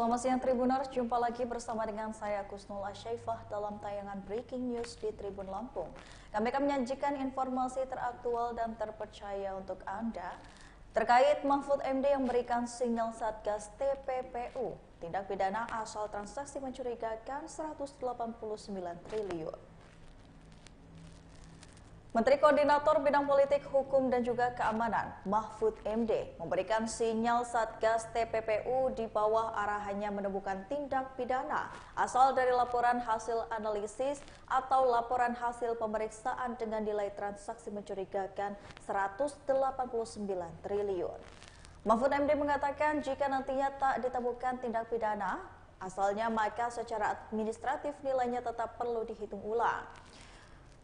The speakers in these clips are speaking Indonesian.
Selamat siang Tribuners, jumpa lagi bersama dengan saya Kusnul Asyaifah dalam tayangan Breaking News di Tribun Lampung. Kami akan menyajikan informasi teraktual dan terpercaya untuk Anda terkait Mahfud MD yang memberikan sinyal Satgas TPPU, tindak pidana asal transaksi mencurigakan 189 triliun. Menteri Koordinator Bidang Politik, Hukum, dan juga Keamanan, Mahfud MD, memberikan sinyal Satgas TPPU di bawah arahannya menemukan tindak pidana asal dari laporan hasil analisis atau laporan hasil pemeriksaan dengan nilai transaksi mencurigakan 189 triliun. Mahfud MD mengatakan jika nantinya tak ditemukan tindak pidana asalnya, maka secara administratif nilainya tetap perlu dihitung ulang.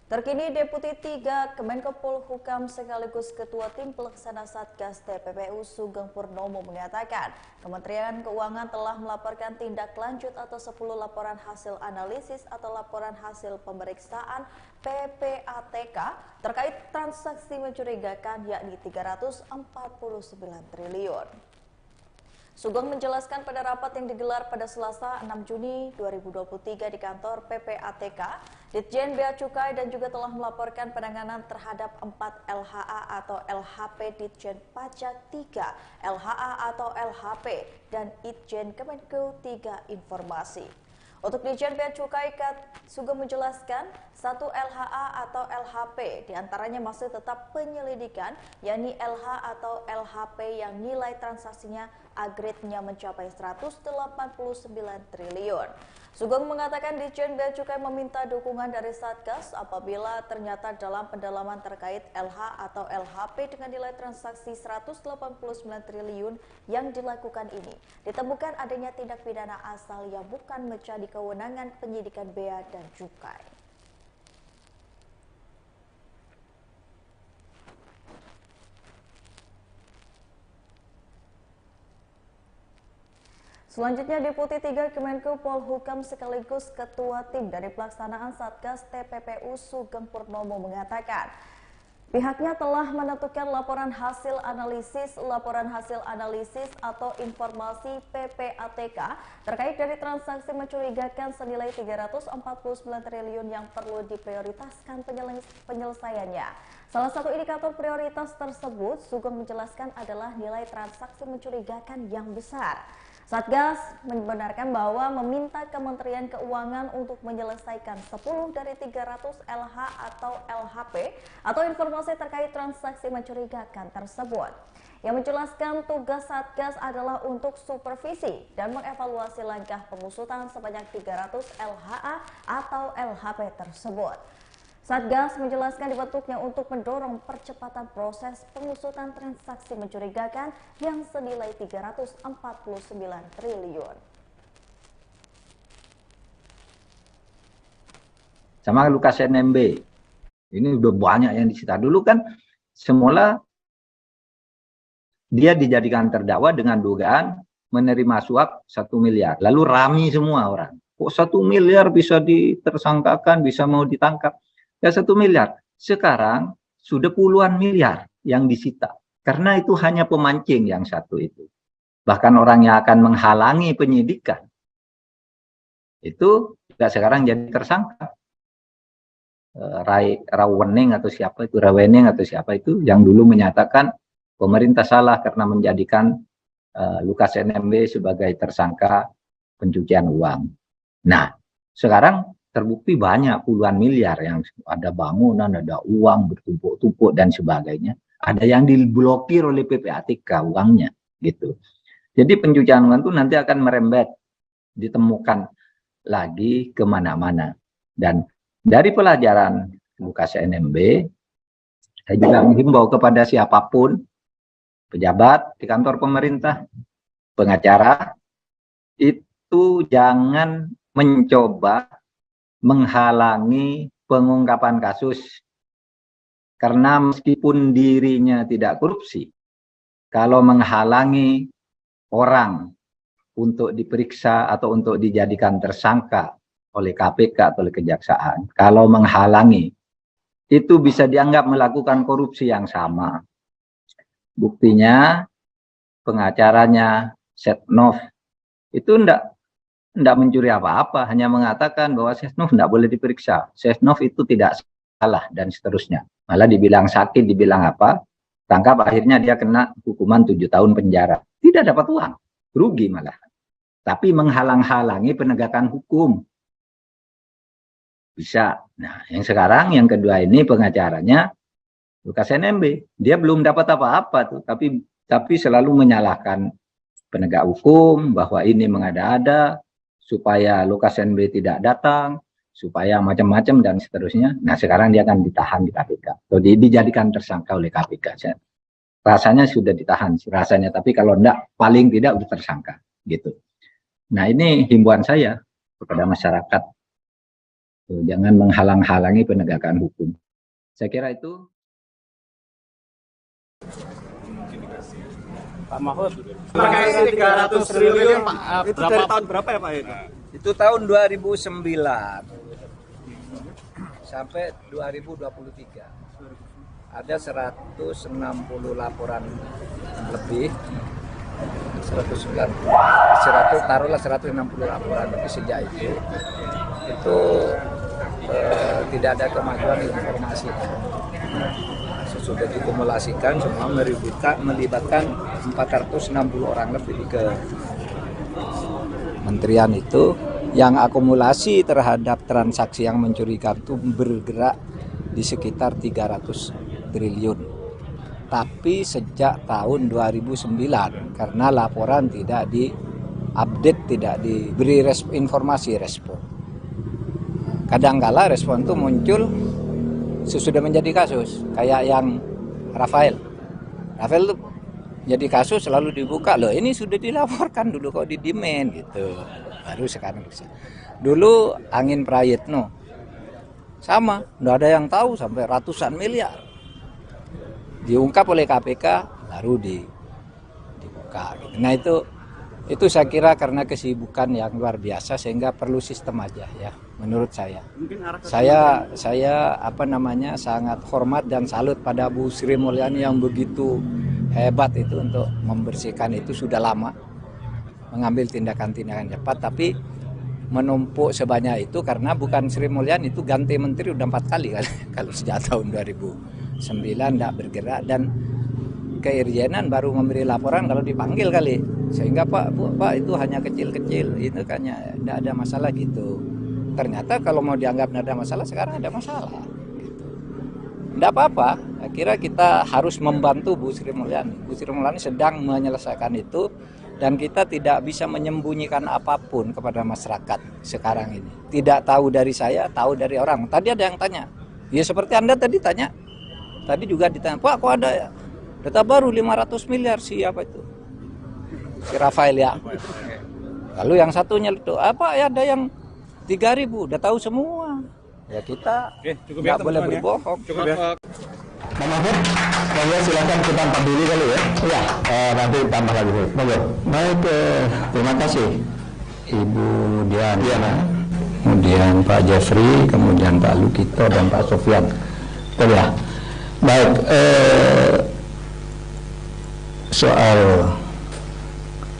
Terkini, Deputi 3 Kemenko Polhukam sekaligus Ketua Tim Pelaksana Satgas TPPU Sugeng Purnomo mengatakan Kementerian Keuangan telah melaporkan tindak lanjut atau 10 laporan hasil analisis atau laporan hasil pemeriksaan PPATK terkait transaksi mencurigakan yakni 349 triliun. Sugeng menjelaskan pada rapat yang digelar pada Selasa 6 Juni 2023 di kantor PPATK, Ditjen Bea Cukai dan juga telah melaporkan penanganan terhadap 4 LHA atau LHP Ditjen Pajak 3, LHA atau LHP, dan Itjen Kemenko 3 Informasi. Untuk Ditjen Bea Cukai, Sugeng menjelaskan 1 LHA atau LHP diantaranya masih tetap penyelidikan, yakni LH atau LHP yang nilai transaksinya agregnya mencapai 189 triliun. Sugeng mengatakan Ditjen Bea Cukai meminta dukungan dari Satgas apabila ternyata dalam pendalaman terkait LH atau LHP dengan nilai transaksi 189 triliun yang dilakukan ini ditemukan adanya tindak pidana asal yang bukan menjadi kewenangan penyidikan Bea dan Cukai. Selanjutnya, Deputi 3 Kemenko Polhukam sekaligus Ketua Tim dari Pelaksanaan Satgas TPPU Sugeng Purnomo mengatakan pihaknya telah menentukan laporan hasil analisis atau informasi PPATK terkait dari transaksi mencurigakan senilai 349 triliun yang perlu diprioritaskan penyelesaiannya. Salah satu indikator prioritas tersebut, Sugeng menjelaskan adalah nilai transaksi mencurigakan yang besar. Satgas membenarkan bahwa meminta Kementerian Keuangan untuk menyelesaikan 10 dari 300 LH atau LHP atau informasi terkait transaksi mencurigakan tersebut. Yang menjelaskan tugas Satgas adalah untuk supervisi dan mengevaluasi langkah pengusutan sebanyak 300 LHA atau LHP tersebut. Satgas menjelaskan dibentuknya untuk mendorong percepatan proses pengusutan transaksi mencurigakan yang senilai 349 triliun. Sama Lukas NMB, ini udah banyak yang disita. Dulu kan semula dia dijadikan terdakwa dengan dugaan menerima suap 1 miliar. Lalu rame semua orang. Kok 1 miliar bisa ditersangkakan, bisa mau ditangkap? Ya 1 miliar. Sekarang sudah puluhan miliar yang disita. Karena itu hanya pemancing yang satu itu. Bahkan orang yang akan menghalangi penyidikan. Itu juga sekarang jadi tersangka. Rawening atau siapa itu, Rawening atau siapa itu yang dulu menyatakan pemerintah salah karena menjadikan Lukas NMB sebagai tersangka pencucian uang. Nah, sekarang terbukti banyak puluhan miliar yang ada bangunan, ada uang bertumpuk-tumpuk dan sebagainya. Ada yang diblokir oleh PPATK uangnya gitu. Jadi pencucian uang itu nanti akan merembet, ditemukan lagi kemana-mana. Dan dari pelajaran Lukas NMB, saya juga menghimbau kepada siapapun, pejabat di kantor pemerintah, pengacara, itu jangan mencoba menghalangi pengungkapan kasus. Karena meskipun dirinya tidak korupsi, kalau menghalangi orang untuk diperiksa atau untuk dijadikan tersangka oleh KPK atau oleh kejaksaan, kalau menghalangi, itu bisa dianggap melakukan korupsi yang sama. Buktinya pengacaranya Setnov itu enggak mencuri apa-apa, hanya mengatakan bahwa Setnov enggak boleh diperiksa, Setnov itu tidak salah dan seterusnya. Malah dibilang sakit, dibilang apa, tangkap, akhirnya dia kena hukuman 7 tahun penjara. Tidak dapat uang, rugi malah. Tapi menghalang-halangi penegakan hukum. Bisa. Nah, yang sekarang yang kedua ini pengacaranya Lukas NMB. Dia belum dapat apa-apa tuh, tapi selalu menyalahkan penegak hukum bahwa ini mengada-ada supaya Lukas NMB tidak datang, supaya macam-macam dan seterusnya. Nah, sekarang dia akan ditahan di KPK. Atau dijadikan tersangka oleh KPK. Rasanya sudah ditahan, rasanya. Tapi kalau enggak, paling tidak sudah tersangka. Gitu. Nah, ini himbauan saya kepada masyarakat. Jangan menghalang-halangi penegakan hukum. Saya kira itu. Pak Mahfud, terkait 300 triliun itu dari tahun berapa ya Pak? Itu tahun 2009 sampai 2023. Ada 160 laporan lebih, 160 laporan lebih sejak itu tidak ada kemajuan informasi. Sudah dikumulasikan semua melibatkan 460 orang lebih ke kementerian itu, yang akumulasi terhadap transaksi yang mencurigakan itu bergerak di sekitar 300 triliun. Tapi sejak tahun 2009 karena laporan tidak diupdate, tidak diberi informasi respon. Kadangkala respon itu muncul sesudah menjadi kasus, kayak yang Rafael itu jadi kasus selalu dibuka, loh ini sudah dilaporkan dulu kok didiemin gitu, baru sekarang bisa. Dulu Angin Prayitno sama, nggak ada yang tahu sampai ratusan miliar diungkap oleh KPK baru dibuka gitu. Nah itu saya kira karena kesibukan yang luar biasa sehingga perlu sistem aja ya, menurut saya. Saya sangat hormat dan salut pada Bu Sri Mulyani yang begitu hebat itu untuk membersihkan itu, sudah lama mengambil tindakan-tindakan cepat, tapi menumpuk sebanyak itu karena bukan Sri Mulyani, itu ganti menteri udah 4 kali kalau sejak tahun 2009 tidak bergerak, dan keirjenan baru memberi laporan kalau dipanggil kali, sehingga Pak itu hanya kecil-kecil itu kan tidak ada masalah gitu. Ternyata kalau mau dianggap tidak ada masalah, sekarang ada masalah gitu. Tidak apa-apa, kira kita harus membantu Bu Sri Mulyani. Bu Sri Mulyani sedang menyelesaikan itu, dan kita tidak bisa menyembunyikan apapun kepada masyarakat sekarang ini. Tidak tahu dari saya, tahu dari orang. Tadi ada yang tanya, ya seperti Anda tadi tanya, tadi juga ditanya, Pak kok ada ya data baru 500 miliar siapa itu? Si Rafael ya. Lalu yang satunya itu apa ya, ada yang 3.000, udah tahu semua. Ya kita nggak boleh berbohong. Cukup ya. Pak Mahfud, silakan kita empat dulu kali ya. Iya, nanti tambah lagi. Baik, terima kasih Ibu Diana, kemudian Pak Jeffrey, kemudian Pak Lukito dan Pak Sofyan. Betul ya. Baik, soal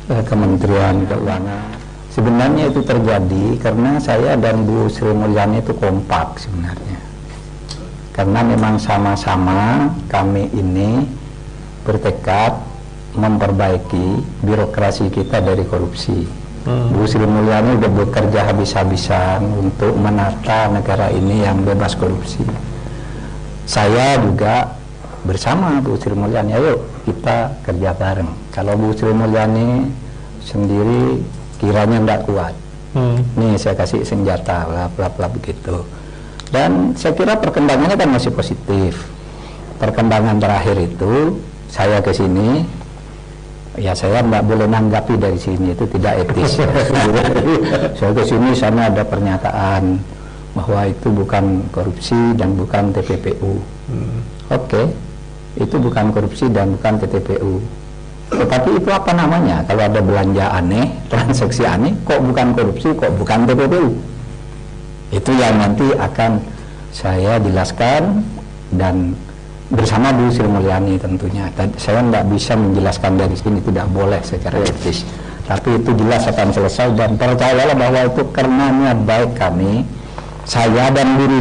Kementerian Keuangan, sebenarnya itu terjadi karena saya dan Bu Sri Mulyani itu kompak sebenarnya. Karena memang sama-sama kami ini bertekad memperbaiki birokrasi kita dari korupsi. Bu Sri Mulyani sudah bekerja habis-habisan untuk menata negara ini yang bebas korupsi. Saya juga bersama Bu Sri Mulyani, ayo kita kerja bareng. Kalau Bu Sri Mulyani sendiri kiranya tidak kuat, nih saya kasih senjata, bla begitu. Dan saya kira perkembangannya kan masih positif. Perkembangan terakhir itu saya ke sini, ya saya tidak boleh nanggapi dari sini, itu tidak etis. Saya ke sini, sana ada pernyataan bahwa itu bukan korupsi dan bukan TPPU. Oke, itu bukan korupsi dan bukan TPPU. Tetapi itu apa namanya? Kalau ada belanja aneh, transaksi aneh, kok bukan korupsi, kok bukan TPPU? Itu yang nanti akan saya jelaskan dan bersama Bu Sri Mulyani tentunya. Saya tidak bisa menjelaskan dari sini, tidak boleh secara etis. Tapi itu jelas akan selesai, dan percayalah bahwa itu karena niat baik kami, saya dan Bu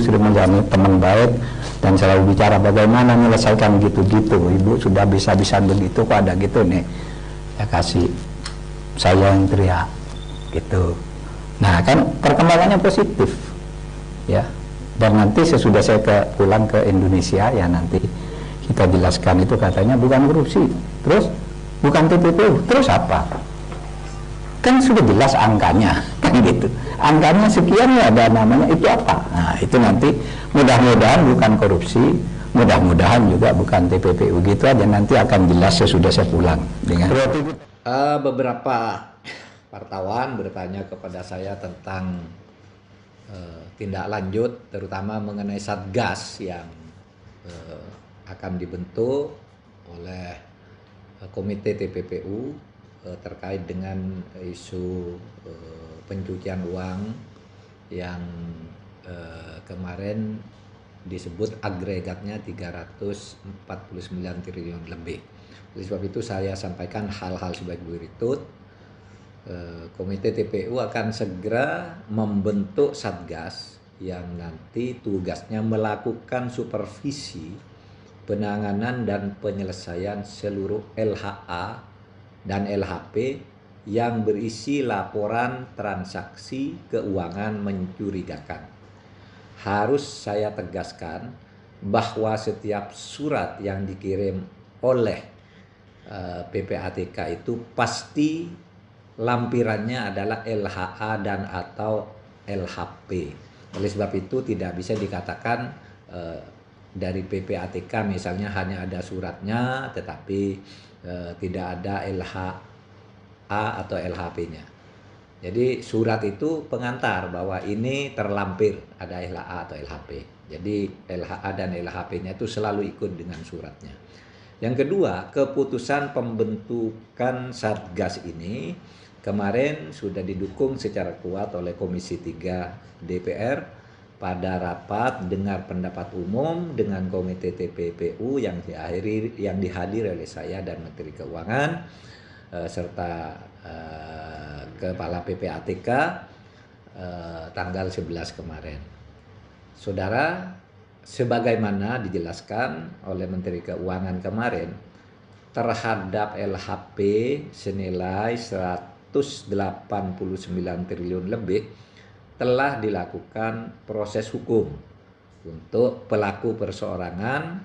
Sri Mulyani teman baik, dan selalu bicara bagaimana menyelesaikan gitu-gitu. Ibu sudah bisa-bisa begitu, kok ada gitu nih, ya kasih saya yang teriak gitu. Nah kan perkembangannya positif ya, dan nanti sesudah saya pulang ke Indonesia ya, nanti kita jelaskan. Itu katanya bukan korupsi, terus bukan TPPU, terus apa? Kan sudah jelas angkanya, kan gitu. Angkanya sekian ya, ada namanya, itu apa? Nah itu nanti mudah-mudahan bukan korupsi, mudah-mudahan juga bukan TPPU, gitu aja, nanti akan jelas sesudah saya pulang. Dengan beberapa wartawan bertanya kepada saya tentang tindak lanjut, terutama mengenai Satgas yang akan dibentuk oleh Komite TPPU terkait dengan isu pencucian uang yang kemarin disebut agregatnya 349 triliun lebih. Oleh sebab itu saya sampaikan hal-hal sebagai berikut. Komite TPPU akan segera membentuk Satgas yang nanti tugasnya melakukan supervisi penanganan dan penyelesaian seluruh LHA dan LHP yang berisi laporan transaksi keuangan mencurigakan. Harus saya tegaskan bahwa setiap surat yang dikirim oleh PPATK itu pasti lampirannya adalah LHA dan atau LHP. Oleh sebab itu tidak bisa dikatakan dari PPATK misalnya hanya ada suratnya tetapi tidak ada LHA atau LHP-nya. Jadi surat itu pengantar bahwa ini terlampir ada LHA atau LHP. Jadi LHA dan LHP-nya itu selalu ikut dengan suratnya. Yang kedua, keputusan pembentukan Satgas ini kemarin sudah didukung secara kuat oleh Komisi 3 DPR pada rapat dengar pendapat umum dengan Komite TPPU yang dihadiri oleh saya dan Menteri Keuangan serta Kepala PPATK tanggal 11 kemarin. Saudara, sebagaimana dijelaskan oleh Menteri Keuangan kemarin, terhadap LHP senilai 189 triliun lebih telah dilakukan proses hukum untuk pelaku perseorangan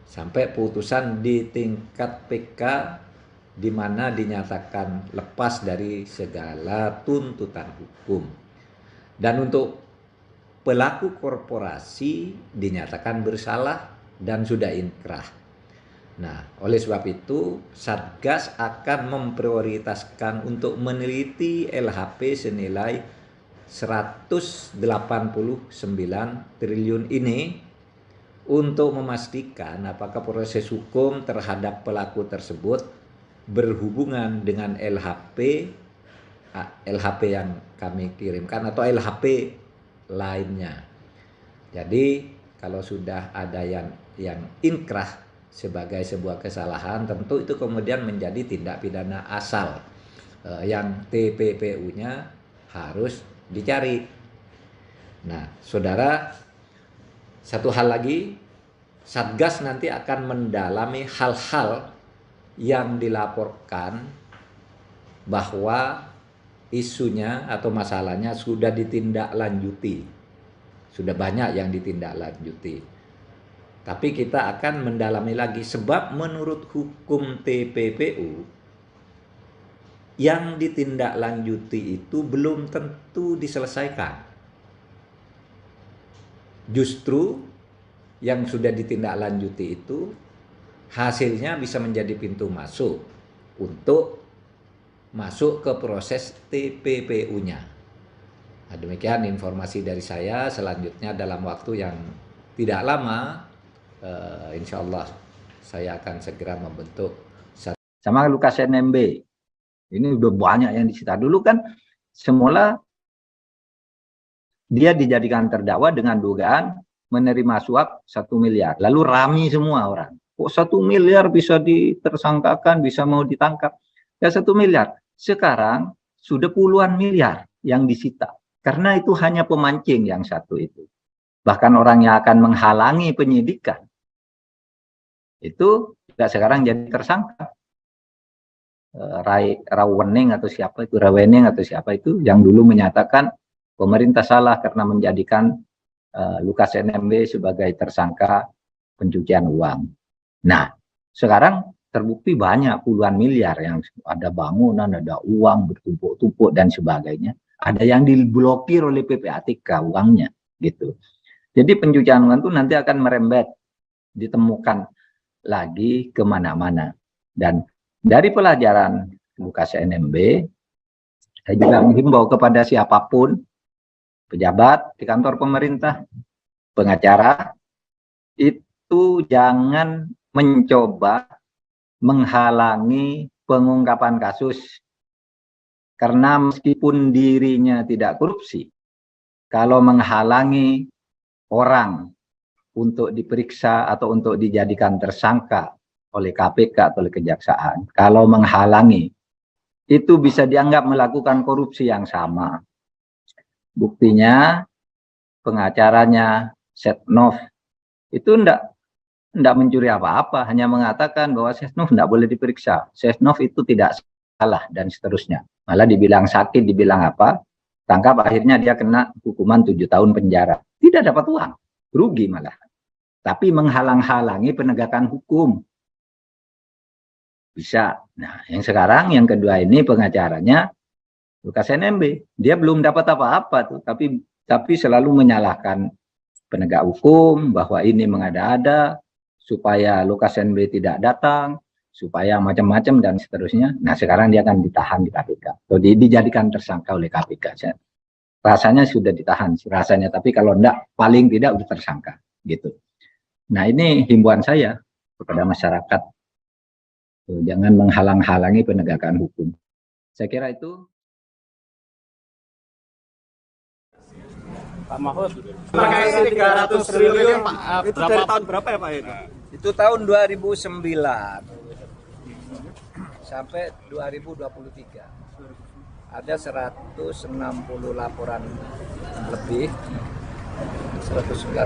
sampai putusan di tingkat PK di mana dinyatakan lepas dari segala tuntutan hukum. Dan untuk pelaku korporasi dinyatakan bersalah dan sudah inkrah. Nah, oleh sebab itu Satgas akan memprioritaskan untuk meneliti LHP senilai 189 triliun ini untuk memastikan apakah proses hukum terhadap pelaku tersebut berhubungan dengan LHP yang kami kirimkan atau LHP lainnya. Jadi kalau sudah ada yang inkrah sebagai sebuah kesalahan, tentu itu kemudian menjadi tindak pidana asal yang TPPU-nya harus dicari. Nah, saudara, satu hal lagi, Satgas nanti akan mendalami hal-hal yang dilaporkan bahwa isunya atau masalahnya sudah ditindaklanjuti. Sudah banyak yang ditindaklanjuti. Tapi kita akan mendalami lagi sebab menurut hukum TPPU yang ditindaklanjuti itu belum tentu diselesaikan. Justru yang sudah ditindaklanjuti itu hasilnya bisa menjadi pintu masuk untuk masuk ke proses TPPU-nya. Nah, demikian informasi dari saya. Selanjutnya dalam waktu yang tidak lama, insya Allah saya akan segera membentuk. Sama Lukas NMB, ini udah banyak yang disita. Dulu kan semula dia dijadikan terdakwa dengan dugaan menerima suap 1 miliar. Lalu rame semua orang. Kok 1 miliar bisa ditersangkakan, bisa mau ditangkap? Ya 1 miliar. sekarang sudah puluhan miliar yang disita. Karena itu hanya pemancing yang satu itu. Bahkan orang yang akan menghalangi penyidikan, itu juga sekarang jadi tersangka. Rawening atau siapa itu, Rawening atau siapa itu, yang dulu menyatakan pemerintah salah karena menjadikan Lukas NMB sebagai tersangka pencucian uang. Nah, sekarang terbukti banyak puluhan miliar yang ada bangunan, ada uang bertumpuk-tumpuk dan sebagainya. Ada yang diblokir oleh PPATK uangnya, gitu. Jadi pencucian uang itu nanti akan merembet, ditemukan lagi kemana-mana. Dan dari pelajaran Lukas NMB, saya juga menghimbau kepada siapapun, pejabat di kantor pemerintah, pengacara, itu jangan mencoba menghalangi pengungkapan kasus. Karena meskipun dirinya tidak korupsi, kalau menghalangi orang untuk diperiksa atau untuk dijadikan tersangka oleh KPK atau oleh kejaksaan, kalau menghalangi, itu bisa dianggap melakukan korupsi yang sama. Buktinya, pengacaranya Setnov itu enggak mencuri apa-apa, hanya mengatakan bahwa Setnov enggak boleh diperiksa. Setnov itu tidak salah dan seterusnya. Malah dibilang sakit, dibilang apa, tangkap, akhirnya dia kena hukuman 7 tahun penjara. Tidak dapat uang, rugi malah. Tapi menghalang-halangi penegakan hukum. Bisa. Nah, yang sekarang yang kedua ini pengacaranya Lukas NMB. Dia belum dapat apa-apa tuh, tapi selalu menyalahkan penegak hukum bahwa ini mengada-ada supaya Lukas NMB tidak datang, supaya macam-macam dan seterusnya. Nah, sekarang dia akan ditahan di KPK. Atau dijadikan tersangka oleh KPK. Rasanya sudah ditahan sih rasanya, tapi kalau enggak paling tidak udah tersangka gitu. Nah, ini himbauan saya kepada masyarakat. Jangan menghalang-halangi penegakan hukum. Saya kira itu. Pak Mahfud, terkait 300 triliun Pak, itu dari tahun berapa ya Pak itu? Itu tahun 2009 sampai 2023. Ada 160 laporan lebih. 160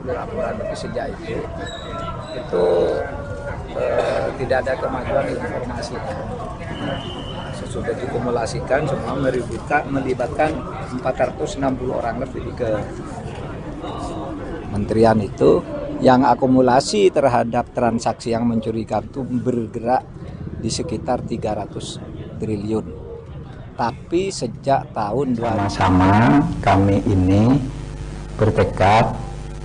laporan lebih sejak itu tidak ada kemajuan informasi. Sesudah dikumulasikan semua melibatkan 460 orang lebih ke kementerian itu, yang akumulasi terhadap transaksi yang mencurigakan itu bergerak di sekitar 300 triliun. Tapi sejak tahun 2000 sama kami ini bertekad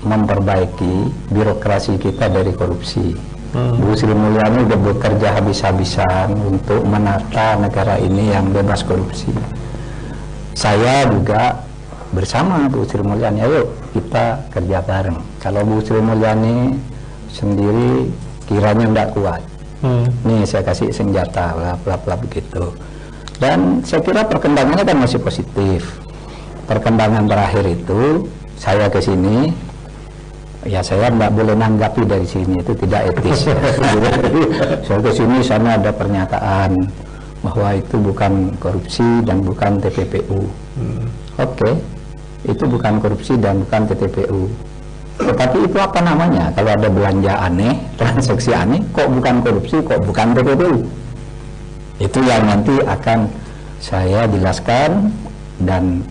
memperbaiki birokrasi kita dari korupsi. Bu Sri Mulyani sudah bekerja habis-habisan untuk menata negara ini yang bebas korupsi. Saya juga bersama Bu Sri Mulyani, ayo kita kerja bareng. Kalau Bu Sri Mulyani sendiri kiranya tidak kuat, nih saya kasih senjata, bla begitu. Dan saya kira perkembangannya kan masih positif. Perkembangan terakhir itu saya ke sini, ya saya nggak boleh nanggapi dari sini, itu tidak etis. Saya ke sini, sana ada pernyataan bahwa itu bukan korupsi dan bukan TPPU. Oke, itu bukan korupsi dan bukan TPPU. Tetapi itu apa namanya? Kalau ada belanja aneh, transaksi aneh, kok bukan korupsi, kok bukan TPPU? Itu yang nanti akan saya jelaskan dan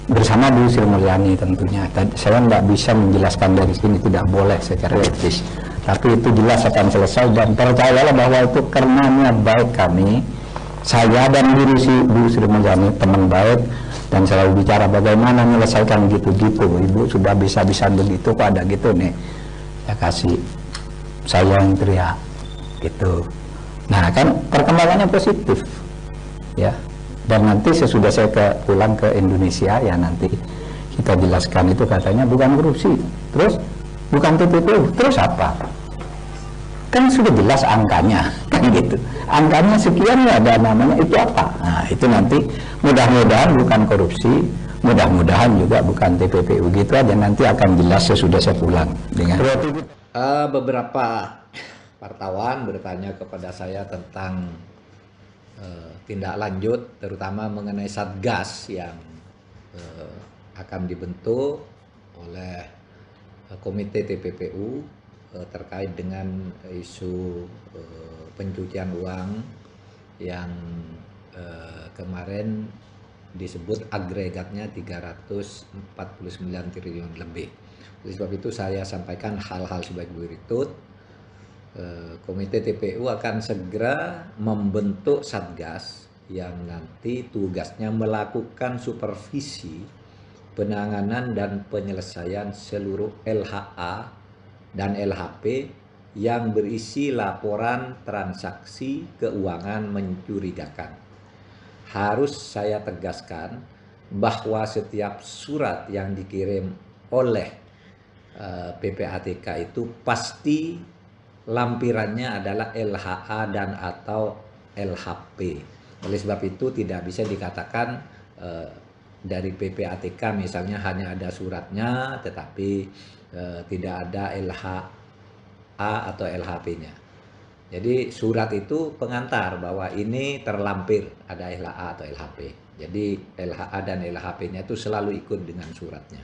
bersama Bu Sri Mulyani tentunya. Saya tidak bisa menjelaskan dari sini, tidak boleh secara etis. Tapi itu jelas akan selesai, dan percayalah bahwa itu karena baik kami, saya dan Bu Sri Mulyani teman baik, dan selalu bicara bagaimana menyelesaikan gitu-gitu. Ibu sudah bisa-bisa begitu, kok ada gitu nih. Ya kasih saya yang teriak gitu. Nah kan perkembangannya positif ya, dan nanti sesudah saya pulang ke Indonesia ya nanti kita jelaskan. Itu katanya bukan korupsi, terus bukan TPPU, terus apa? Kan sudah jelas angkanya kan gitu, angkanya sekian ya, ada namanya, itu apa? Nah itu nanti mudah-mudahan bukan korupsi, mudah-mudahan juga bukan TPPU, gitu aja, nanti akan jelas sesudah saya pulang dengan beberapa wartawan bertanya kepada saya tentang tindak lanjut terutama mengenai Satgas yang akan dibentuk oleh Komite TPPU terkait dengan isu pencucian uang yang kemarin disebut agregatnya 349 triliun lebih. Oleh sebab itu saya sampaikan hal-hal sebagai berikut. Komite TPU akan segera membentuk Satgas yang nanti tugasnya melakukan supervisi penanganan dan penyelesaian seluruh LHA dan LHP yang berisi laporan transaksi keuangan mencurigakan. Harus saya tegaskan bahwa setiap surat yang dikirim oleh PPATK itu pasti lampirannya adalah LHA dan atau LHP. Oleh sebab itu tidak bisa dikatakan dari PPATK misalnya hanya ada suratnya tetapi tidak ada LHA atau LHP-nya. Jadi surat itu pengantar bahwa ini terlampir ada LHA atau LHP. Jadi LHA dan LHP-nya itu selalu ikut dengan suratnya.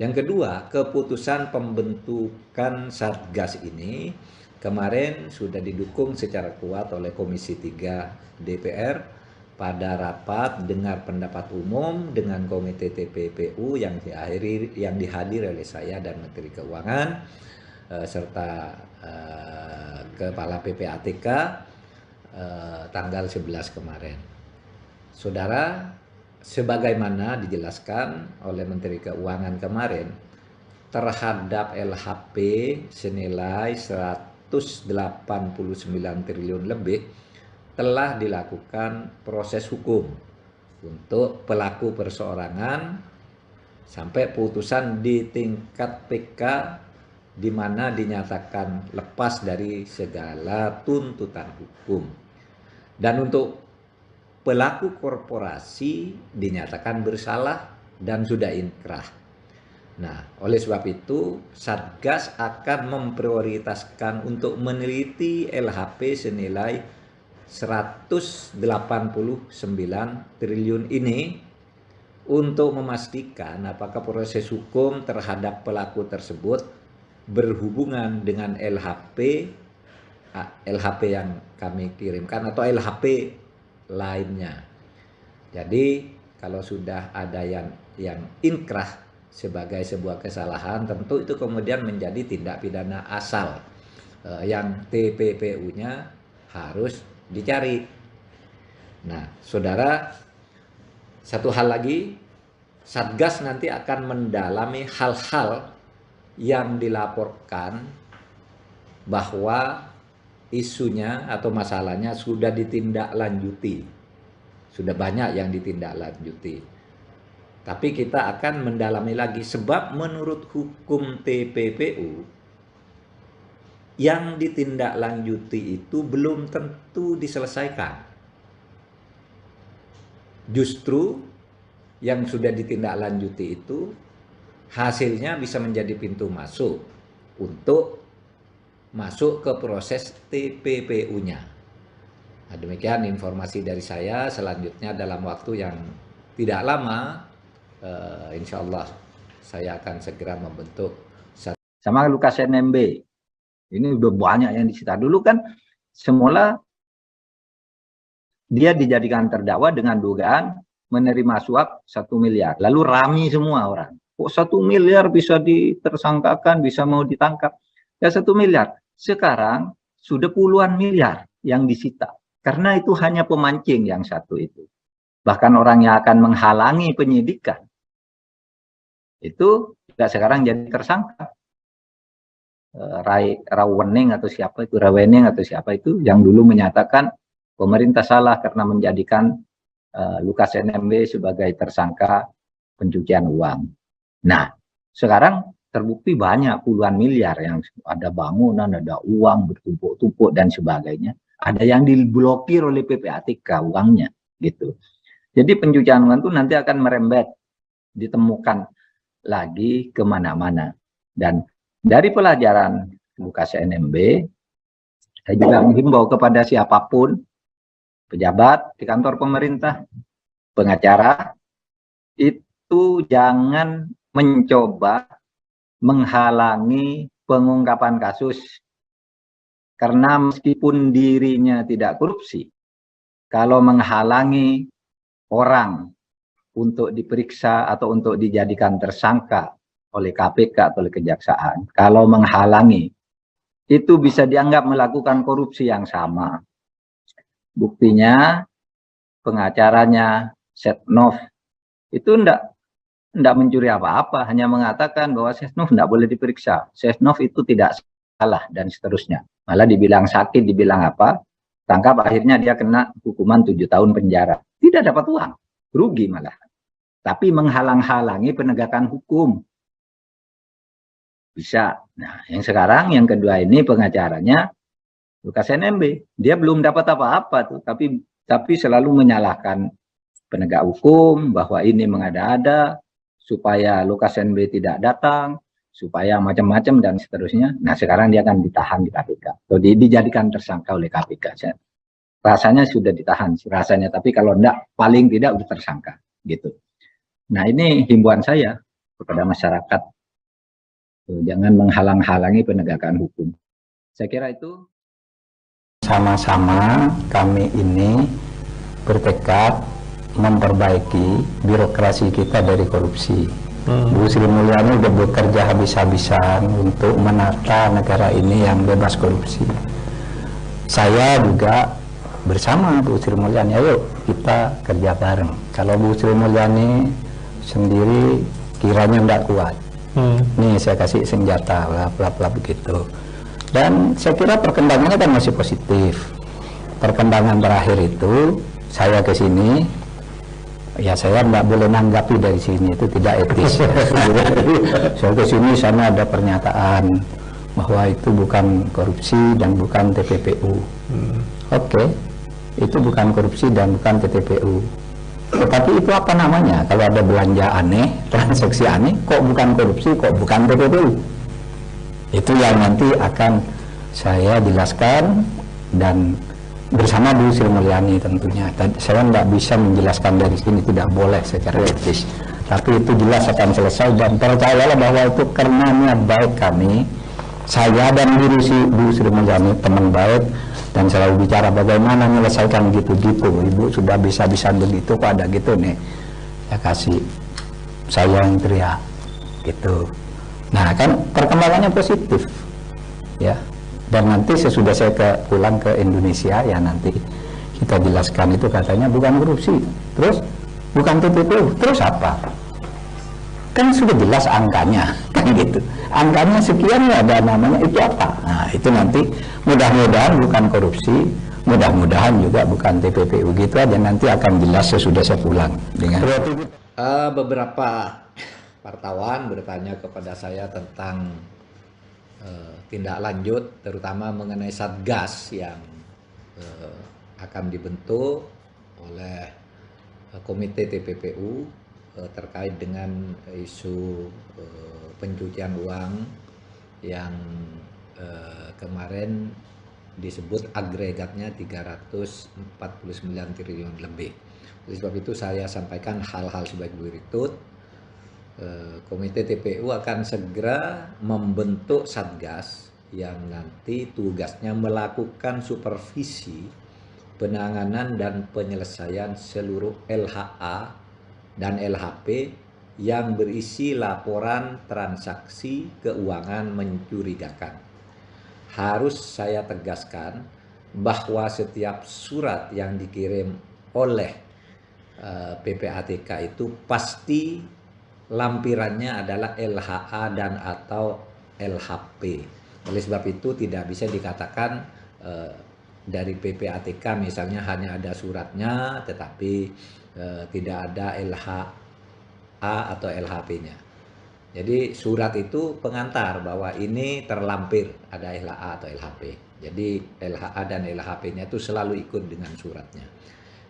Yang kedua, keputusan pembentukan Satgas ini kemarin sudah didukung secara kuat oleh Komisi 3 DPR pada rapat dengar pendapat umum dengan Komite TPPU yang dihadiri oleh saya dan Menteri Keuangan serta Kepala PPATK tanggal 11 kemarin. Saudara, sebagaimana dijelaskan oleh Menteri Keuangan kemarin, terhadap LHP senilai 189 triliun lebih telah dilakukan proses hukum untuk pelaku perseorangan sampai putusan di tingkat PK di mana dinyatakan lepas dari segala tuntutan hukum. Dan untuk pelaku korporasi dinyatakan bersalah dan sudah inkrah. Nah, oleh sebab itu Satgas akan memprioritaskan untuk meneliti LHP senilai 189 triliun ini untuk memastikan apakah proses hukum terhadap pelaku tersebut berhubungan dengan LHP yang kami kirimkan atau LHP lainnya. Jadi kalau sudah ada yang inkrah sebagai sebuah kesalahan, tentu itu kemudian menjadi tindak pidana asal yang TPPU-nya harus dicari. Nah, saudara, satu hal lagi, Satgas nanti akan mendalami hal-hal yang dilaporkan bahwa isunya atau masalahnya sudah ditindaklanjuti. Sudah banyak yang ditindaklanjuti. Tapi kita akan mendalami lagi sebab menurut hukum TPPU yang ditindaklanjuti itu belum tentu diselesaikan. Justru yang sudah ditindaklanjuti itu hasilnya bisa menjadi pintu masuk untuk masuk ke proses TPPU-nya. Nah, demikian informasi dari saya. Selanjutnya dalam waktu yang tidak lama, insya Allah saya akan segera membentuk. Sama Lukas NMB, ini udah banyak yang disita. Dulu kan semula dia dijadikan terdakwa dengan dugaan menerima suap 1 miliar. Lalu rame semua orang. Kok 1 miliar bisa ditersangkakan, bisa mau ditangkap? Ya 1 miliar. Sekarang sudah puluhan miliar yang disita. Karena itu hanya pemancing yang satu itu. Bahkan orang yang akan menghalangi penyidikan. Itu juga sekarang jadi tersangka. Rawening atau siapa itu, Rawening atau siapa itu yang dulu menyatakan pemerintah salah karena menjadikan Lukas NMB sebagai tersangka pencucian uang. Nah, sekarang terbukti banyak puluhan miliar yang ada bangunan, ada uang bertumpuk-tumpuk dan sebagainya. Ada yang diblokir oleh PPATK uangnya, gitu. Jadi pencucian uang itu nanti akan merembet, ditemukan lagi kemana-mana. Dan dari pelajaran Lukas NMB, saya juga menghimbau kepada siapapun, pejabat di kantor pemerintah, pengacara, itu jangan mencoba menghalangi pengungkapan kasus. Karena meskipun dirinya tidak korupsi, kalau menghalangi orang untuk diperiksa atau untuk dijadikan tersangka oleh KPK atau oleh kejaksaan, kalau menghalangi, itu bisa dianggap melakukan korupsi yang sama. Buktinya, pengacaranya Setnov itu enggak mencuri apa-apa, hanya mengatakan bahwa Setnov enggak boleh diperiksa. Setnov itu tidak salah dan seterusnya. Malah dibilang sakit, dibilang apa, tangkap, akhirnya dia kena hukuman 7 tahun penjara. Tidak dapat uang, rugi malah. Tapi menghalang-halangi penegakan hukum. Bisa. Nah, yang sekarang, yang kedua ini pengacaranya Lukas NMB. Dia belum dapat apa-apa tuh, tapi selalu menyalahkan penegak hukum, bahwa ini mengada-ada, supaya Lukas NMB tidak datang, supaya macam-macam dan seterusnya. Nah, sekarang dia akan ditahan di KPK. Atau dijadikan tersangka oleh KPK. Rasanya sudah ditahan, rasanya. Tapi kalau enggak, paling tidak sudah tersangka. Gitu. Nah, ini himbauan saya kepada masyarakat. Jangan menghalang-halangi penegakan hukum. Saya kira itu. Sama-sama kami ini bertekad memperbaiki birokrasi kita dari korupsi. Bu Sri Mulyani sudah bekerja habis-habisan untuk menata negara ini yang bebas korupsi. Saya juga bersama Bu Sri Mulyani, ayo kita kerja bareng. Kalau Bu Sri Mulyani sendiri kiranya tidak kuat, nih saya kasih senjata, bla begitu. Dan saya kira perkembangannya kan masih positif. Perkembangan terakhir itu saya ke sini, ya saya tidak boleh nanggapi dari sini, itu tidak etis. Saya ke sini, sana ada pernyataan bahwa itu bukan korupsi dan bukan TPPU. Oke, itu bukan korupsi dan bukan TPPU. Tetapi itu apa namanya? Kalau ada belanja aneh, transaksi aneh, kok bukan korupsi, kok bukan TPPU? Itu yang nanti akan saya jelaskan dan bersama Bu Sri Mulyani tentunya. Saya tidak bisa menjelaskan dari sini, tidak boleh secara etis. Tapi itu jelas akan selesai dan percayalah bahwa itu karena niat baik kami, saya dan Bu Sri Mulyani teman baik dan selalu bicara bagaimana menyelesaikan gitu-gitu. Ibu sudah bisa-bisa begitu, kok ada gitu nih. Ya kasih saya yang teriak gitu. Nah kan perkembangannya positif ya. Dan nanti sesudah saya pulang ke Indonesia, ya nanti kita jelaskan itu katanya bukan korupsi, terus bukan TPPU, terus apa? Kan sudah jelas angkanya, kan gitu. Angkanya sekian, ya ada namanya, itu apa? Nah itu nanti mudah-mudahan bukan korupsi, mudah-mudahan juga bukan TPPU, gitu aja, nanti akan jelas sesudah saya pulang. Dengan beberapa wartawan bertanya kepada saya tentang tindak lanjut, terutama mengenai Satgas yang akan dibentuk oleh Komite TPPU terkait dengan isu pencucian uang yang kemarin disebut agregatnya 349 triliun lebih. Oleh sebab itu saya sampaikan hal-hal sebagai berikut. Komite TPU akan segera membentuk Satgas yang nanti tugasnya melakukan supervisi penanganan dan penyelesaian seluruh LHA dan LHP yang berisi laporan transaksi keuangan mencurigakan. Harus saya tegaskan bahwa setiap surat yang dikirim oleh PPATK itu pasti lampirannya adalah LHA dan atau LHP. Oleh sebab itu tidak bisa dikatakan dari PPATK misalnya hanya ada suratnya tetapi tidak ada LHA atau LHP-nya. Jadi surat itu pengantar bahwa ini terlampir ada LHA atau LHP. Jadi LHA dan LHP-nya itu selalu ikut dengan suratnya.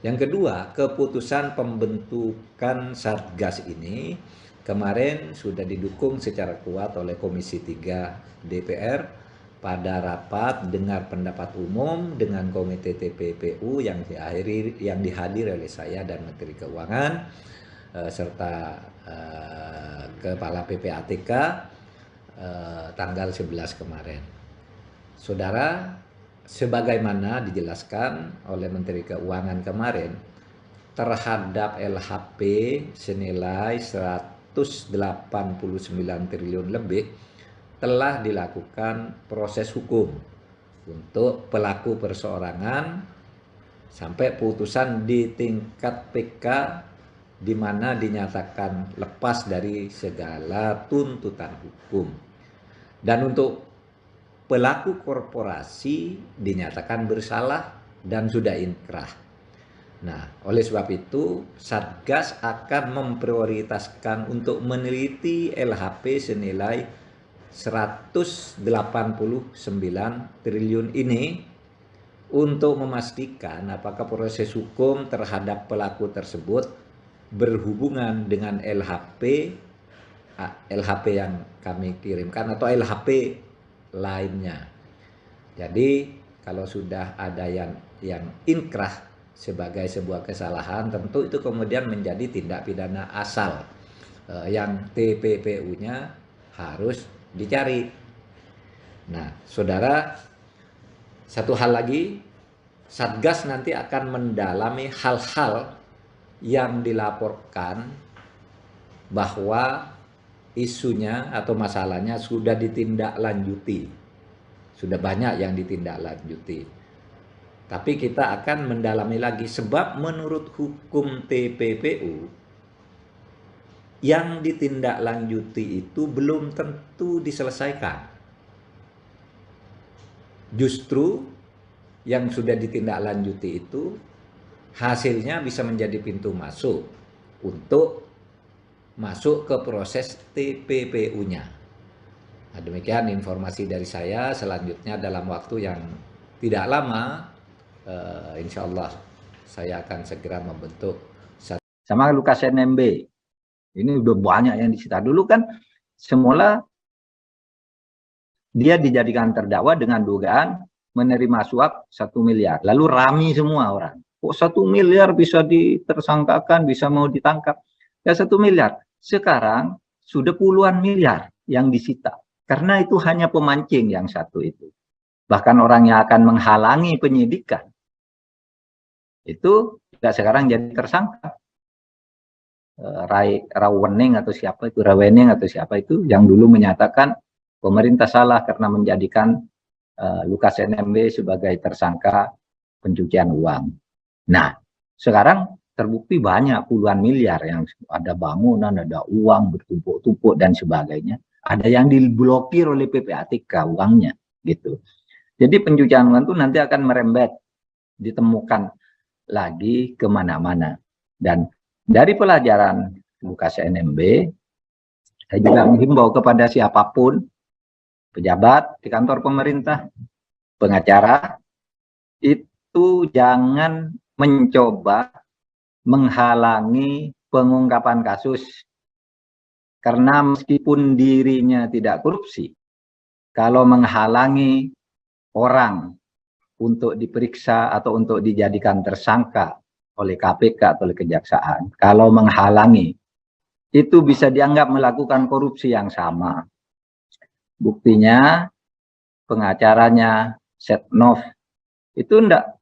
Yang kedua, keputusan pembentukan Satgas ini kemarin sudah didukung secara kuat oleh Komisi 3 DPR pada rapat dengar pendapat umum dengan Komite TPPU yang dihadiri oleh saya dan Menteri Keuangan serta Kepala PPATK tanggal 11 kemarin. Saudara, sebagaimana dijelaskan oleh Menteri Keuangan kemarin, terhadap LHP senilai 189 triliun lebih telah dilakukan proses hukum untuk pelaku perseorangan sampai putusan di tingkat PK di mana dinyatakan lepas dari segala tuntutan hukum. Dan untuk pelaku korporasi dinyatakan bersalah dan sudah inkrah. Nah, oleh sebab itu, Satgas akan memprioritaskan untuk meneliti LHP senilai 189 triliun ini untuk memastikan apakah proses hukum terhadap pelaku tersebut berhubungan dengan LHP yang kami kirimkan atau LHP lainnya. Jadi, kalau sudah ada yang inkrah sebagai sebuah kesalahan, tentu itu kemudian menjadi tindak pidana asal yang TPPU-nya harus dicari. Nah, saudara, satu hal lagi, Satgas nanti akan mendalami hal-hal yang dilaporkan bahwa isunya atau masalahnya sudah ditindaklanjuti. Sudah banyak yang ditindaklanjuti. Tapi kita akan mendalami lagi sebab menurut hukum TPPU yang ditindaklanjuti itu belum tentu diselesaikan. Justru yang sudah ditindaklanjuti itu hasilnya bisa menjadi pintu masuk untuk masuk ke proses TPPU-nya. Nah, demikian informasi dari saya. Selanjutnya dalam waktu yang tidak lama, insya Allah saya akan segera membentuk sama Lukas NMB. Ini udah banyak yang disita. Dulu kan semula dia dijadikan terdakwa dengan dugaan menerima suap 1 miliar. Lalu rame semua orang. Kok 1 miliar bisa ditersangkakan, bisa mau ditangkap? Ya 1 miliar. Sekarang sudah puluhan miliar yang disita. Karena itu hanya pemancing yang satu itu. Bahkan orang yang akan menghalangi penyidikan itu juga sekarang jadi tersangka. Rawening atau siapa itu, Rawening atau siapa itu yang dulu menyatakan pemerintah salah karena menjadikan Lukas NMB sebagai tersangka pencucian uang. Nah, sekarang terbukti banyak puluhan miliar yang ada bangunan, ada uang bertumpuk-tumpuk dan sebagainya. Ada yang diblokir oleh PPATK uangnya gitu. Jadi pencucian uang itu nanti akan merembet, ditemukan lagi kemana-mana. Dan dari pelajaran Lukas NMB, saya juga menghimbau kepada siapapun, pejabat di kantor pemerintah, pengacara, itu jangan mencoba menghalangi pengungkapan kasus. Karena meskipun dirinya tidak korupsi, kalau menghalangi orang untuk diperiksa atau untuk dijadikan tersangka oleh KPK atau oleh kejaksaan, kalau menghalangi, itu bisa dianggap melakukan korupsi yang sama. Buktinya pengacaranya Setnov itu enggak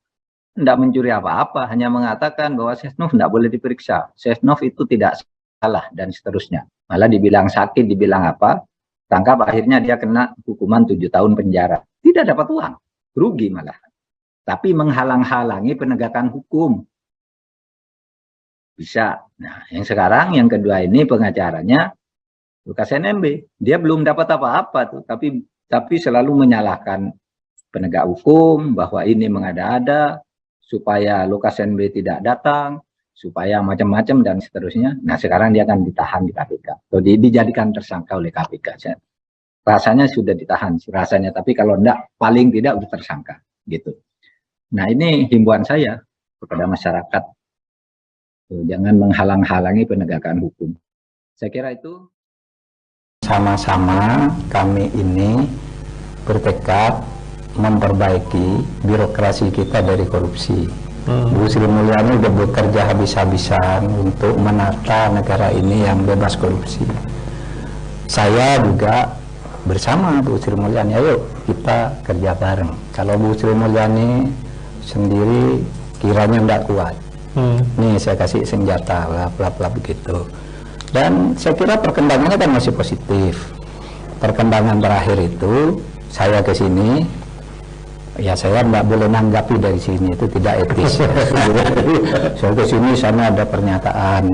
mencuri apa-apa, hanya mengatakan bahwa Setnov enggak boleh diperiksa, Setnov itu tidak salah dan seterusnya. Malah dibilang sakit, dibilang apa, tangkap, akhirnya dia kena hukuman 7 tahun penjara. Tidak dapat uang, rugi malah. Tapi menghalang-halangi penegakan hukum. Bisa. Nah, yang sekarang, yang kedua ini pengacaranya Lukas NMB. Dia belum dapat apa-apa tuh, tapi selalu menyalahkan penegak hukum bahwa ini mengada-ada supaya Lukas NMB tidak datang, supaya macam-macam dan seterusnya. Nah, sekarang dia akan ditahan di KPK. Atau dijadikan tersangka oleh KPK. Rasanya sudah ditahan, rasanya. Tapi kalau enggak, paling tidak sudah tersangka. Gitu. Nah, ini himbauan saya kepada masyarakat. Jangan menghalang-halangi penegakan hukum. Saya kira itu. Sama-sama kami ini bertekad memperbaiki birokrasi kita dari korupsi. Bu Sri Mulyani sudah bekerja habis-habisan untuk menata negara ini yang bebas korupsi. Saya juga bersama Bu Sri Mulyani, ayo kita kerja bareng. Kalau Bu Sri Mulyani sendiri kiranya tidak kuat, nih saya kasih senjata, bla begitu. Dan saya kira perkembangannya kan masih positif. Perkembangan terakhir itu saya ke sini, ya saya nggak boleh nanggapi dari sini, itu tidak etis. Saya ke sini, sana ada pernyataan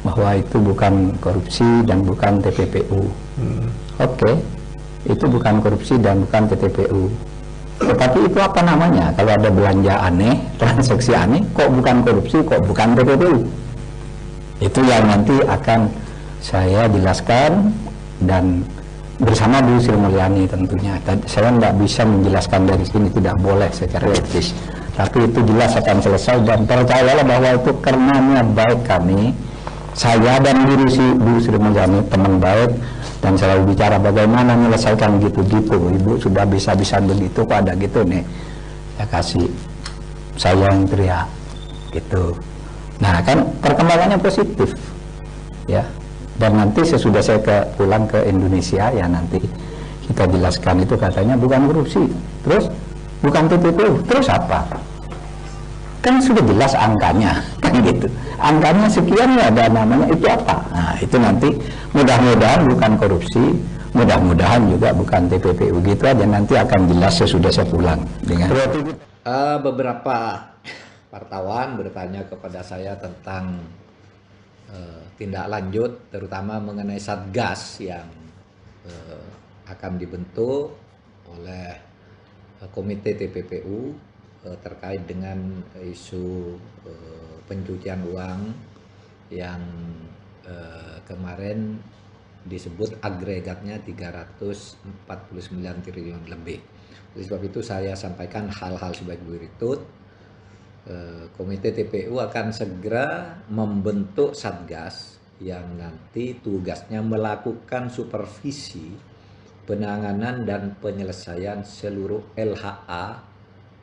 bahwa itu bukan korupsi dan bukan TPPU. Oke, itu bukan korupsi dan bukan TPPU. Tetapi itu apa namanya? Kalau ada belanja aneh, transaksi aneh, kok bukan korupsi, kok bukan TPPU? Itu yang nanti akan saya jelaskan dan bersama Bu Sri Mulyani tentunya. Saya nggak bisa menjelaskan dari sini, tidak boleh secara etis. Tapi itu jelas akan selesai, dan percayalah bahwa itu karena niat baik kami, saya dan Bu Sri Mulyani teman baik, dan selalu bicara bagaimana menyelesaikan gitu-gitu. Ibu sudah bisa-bisa begitu, kok ada gitu nih. Saya kasih, saya yang teriak gitu. Nah kan perkembangannya positif ya. Dan nanti sesudah saya pulang ke Indonesia, ya nanti kita jelaskan, itu katanya bukan korupsi, terus bukan TPPU, terus apa? Kan sudah jelas angkanya, kan gitu. Angkanya sekian, ya ada namanya, itu apa? Nah itu nanti mudah-mudahan bukan korupsi, mudah-mudahan juga bukan TPPU, gitu aja, nanti akan jelas sesudah saya pulang. Dengan beberapa wartawan bertanya kepada saya tentang tindak lanjut, terutama mengenai Satgas yang akan dibentuk oleh Komite TPPU terkait dengan isu pencucian uang yang kemarin disebut agregatnya 349 triliun lebih. Oleh sebab itu saya sampaikan hal-hal sebagai berikut. Komite TPPU akan segera membentuk Satgas yang nanti tugasnya melakukan supervisi penanganan dan penyelesaian seluruh LHA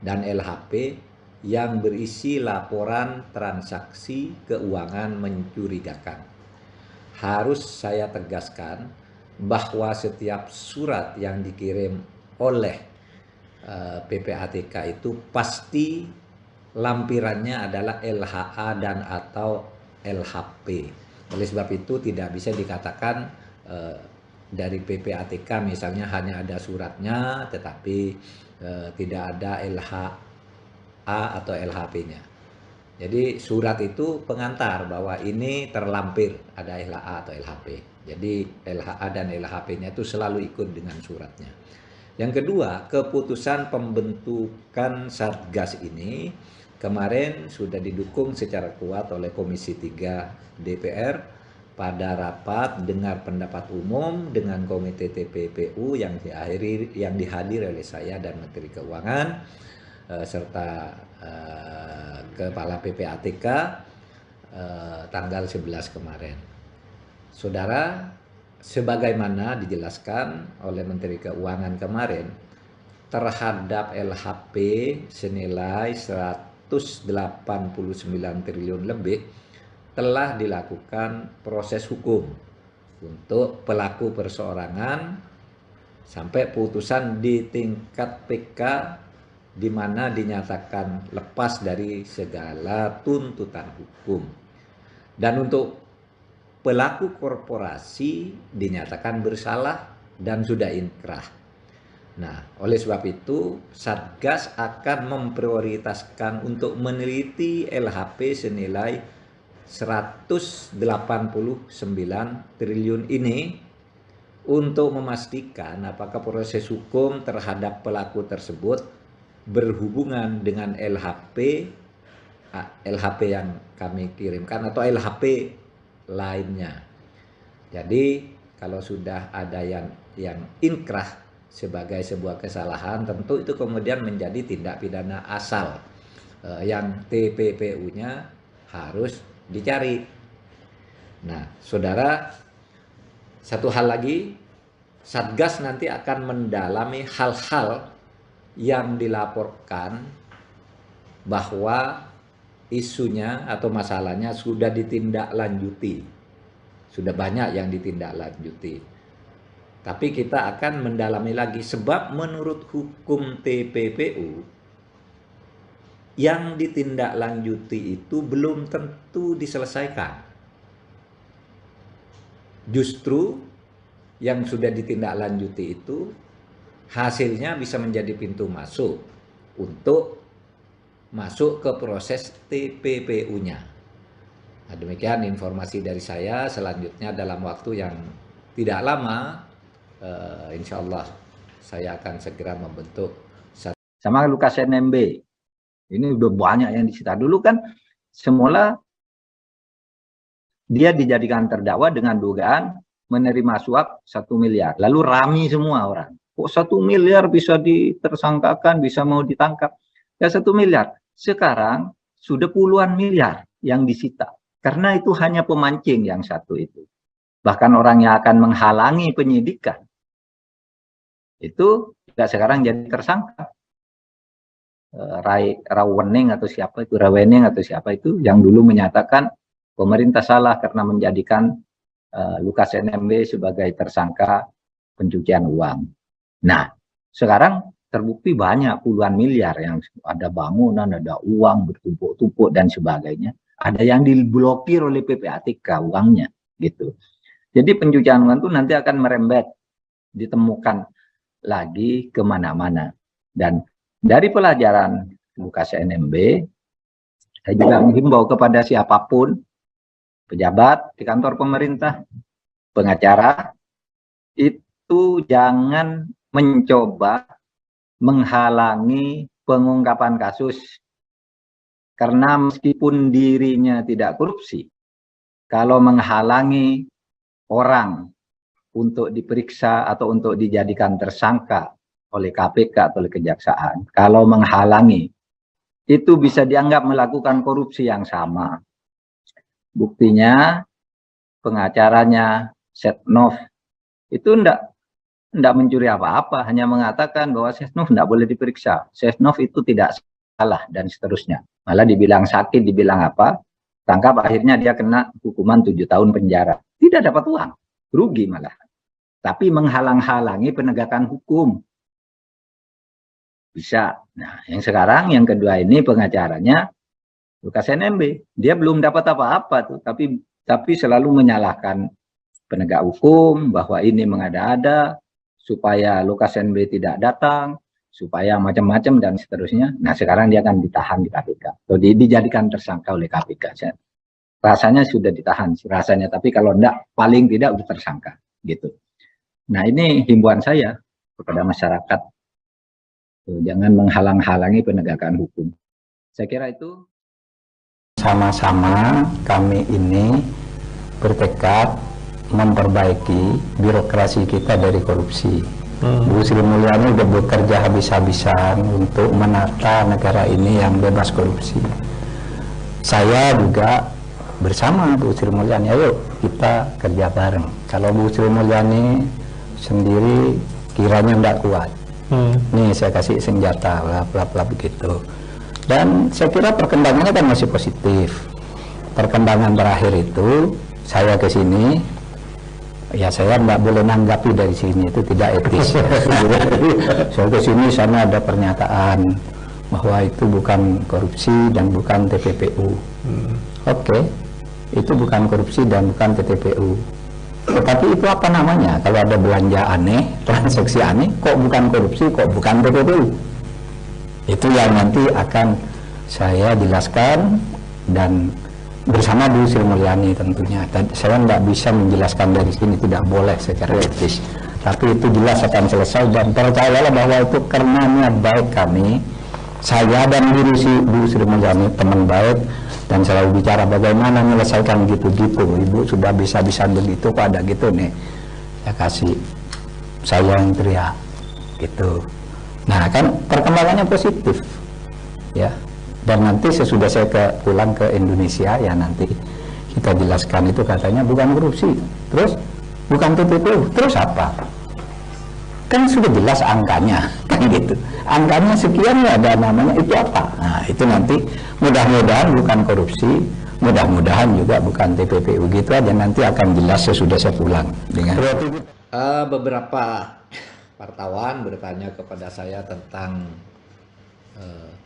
dan LHP yang berisi laporan transaksi keuangan mencurigakan. Harus saya tegaskan bahwa setiap surat yang dikirim oleh PPATK itu pasti lampirannya adalah LHA dan atau LHP. Oleh sebab itu tidak bisa dikatakan dari PPATK misalnya hanya ada suratnya tetapi tidak ada LHA atau LHP-nya. Jadi surat itu pengantar bahwa ini terlampir ada LHA atau LHP. Jadi LHA dan LHP-nya itu selalu ikut dengan suratnya. Yang kedua, keputusan pembentukan Satgas ini kemarin sudah didukung secara kuat oleh Komisi 3 DPR pada rapat dengar pendapat umum dengan Komite TPPU yang dihadiri oleh saya dan Menteri Keuangan serta Kepala PPATK tanggal 11 kemarin. Saudara, sebagaimana dijelaskan oleh Menteri Keuangan kemarin, terhadap LHP senilai 189 triliun lebih telah dilakukan proses hukum untuk pelaku perseorangan sampai putusan di tingkat PK di mana dinyatakan lepas dari segala tuntutan hukum. Dan untuk pelaku korporasi dinyatakan bersalah dan sudah inkrah. Nah, oleh sebab itu Satgas akan memprioritaskan untuk meneliti LHP senilai 189 triliun ini untuk memastikan apakah proses hukum terhadap pelaku tersebut berhubungan dengan LHP yang kami kirimkan atau LHP lainnya. Jadi kalau sudah ada yang inkrah sebagai sebuah kesalahan, tentu itu kemudian menjadi tindak pidana asal yang TPPU-nya harus dicari. Nah, saudara, satu hal lagi, Satgas nanti akan mendalami hal-hal yang dilaporkan bahwa isunya atau masalahnya sudah ditindaklanjuti. Sudah banyak yang ditindaklanjuti. Tapi kita akan mendalami lagi sebab menurut hukum TPPU yang ditindaklanjuti itu belum tentu diselesaikan. Justru yang sudah ditindaklanjuti itu hasilnya bisa menjadi pintu masuk untuk masuk ke proses TPPU-nya. Nah, demikian informasi dari saya. Selanjutnya dalam waktu yang tidak lama, insya Allah saya akan segera membentuk. Sama Lukas NMB, ini udah banyak yang disita. Dulu kan semula dia dijadikan terdakwa dengan dugaan menerima suap 1 miliar. Lalu rame semua orang. Kok 1 miliar bisa ditersangkakan, bisa mau ditangkap? Ya 1 miliar. Sekarang sudah puluhan miliar yang disita. Karena itu hanya pemancing yang satu itu. Bahkan orang yang akan menghalangi penyidikan. Itu juga sekarang jadi tersangka. Rawening atau siapa itu, Rawening atau siapa itu, yang dulu menyatakan pemerintah salah karena menjadikan Lukas NMB sebagai tersangka pencucian uang. Nah, sekarang terbukti banyak puluhan miliar yang ada bangunan, ada uang bertumpuk-tumpuk dan sebagainya. Ada yang diblokir oleh PPATK uangnya, gitu. Jadi pencucian uang itu nanti akan merembet, ditemukan lagi kemana-mana. Dan dari pelajaran Lukas NMB, saya juga menghimbau kepada siapapun, pejabat di kantor pemerintah, pengacara, itu jangan mencoba menghalangi pengungkapan kasus. Karena meskipun dirinya tidak korupsi, kalau menghalangi orang untuk diperiksa atau untuk dijadikan tersangka oleh KPK atau oleh kejaksaan, kalau menghalangi, itu bisa dianggap melakukan korupsi yang sama. Buktinya pengacaranya Setnov itu enggak mencuri apa-apa, hanya mengatakan bahwa Setnov enggak boleh diperiksa. Setnov itu tidak salah dan seterusnya. Malah dibilang sakit, dibilang apa, tangkap, akhirnya dia kena hukuman 7 tahun penjara. Tidak dapat uang, rugi malah. Tapi menghalang-halangi penegakan hukum. Bisa. Nah, yang sekarang yang kedua ini pengacaranya Lukas NMB, dia belum dapat apa-apa tuh, tapi selalu menyalahkan penegak hukum bahwa ini mengada-ada supaya Lukas NMB tidak datang, supaya macam-macam dan seterusnya. Nah, sekarang dia akan ditahan di KPK, atau dijadikan tersangka oleh KPK. Rasanya sudah ditahan, rasanya, tapi kalau enggak, paling tidak sudah tersangka, gitu. Nah, ini himbauan saya kepada masyarakat, tuh, jangan menghalang-halangi penegakan hukum. Saya kira itu. Sama-sama kami ini bertekad memperbaiki birokrasi kita dari korupsi. Bu Sri Mulyani sudah bekerja habis-habisan untuk menata negara ini yang bebas korupsi. Saya juga bersama Bu Sri Mulyani, ayo kita kerja bareng. Kalau Bu Sri Mulyani sendiri kiranya tidak kuat, nih saya kasih senjata, bla begitu. Dan saya kira perkembangannya kan masih positif. Perkembangan terakhir itu saya ke sini, ya saya nggak boleh nanggapi dari sini, itu tidak etis. Saya ke sini, sana ada pernyataan bahwa itu bukan korupsi dan bukan TPPU. Oke, itu bukan korupsi dan bukan TPPU. Tetapi itu apa namanya? Kalau ada belanja aneh, transaksi aneh, kok bukan korupsi, kok bukan TPPU? Itu yang nanti akan saya jelaskan dan bersama Bu Sri Mulyani tentunya. Saya nggak bisa menjelaskan dari sini, tidak boleh secara etis. Tapi itu jelas akan selesai dan percayalah bahwa itu karena niat baik kami, saya dan Bu Sri Mulyani teman baik dan selalu bicara bagaimana menyelesaikan gitu-gitu. Ibu sudah bisa-bisa begitu, kok ada gitu nih. Saya kasih, saya yang teriak gitu. Nah, kan perkembangannya positif, ya. Dan nanti sesudah saya pulang ke Indonesia, ya nanti kita jelaskan itu katanya bukan korupsi, terus bukan TPPU, terus apa? kan sudah jelas angkanya, kan gitu. Angkanya sekian ya, ada namanya, itu apa? Nah, itu nanti mudah-mudahan bukan korupsi, mudah-mudahan juga bukan TPPU, gitu aja, nanti akan jelas sesudah saya pulang. Dengan beberapa wartawan bertanya kepada saya tentang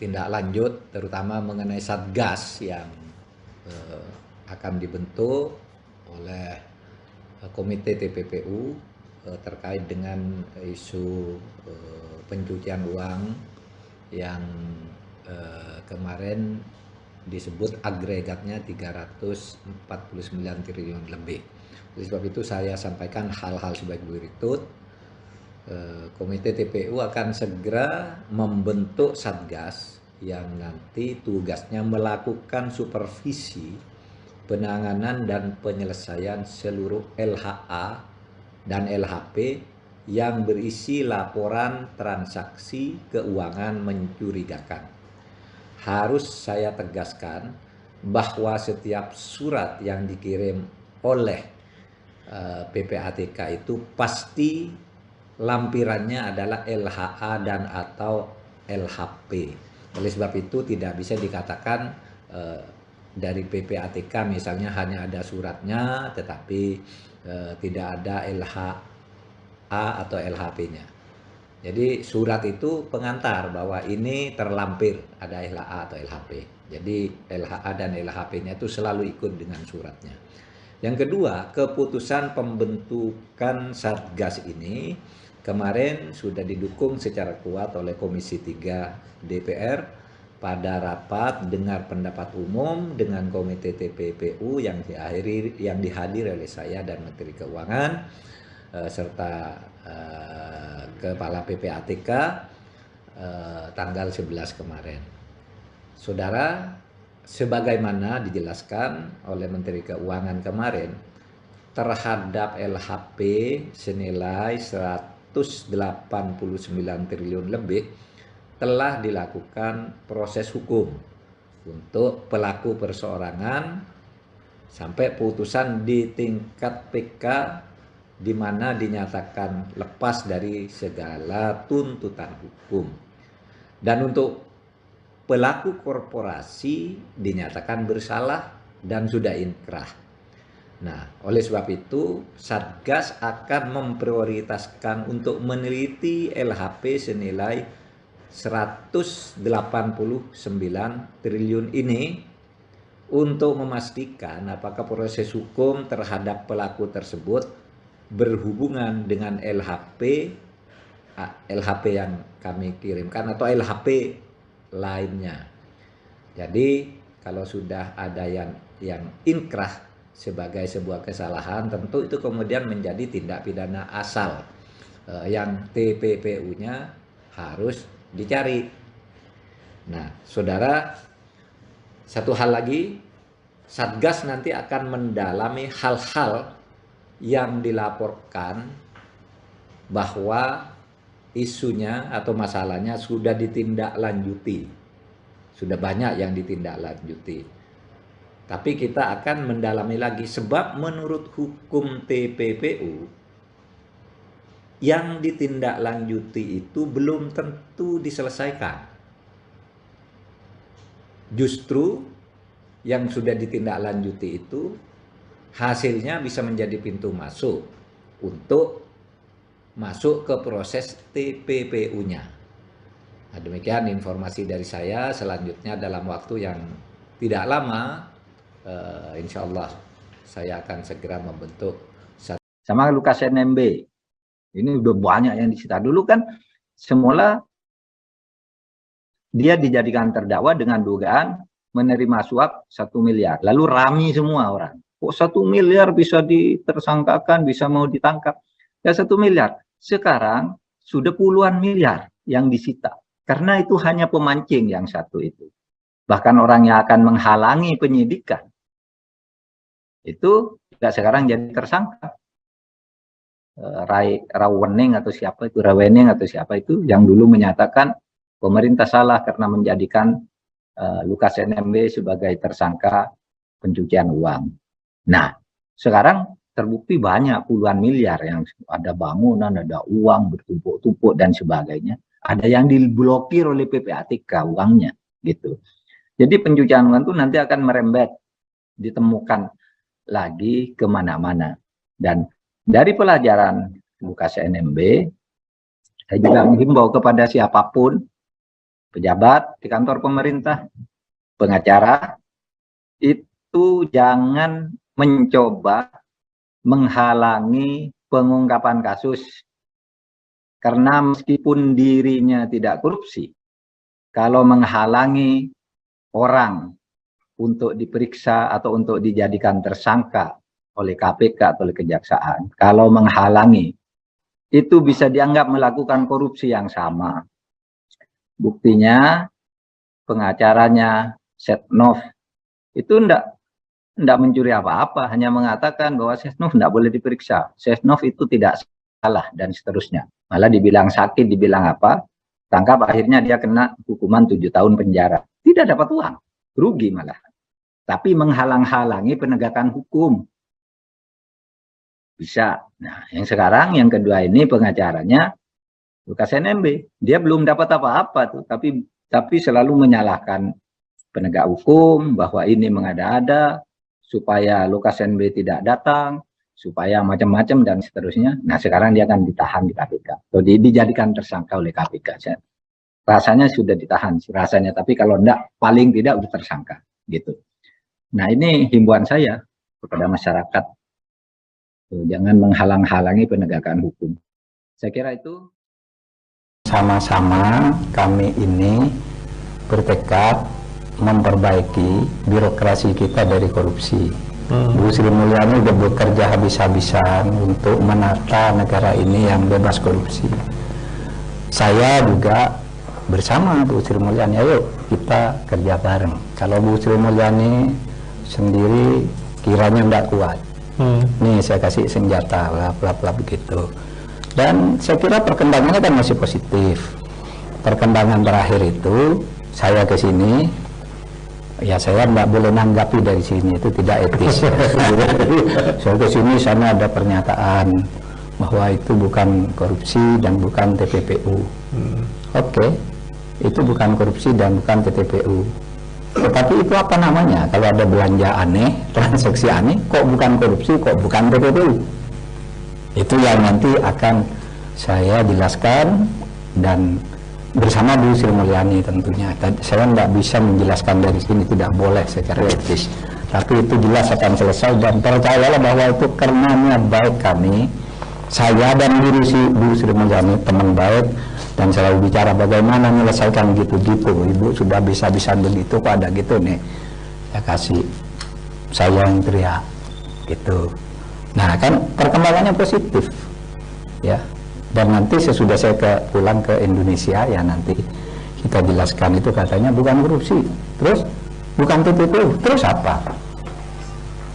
tindak lanjut, terutama mengenai Satgas yang akan dibentuk oleh komite TPPU terkait dengan isu pencucian uang yang kemarin disebut agregatnya 349 triliun lebih. Oleh sebab itu saya sampaikan hal-hal sebagai berikut. Komite TPU akan segera membentuk Satgas yang nanti tugasnya melakukan supervisi penanganan dan penyelesaian seluruh LHA dan LHP yang berisi laporan transaksi keuangan mencurigakan. Harus saya tegaskan bahwa setiap surat yang dikirim oleh PPATK itu pasti lampirannya adalah LHA dan atau LHP. Oleh sebab itu tidak bisa dikatakan dari PPATK misalnya hanya ada suratnya tetapi tidak ada LHA atau LHP-nya. Jadi surat itu pengantar bahwa ini terlampir ada LHA atau LHP. Jadi LHA dan LHP-nya itu selalu ikut dengan suratnya. Yang kedua, keputusan pembentukan Satgas ini kemarin sudah didukung secara kuat oleh Komisi 3 DPR pada rapat dengar pendapat umum dengan Komite TPPU yang dihadiri oleh saya dan Menteri Keuangan serta Kepala PPATK tanggal 11 kemarin. Saudara, sebagaimana dijelaskan oleh Menteri Keuangan kemarin, terhadap LHP senilai 189 triliun lebih telah dilakukan proses hukum untuk pelaku perseorangan sampai putusan di tingkat PK di mana dinyatakan lepas dari segala tuntutan hukum. Dan untuk pelaku korporasi dinyatakan bersalah dan sudah inkrah. Nah, oleh sebab itu Satgas akan memprioritaskan untuk meneliti LHP senilai 189 triliun ini untuk memastikan apakah proses hukum terhadap pelaku tersebut berhubungan dengan LHP yang kami kirimkan atau LHP lainnya. Jadi kalau sudah ada yang inkrah sebagai sebuah kesalahan, tentu itu kemudian menjadi tindak pidana asal yang TPPU-nya harus dicari. Nah, saudara, satu hal lagi, Satgas nanti akan mendalami hal-hal yang dilaporkan bahwa isunya atau masalahnya sudah ditindaklanjuti. Sudah banyak yang ditindaklanjuti. Tapi kita akan mendalami lagi sebab menurut hukum TPPU yang ditindaklanjuti itu belum tentu diselesaikan. Justru yang sudah ditindaklanjuti itu hasilnya bisa menjadi pintu masuk untuk masuk ke proses TPPU-nya. Nah, demikian informasi dari saya. Selanjutnya dalam waktu yang tidak lama, insya Allah saya akan segera membentuk. Sama Lukas NMB. Ini udah banyak yang disita. Dulu kan semula dia dijadikan terdakwa dengan dugaan menerima suap 1 miliar. Lalu rame semua orang. Kok 1 miliar bisa ditersangkakan, bisa mau ditangkap? Ya 1 miliar. Sekarang sudah puluhan miliar yang disita. Karena itu hanya pemancing yang satu itu. Bahkan orang yang akan menghalangi penyidikan. Itu juga sekarang jadi tersangka. Rawening atau siapa itu yang dulu menyatakan pemerintah salah karena menjadikan Lukas NMB sebagai tersangka pencucian uang. Nah, sekarang terbukti banyak puluhan miliar yang ada bangunan, ada uang bertumpuk-tumpuk dan sebagainya. Ada yang diblokir oleh PPATK uangnya gitu. Jadi pencucian uang itu nanti akan merembet, ditemukan lagi kemana-mana. Dan dari pelajaran Lukas NMB, saya juga menghimbau kepada siapapun, pejabat di kantor pemerintah, pengacara, itu jangan mencoba menghalangi pengungkapan kasus. Karena meskipun dirinya tidak korupsi, kalau menghalangi orang untuk diperiksa atau untuk dijadikan tersangka oleh KPK atau oleh kejaksaan, kalau menghalangi, itu bisa dianggap melakukan korupsi yang sama. Buktinya pengacaranya Setnov itu enggak mencuri apa-apa, hanya mengatakan bahwa Setnov enggak boleh diperiksa, Setnov itu tidak salah dan seterusnya. Malah dibilang sakit, dibilang apa, tangkap, akhirnya dia kena hukuman 7 tahun penjara. Tidak dapat uang, rugi malah. Tapi menghalang-halangi penegakan hukum. Bisa. Nah, yang sekarang, yang kedua ini pengacaranya Lukas NMB. Dia belum dapat apa-apa tuh, tapi selalu menyalahkan penegak hukum, bahwa ini mengada-ada, supaya Lukas NMB tidak datang, supaya macam-macam dan seterusnya. Nah, sekarang dia akan ditahan di KPK. Atau dijadikan tersangka oleh KPK. Rasanya sudah ditahan, rasanya. Tapi kalau enggak, paling tidak sudah tersangka. Gitu. Nah, ini himbauan saya kepada masyarakat. Jangan menghalang-halangi penegakan hukum. Saya kira itu. Sama-sama kami ini bertekad memperbaiki birokrasi kita dari korupsi. Bu Sri Mulyani sudah bekerja habis-habisan untuk menata negara ini yang bebas korupsi. Saya juga bersama Bu Sri Mulyani, ayo kita kerja bareng. Kalau Bu Sri Mulyani sendiri kiranya tidak kuat, nih saya kasih senjata, bla begitu. Dan saya kira perkembangannya kan masih positif. Perkembangan terakhir itu saya ke sini, ya saya nggak boleh nanggapi dari sini, itu tidak etis. Saya ke sini, sana ada pernyataan bahwa itu bukan korupsi dan bukan TPPU. Oke, itu bukan korupsi dan bukan TPPU. Tetapi itu apa namanya? Kalau ada belanja aneh, transaksi aneh, kok bukan korupsi, kok bukan TPPU? Itu yang nanti akan saya jelaskan dan bersama Bu Sri Mulyani tentunya. Saya tidak bisa menjelaskan dari sini, tidak boleh secara etis. Tapi itu jelas akan selesai dan percayalah bahwa itu karenanya baik kami, saya dan Bu Sri Mulyani teman baik dan selalu bicara bagaimana menyelesaikan gitu-gitu. Ibu sudah bisa-bisa begitu, kok ada gitu nih. Ya kasih saya yang teriak gitu. Nah kan perkembangannya positif ya. Dan nanti sesudah saya pulang ke Indonesia ya nanti kita jelaskan itu katanya bukan korupsi, terus bukan TPPU, terus apa?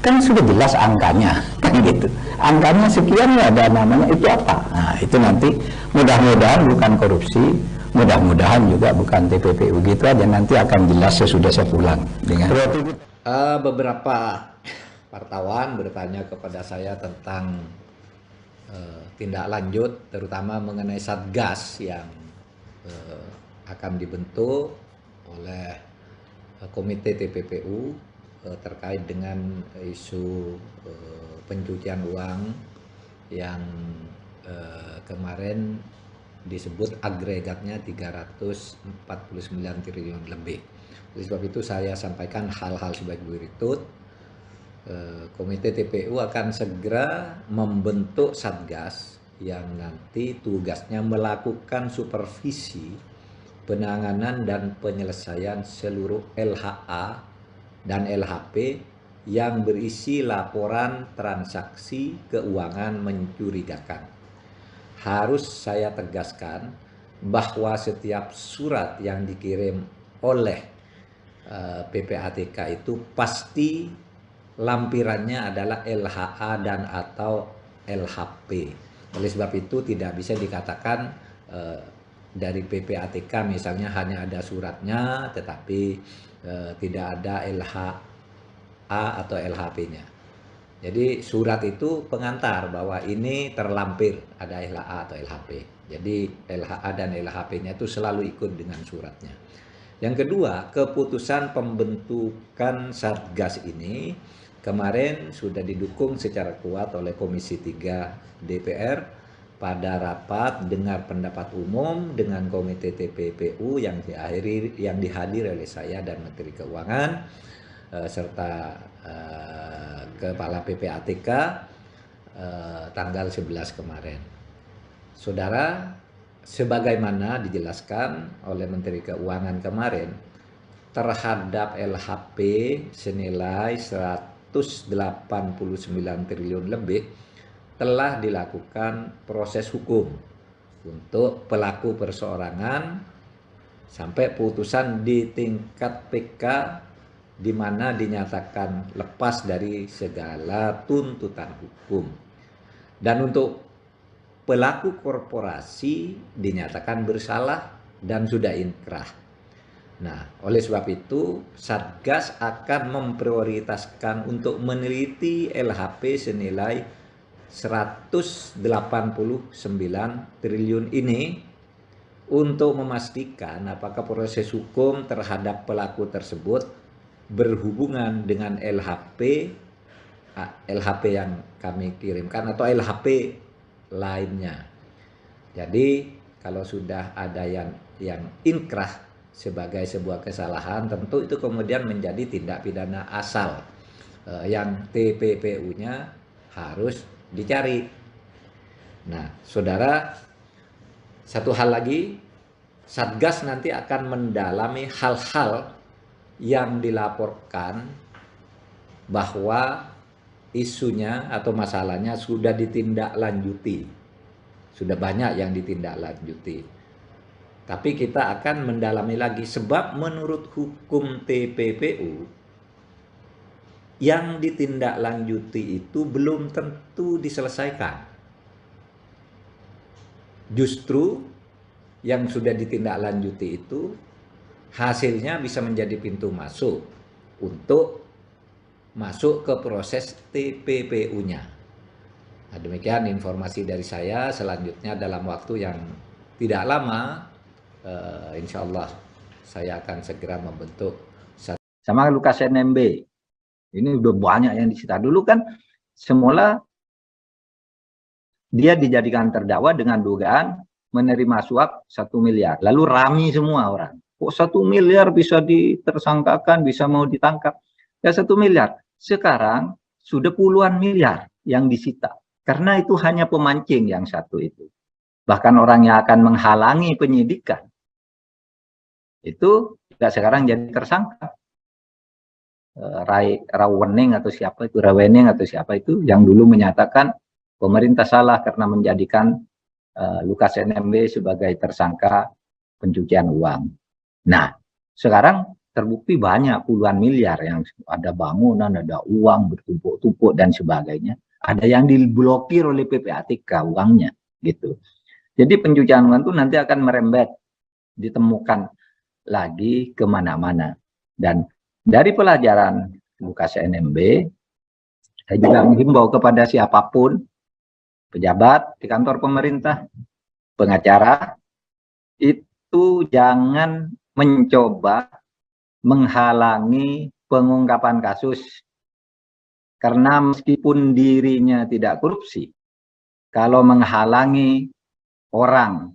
Kan sudah jelas angkanya, kan gitu. Angkanya sekian ya, ada namanya, itu apa? Nah itu nanti mudah-mudahan bukan korupsi, mudah-mudahan juga bukan TPPU, gitu aja, nanti akan jelas sesudah saya pulang. Dengan beberapa wartawan bertanya kepada saya tentang tindak lanjut, terutama mengenai Satgas yang akan dibentuk oleh Komite TPPU terkait dengan isu pencucian uang yang kemarin disebut agregatnya 349 triliun lebih. Oleh sebab itu saya sampaikan hal-hal sebagai berikut. Komite TPU akan segera membentuk Satgas yang nanti tugasnya melakukan supervisi penanganan dan penyelesaian seluruh LHA dan LHP yang berisi laporan transaksi keuangan mencurigakan. Harus saya tegaskan bahwa setiap surat yang dikirim oleh PPATK itu pasti lampirannya adalah LHA dan atau LHP. Oleh sebab itu tidak bisa dikatakan dari PPATK misalnya hanya ada suratnya tetapi tidak ada LHA atau LHP-nya. Jadi surat itu pengantar bahwa ini terlampir ada LHA atau LHP. Jadi LHA dan LHP-nya itu selalu ikut dengan suratnya. Yang kedua, keputusan pembentukan Satgas ini kemarin sudah didukung secara kuat oleh Komisi 3 DPR pada rapat dengar pendapat umum dengan Komite TPPU yang dihadiri oleh saya dan Menteri Keuangan serta Kepala PPATK tanggal 11 kemarin. Saudara, sebagaimana dijelaskan oleh Menteri Keuangan kemarin, terhadap LHP senilai 189 triliun lebih telah dilakukan proses hukum untuk pelaku perseorangan sampai putusan di tingkat PK di mana dinyatakan lepas dari segala tuntutan hukum. Dan untuk pelaku korporasi dinyatakan bersalah dan sudah inkrah. Nah, oleh sebab itu Satgas akan memprioritaskan untuk meneliti LHP senilai 189 triliun ini untuk memastikan apakah proses hukum terhadap pelaku tersebut berhubungan dengan LHP yang kami kirimkan atau LHP lainnya. Jadi kalau sudah ada yang inkrah sebagai sebuah kesalahan, tentu itu kemudian menjadi tindak pidana asal yang TPPU-nya harus dicari. Nah, saudara, satu hal lagi, Satgas nanti akan mendalami hal-hal yang dilaporkan bahwa isunya atau masalahnya sudah ditindaklanjuti. Sudah banyak yang ditindaklanjuti. Tapi kita akan mendalami lagi sebab menurut hukum TPPU yang ditindaklanjuti itu belum tentu diselesaikan. Justru yang sudah ditindaklanjuti itu hasilnya bisa menjadi pintu masuk untuk masuk ke proses TPPU-nya. Nah, demikian informasi dari saya. Selanjutnya dalam waktu yang tidak lama, insya Allah saya akan segera membentuk. Sama Lukas NMB, ini udah banyak yang disita. Dulu kan semula dia dijadikan terdakwa dengan dugaan menerima suap 1 miliar. Lalu rami semua orang. Kok 1 miliar bisa ditersangkakan, bisa mau ditangkap? Ya 1 miliar. Sekarang sudah puluhan miliar yang disita. Karena itu hanya pemancing yang satu itu. Bahkan orang yang akan menghalangi penyidikan. Itu juga sekarang jadi tersangka. Rawening atau siapa itu, Rawening atau siapa itu yang dulu menyatakan pemerintah salah karena menjadikan Lukas NMB sebagai tersangka pencucian uang. Nah, sekarang terbukti banyak puluhan miliar yang ada bangunan, ada uang bertumpuk-tumpuk dan sebagainya. Ada yang diblokir oleh PPATK uangnya, gitu. Jadi pencucian uang itu nanti akan merembet, ditemukan lagi kemana-mana. Dan dari pelajaran Lukas NMB, saya juga menghimbau kepada siapapun, pejabat di kantor pemerintah, pengacara, itu jangan mencoba menghalangi pengungkapan kasus. Karena meskipun dirinya tidak korupsi, kalau menghalangi orang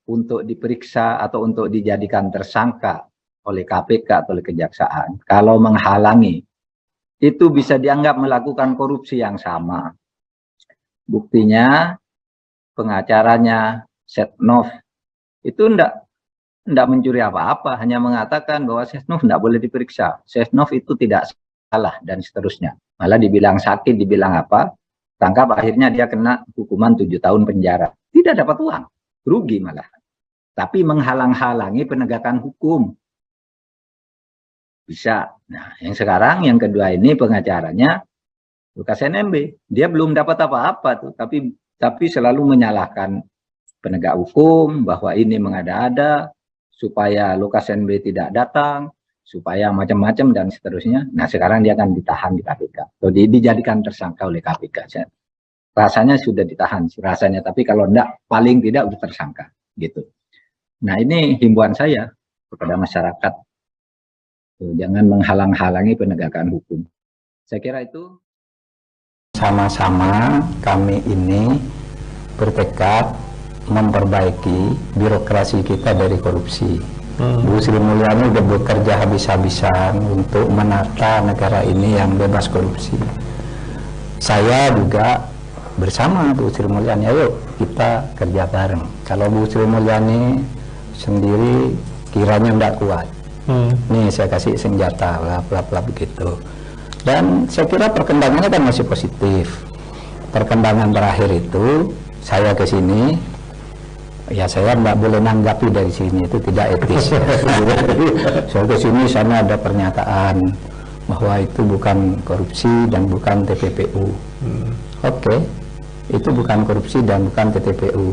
untuk diperiksa atau untuk dijadikan tersangka oleh KPK atau oleh kejaksaan, kalau menghalangi, itu bisa dianggap melakukan korupsi yang sama. Buktinya pengacaranya Setnov itu enggak mencuri apa-apa, hanya mengatakan bahwa Setnov enggak boleh diperiksa. Setnov itu tidak salah dan seterusnya. Malah dibilang sakit, dibilang apa, tangkap, akhirnya dia kena hukuman 7 tahun penjara. Tidak dapat uang, rugi malah. Tapi menghalang-halangi penegakan hukum. Bisa. Nah, yang sekarang, yang kedua ini pengacaranya Lukas NMB. Dia belum dapat apa-apa tuh, tapi selalu menyalahkan penegak hukum bahwa ini mengada-ada supaya Lukas NMB tidak datang, supaya macam-macam dan seterusnya. Nah sekarang dia akan ditahan di KPK atau dijadikan tersangka oleh KPK. Rasanya sudah ditahan rasanya, tapi kalau enggak paling tidak sudah tersangka gitu. Nah ini himbauan saya kepada masyarakat, jangan menghalang-halangi penegakan hukum. Saya kira itu. Sama-sama kami ini bertekad memperbaiki birokrasi kita dari korupsi. Bu Sri Mulyani sudah bekerja habis-habisan untuk menata negara ini yang bebas korupsi. Saya juga bersama Bu Sri Mulyani, ayo kita kerja bareng. Kalau Bu Sri Mulyani sendiri kiranya tidak kuat, nih saya kasih senjata, bla begitu. Dan saya kira perkembangannya kan masih positif. Perkembangan terakhir itu saya ke sini, ya saya nggak boleh nanggapi dari sini, itu tidak etis. Saya ke sini, sana ada pernyataan bahwa itu bukan korupsi dan bukan TPPU. Oke, itu bukan korupsi dan bukan TPPU.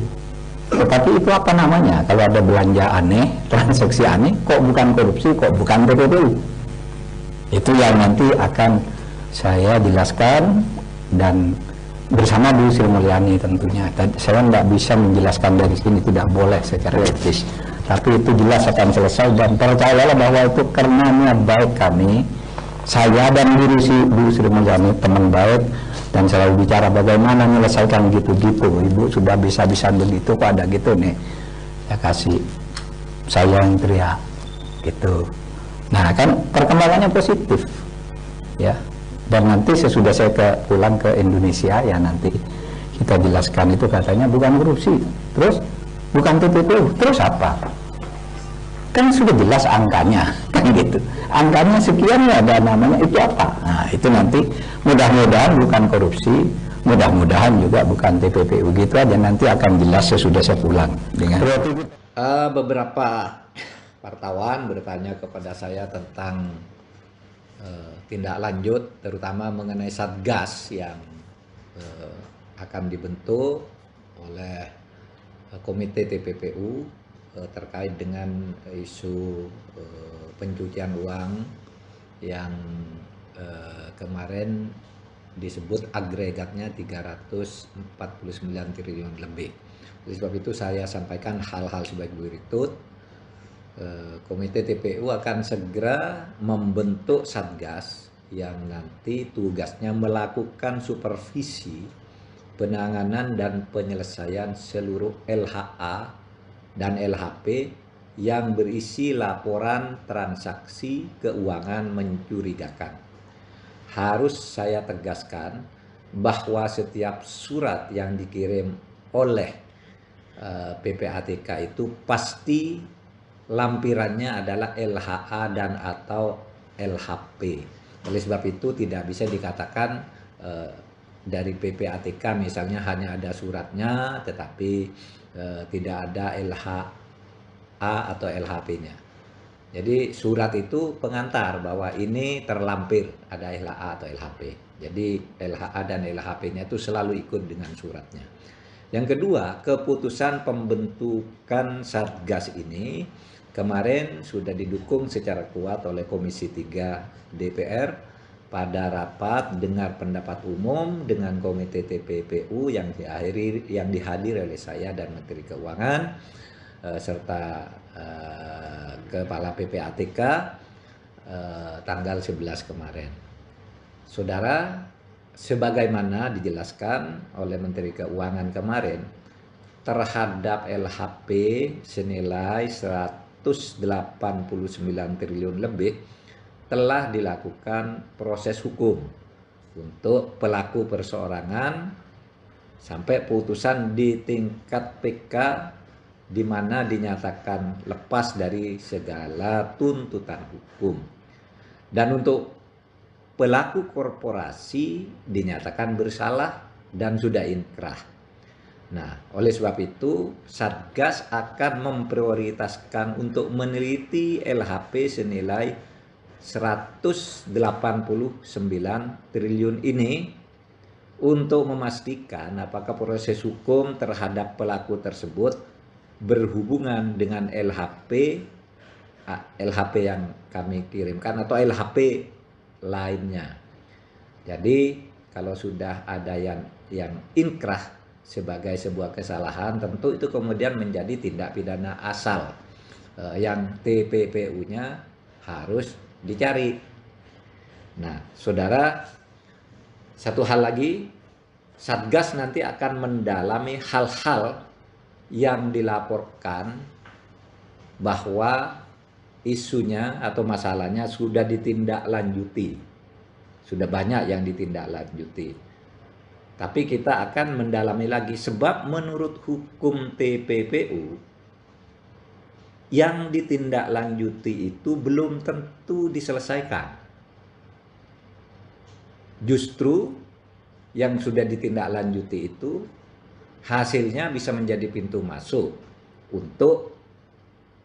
Tetapi itu apa namanya? Kalau ada belanja aneh, transaksi aneh, kok bukan korupsi, kok bukan TPPU? Itu yang nanti akan saya jelaskan dan bersama Bu Sri Mulyani tentunya. Saya tidak bisa menjelaskan dari sini, tidak boleh secara etis. Tapi itu jelas akan selesai dan percayalah bahwa itu karena niat baik kami, saya dan Bu Sri Mulyani teman baik dan selalu bicara bagaimana menyelesaikan gitu-gitu. Ibu sudah bisa-bisa begitu, kok ada gitu nih. Ya kasih saya yang teriak gitu. Nah kan perkembangannya positif ya, dan nanti sesudah saya pulang ke Indonesia ya nanti kita jelaskan. Itu katanya bukan korupsi, terus bukan TPPU, terus apa? Kan sudah jelas angkanya kan gitu, angkanya sekian ya, ada namanya, itu apa? Nah itu nanti mudah-mudahan bukan korupsi, mudah-mudahan juga bukan TPPU, gitu aja, nanti akan jelas sesudah saya pulang dengan beberapa wartawan bertanya kepada saya tentang tindak lanjut, terutama mengenai Satgas yang akan dibentuk oleh Komite TPPU terkait dengan isu pencucian uang yang kemarin disebut agregatnya 349 triliun lebih. Oleh sebab itu saya sampaikan hal-hal sebagai berikut. Komite TPU akan segera membentuk Satgas yang nanti tugasnya melakukan supervisi penanganan dan penyelesaian seluruh LHA dan LHP yang berisi laporan transaksi keuangan mencurigakan. Harus saya tegaskan bahwa setiap surat yang dikirim oleh PPATK itu pasti lampirannya adalah LHA dan atau LHP. Oleh sebab itu tidak bisa dikatakan dari PPATK misalnya hanya ada suratnya tetapi tidak ada LHA atau LHP-nya. Jadi surat itu pengantar bahwa ini terlampir ada LHA atau LHP. Jadi LHA dan LHP-nya itu selalu ikut dengan suratnya. Yang kedua, keputusan pembentukan Satgas ini kemarin sudah didukung secara kuat oleh Komisi 3 DPR pada rapat dengar pendapat umum dengan Komite TPPU yang dihadiri oleh saya dan Menteri Keuangan serta Kepala PPATK tanggal 11 kemarin. Saudara, sebagaimana dijelaskan oleh Menteri Keuangan kemarin, terhadap LHP senilai 189 triliun lebih telah dilakukan proses hukum untuk pelaku perseorangan sampai putusan di tingkat PK di mana dinyatakan lepas dari segala tuntutan hukum. Dan untuk pelaku korporasi dinyatakan bersalah dan sudah inkrah. Nah, oleh sebab itu Satgas akan memprioritaskan untuk meneliti LHP senilai 189 triliun ini untuk memastikan apakah proses hukum terhadap pelaku tersebut berhubungan dengan LHP LHP yang kami kirimkan atau LHP lainnya. Jadi kalau sudah ada yang inkrah sebagai sebuah kesalahan, tentu itu kemudian menjadi tindak pidana asal yang TPPU-nya harus dicari. Nah, saudara, satu hal lagi, Satgas nanti akan mendalami hal-hal yang dilaporkan bahwa isunya atau masalahnya sudah ditindaklanjuti. Sudah banyak yang ditindaklanjuti. Tapi kita akan mendalami lagi sebab menurut hukum TPPU yang ditindaklanjuti itu belum tentu diselesaikan. Justru yang sudah ditindaklanjuti itu hasilnya bisa menjadi pintu masuk untuk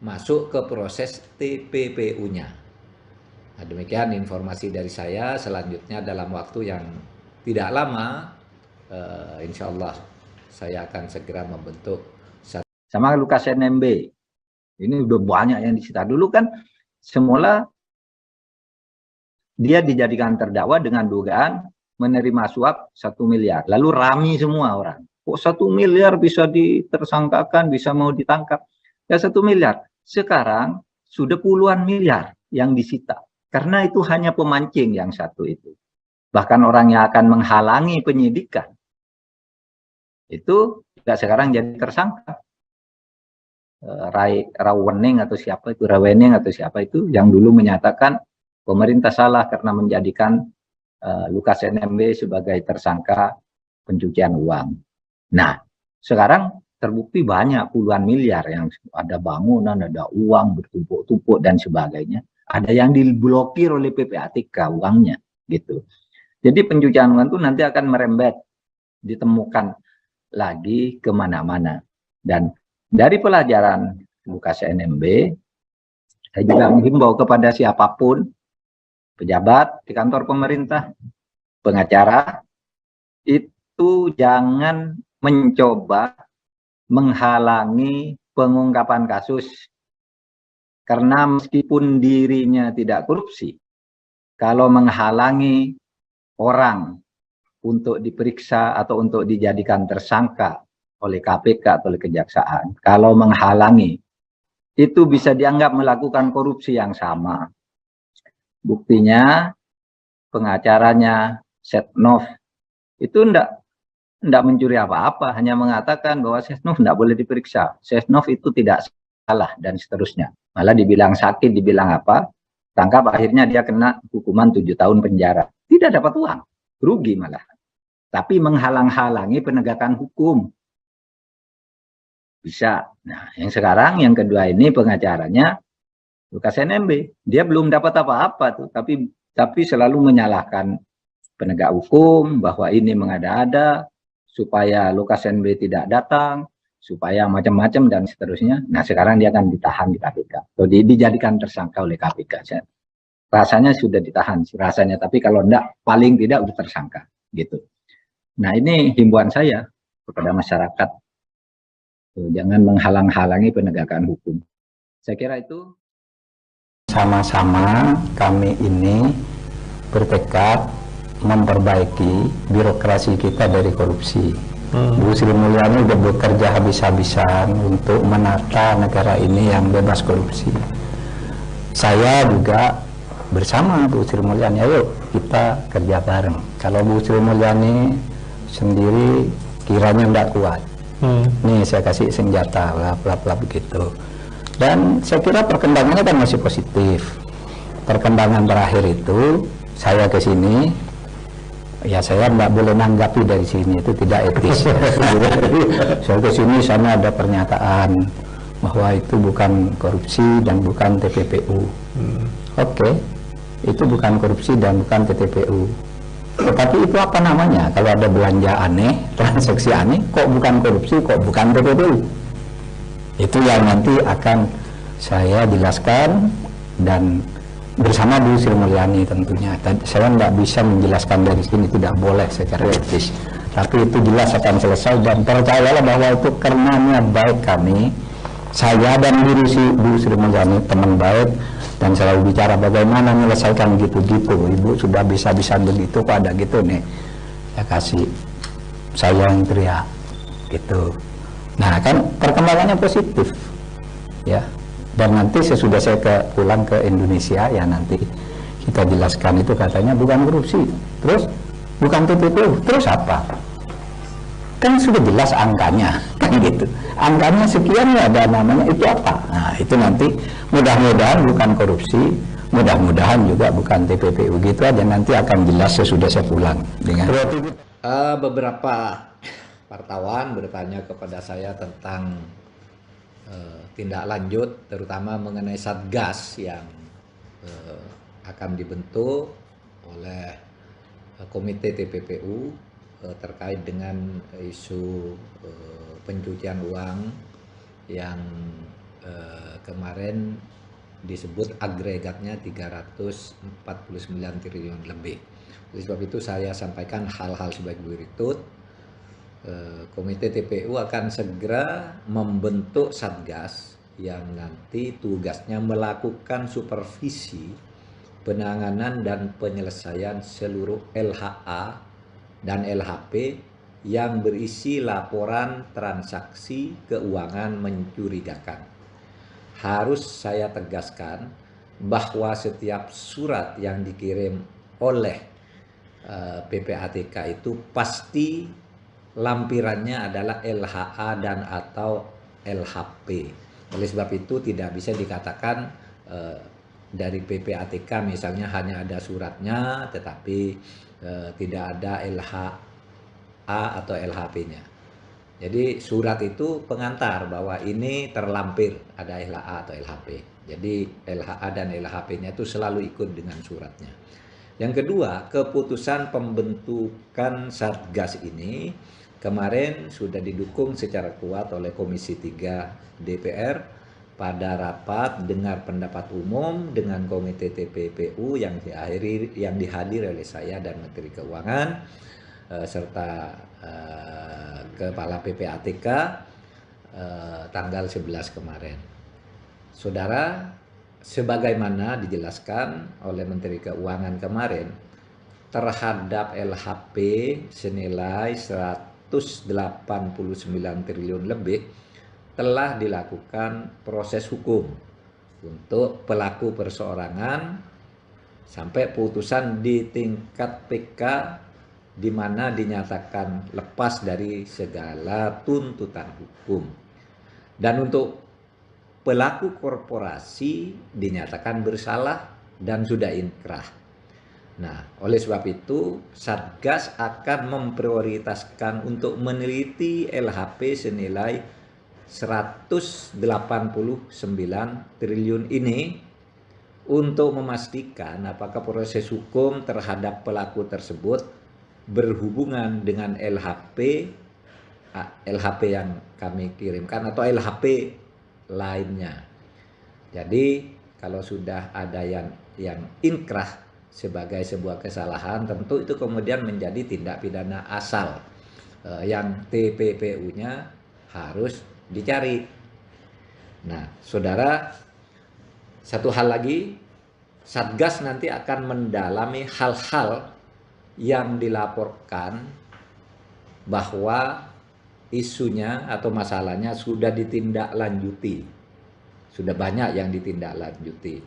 masuk ke proses TPPU-nya. Nah, demikian informasi dari saya. Selanjutnya dalam waktu yang tidak lama, insya Allah saya akan segera membentuk. Sama Lukas NMB, ini udah banyak yang disita. Dulu kan semula dia dijadikan terdakwa dengan dugaan menerima suap 1 miliar. Lalu rame semua orang. Kok 1 miliar bisa ditersangkakan, bisa mau ditangkap? Ya 1 miliar. Sekarang sudah puluhan miliar yang disita. Karena itu hanya pemancing yang satu itu. Bahkan orang yang akan menghalangi penyidikan. Itu juga sekarang jadi tersangka. Rawening atau siapa itu, Rawening atau siapa itu, yang dulu menyatakan pemerintah salah karena menjadikan Lukas NMB sebagai tersangka pencucian uang. Nah, sekarang terbukti banyak puluhan miliar yang ada bangunan, ada uang bertumpuk-tumpuk dan sebagainya. Ada yang diblokir oleh PPATK uangnya, gitu. Jadi pencucian uang itu nanti akan merembet, ditemukan lagi kemana-mana. Dan dari pelajaran Lukas NMB, saya juga menghimbau kepada siapapun, pejabat di kantor pemerintah, pengacara, itu jangan mencoba menghalangi pengungkapan kasus. Karena meskipun dirinya tidak korupsi, kalau menghalangi orang untuk diperiksa atau untuk dijadikan tersangka oleh KPK atau oleh kejaksaan, kalau menghalangi, itu bisa dianggap melakukan korupsi yang sama. Buktinya pengacaranya Setnov itu enggak mencuri apa-apa, hanya mengatakan bahwa Setnov enggak boleh diperiksa, Setnov itu tidak salah dan seterusnya. Malah dibilang sakit, dibilang apa, tangkap, akhirnya dia kena hukuman 7 tahun penjara. Tidak dapat uang, rugi malah. Tapi menghalang-halangi penegakan hukum. Bisa. Nah, yang sekarang yang kedua ini pengacaranya Lukas NMB, dia belum dapat apa-apa tuh, tapi selalu menyalahkan penegak hukum bahwa ini mengada-ada supaya Lukas NMB tidak datang, supaya macam-macam dan seterusnya. Nah, sekarang dia akan ditahan di KPK, atau dijadikan tersangka oleh KPK. Rasanya sudah ditahan, rasanya, tapi kalau enggak, paling tidak sudah tersangka, gitu. Nah, ini himbauan saya kepada masyarakat, jangan menghalang-halangi penegakan hukum. Saya kira itu. Sama-sama kami ini bertekad memperbaiki birokrasi kita dari korupsi. Bu Sri Mulyani sudah bekerja habis-habisan untuk menata negara ini yang bebas korupsi. Saya juga bersama Bu Sri Mulyani, ayo kita kerja bareng. Kalau Bu Sri Mulyani sendiri kiranya tidak kuat, nih saya kasih senjata, bla begitu. Dan saya kira perkembangannya kan masih positif. Perkembangan terakhir itu saya ke sini, ya saya nggak boleh nanggapi dari sini, itu tidak etis. Saya ke sini, sana ada pernyataan bahwa itu bukan korupsi dan bukan TPPU. Oke, itu bukan korupsi dan bukan TPPU. Tetapi itu apa namanya? Kalau ada belanja aneh, transaksi aneh, kok bukan korupsi, kok bukan TPPU? Itu yang nanti akan saya jelaskan dan bersama Bu Sri Mulyani tentunya. Saya nggak bisa menjelaskan dari sini, tidak boleh secara etis. Tapi itu jelas akan selesai dan percayalah bahwa itu karena niat baik kami Saya dan Bu Sri Mulyani teman baik dan selalu bicara bagaimana menyelesaikan gitu-gitu. Ibu sudah bisa-bisa begitu, kok ada gitu nih. Ya kasih saya yang teriak gitu. Nah kan perkembangannya positif ya. Dan nanti sesudah saya pulang ke Indonesia ya nanti kita jelaskan itu katanya bukan korupsi, terus bukan TPPU, terus apa? Kan sudah jelas angkanya kan gitu. Angkanya sekian ya ada namanya itu apa? Nah itu nanti mudah-mudahan bukan korupsi, mudah-mudahan juga bukan TPPU, gitu aja nanti akan jelas sesudah saya pulang dengan beberapa wartawan bertanya kepada saya tentang tindak lanjut terutama mengenai Satgas yang akan dibentuk oleh komite TPPU terkait dengan isu pencucian uang yang kemarin disebut agregatnya 349 triliun lebih. Oleh sebab itu saya sampaikan hal-hal sebagai berikut. Komite TPU akan segera membentuk Satgas yang nanti tugasnya melakukan supervisi penanganan dan penyelesaian seluruh LHA dan LHP yang berisi laporan transaksi keuangan mencurigakan. Harus saya tegaskan bahwa setiap surat yang dikirim oleh PPATK itu pasti lampirannya adalah LHA dan atau LHP. Oleh sebab itu tidak bisa dikatakan dari PPATK misalnya hanya ada suratnya tetapi tidak ada LHA atau LHP-nya. Jadi surat itu pengantar bahwa ini terlampir ada LHA atau LHP. Jadi LHA dan LHP-nya itu selalu ikut dengan suratnya. Yang kedua, keputusan pembentukan Satgas ini kemarin sudah didukung secara kuat oleh Komisi 3 DPR pada rapat dengar pendapat umum dengan Komite TPPU yang dihadiri oleh saya dan Menteri Keuangan serta Kepala PPATK tanggal 11 kemarin. Saudara, sebagaimana dijelaskan oleh Menteri Keuangan kemarin, terhadap LHP senilai 189 triliun lebih telah dilakukan proses hukum untuk pelaku perseorangan sampai putusan di tingkat PK di mana dinyatakan lepas dari segala tuntutan hukum. Dan untuk pelaku korporasi dinyatakan bersalah dan sudah inkrah. Nah, oleh sebab itu Satgas akan memprioritaskan untuk meneliti LHP senilai 189 triliun ini untuk memastikan apakah proses hukum terhadap pelaku tersebut berhubungan dengan LHP yang kami kirimkan atau LHP lainnya. Jadi kalau sudah ada yang inkrah sebagai sebuah kesalahan, tentu itu kemudian menjadi tindak pidana asal yang TPPU-nya harus dicari. Nah, saudara, satu hal lagi, Satgas nanti akan mendalami hal-hal yang dilaporkan bahwa isunya atau masalahnya sudah ditindaklanjuti. Sudah banyak yang ditindaklanjuti.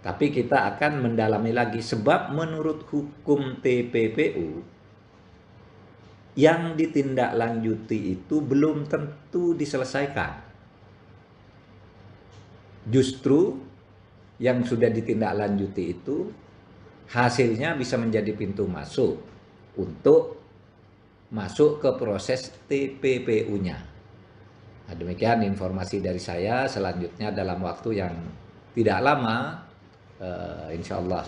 Tapi kita akan mendalami lagi sebab menurut hukum TPPU yang ditindaklanjuti itu belum tentu diselesaikan. Justru yang sudah ditindaklanjuti itu hasilnya bisa menjadi pintu masuk untuk masuk ke proses TPPU-nya. Nah, demikian informasi dari saya. Selanjutnya dalam waktu yang tidak lama, insya Allah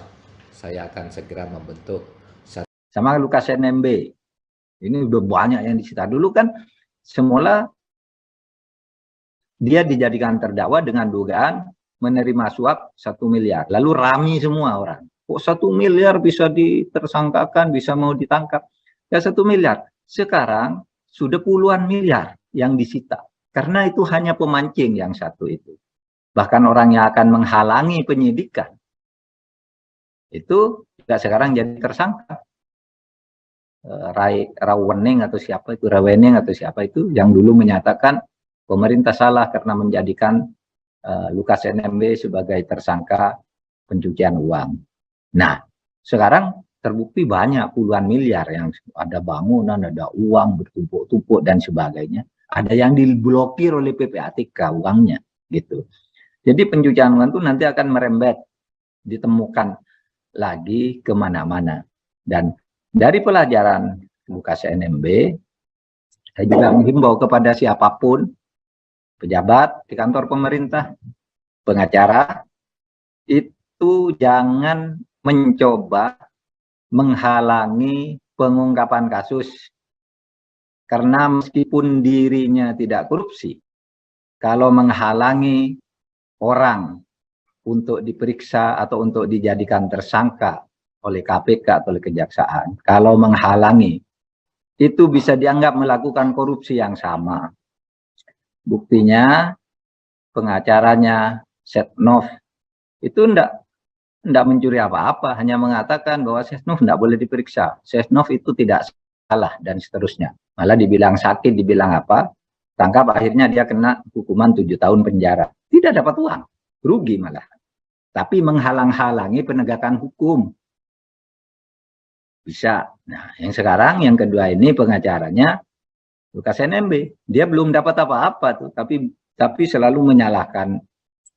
saya akan segera membentuk sama Lukas NMB. Ini udah banyak yang disita. Dulu kan semula dia dijadikan terdakwa dengan dugaan menerima suap 1 miliar. Lalu rame semua orang. Kok 1 miliar bisa ditersangkakan, bisa mau ditangkap? Ya 1 miliar. Sekarang sudah puluhan miliar yang disita. Karena itu hanya pemancing yang satu itu. Bahkan orang yang akan menghalangi penyidikan itu juga sekarang jadi tersangka. Rawening atau siapa itu, Rawening atau siapa itu yang dulu menyatakan pemerintah salah karena menjadikan Lukas NMB sebagai tersangka pencucian uang. Nah, sekarang terbukti banyak puluhan miliar yang ada bangunan, ada uang bertumpuk-tumpuk dan sebagainya. Ada yang diblokir oleh PPATK uangnya, gitu. Jadi pencucian uang itu nanti akan merembet, ditemukan lagi kemana-mana. Dan dari pelajaran Lukas NMB, saya juga menghimbau kepada siapapun, pejabat di kantor pemerintah, pengacara, itu jangan mencoba menghalangi pengungkapan kasus. Karena meskipun dirinya tidak korupsi, kalau menghalangi orang untuk diperiksa atau untuk dijadikan tersangka oleh KPK atau oleh kejaksaan, kalau menghalangi, itu bisa dianggap melakukan korupsi yang sama. Buktinya pengacaranya Setnov itu enggak mencuri apa-apa, hanya mengatakan bahwa Setnov enggak boleh diperiksa, Setnov itu tidak salah dan seterusnya. Malah dibilang sakit, dibilang apa, tangkap, akhirnya dia kena hukuman 7 tahun penjara. Tidak dapat uang, rugi malah. Tapi menghalang-halangi penegakan hukum. Bisa. Nah, yang sekarang, yang kedua ini pengacaranya Lukas NMB. Dia belum dapat apa-apa tuh, tapi selalu menyalahkan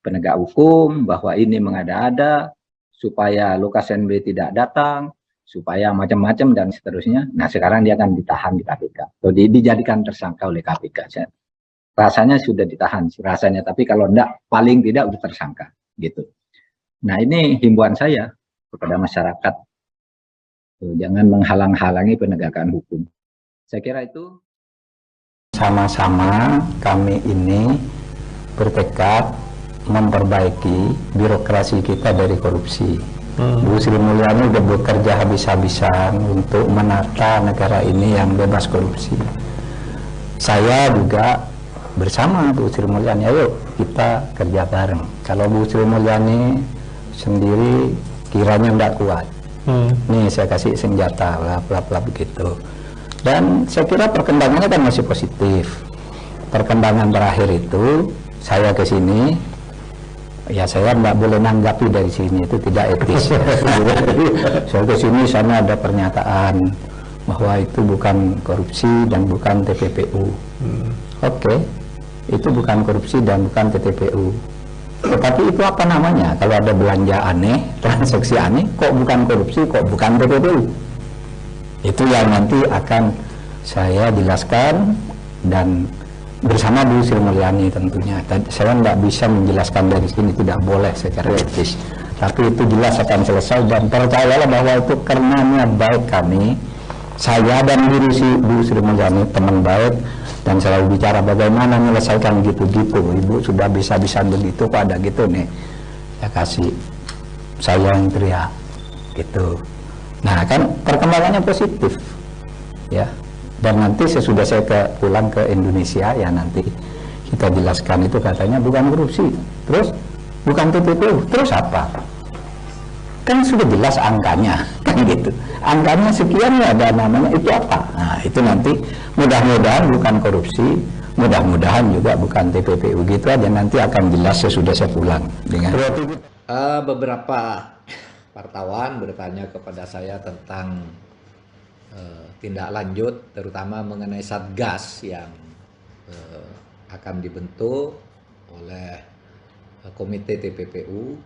penegak hukum, bahwa ini mengada-ada, supaya Lukas NMB tidak datang, supaya macam-macam dan seterusnya. Nah, sekarang dia akan ditahan di KPK. Atau dijadikan tersangka oleh KPK. Rasanya sudah ditahan, rasanya. Tapi kalau enggak, paling tidak sudah tersangka. Gitu. Nah, ini himbauan saya kepada masyarakat. Jangan menghalang-halangi penegakan hukum. Saya kira itu. Sama-sama kami ini bertekad memperbaiki birokrasi kita dari korupsi. Bu Sri Mulyani sudah bekerja habis-habisan untuk menata negara ini yang bebas korupsi. Saya juga bersama Bu Sri Mulyani, ayo kita kerja bareng. Kalau Bu Sri Mulyani sendiri kiranya tidak kuat, nih saya kasih senjata, bla begitu. Dan saya kira perkembangannya kan masih positif. Perkembangan terakhir itu saya ke sini, ya saya nggak boleh nanggapi dari sini, itu tidak etis. Saya ke sini, sana ada pernyataan bahwa itu bukan korupsi dan bukan TPPU. Oke, itu bukan korupsi dan bukan TPPU. Tetapi itu apa namanya? Kalau ada belanja aneh, transaksi aneh, kok bukan korupsi, kok bukan TPPU? Itu yang nanti akan saya jelaskan dan bersama Bu Sri Mulyani tentunya. Saya nggak bisa menjelaskan dari sini, tidak boleh secara etis. Tapi itu jelas akan selesai dan percayalah bahwa itu karena niat baik kami, saya dan Bu Sri Mulyani teman baik dan selalu bicara bagaimana menyelesaikan gitu-gitu. Ibu sudah bisa-bisa begitu, kok ada gitu nih. Ya kasih saya yang teriak gitu. Nah kan perkembangannya positif ya, dan nanti sesudah saya pulang ke Indonesia ya nanti kita jelaskan itu katanya bukan korupsi, terus bukan TPPU, terus apa? Kan sudah jelas angkanya kan gitu, angkanya sekian ya ada namanya, itu apa? Nah itu nanti mudah-mudahan bukan korupsi, mudah-mudahan juga bukan TPPU, gitu aja, nanti akan jelas sesudah saya pulang dengan beberapa wartawan bertanya kepada saya tentang tindak lanjut, terutama mengenai Satgas yang akan dibentuk oleh Komite TPPU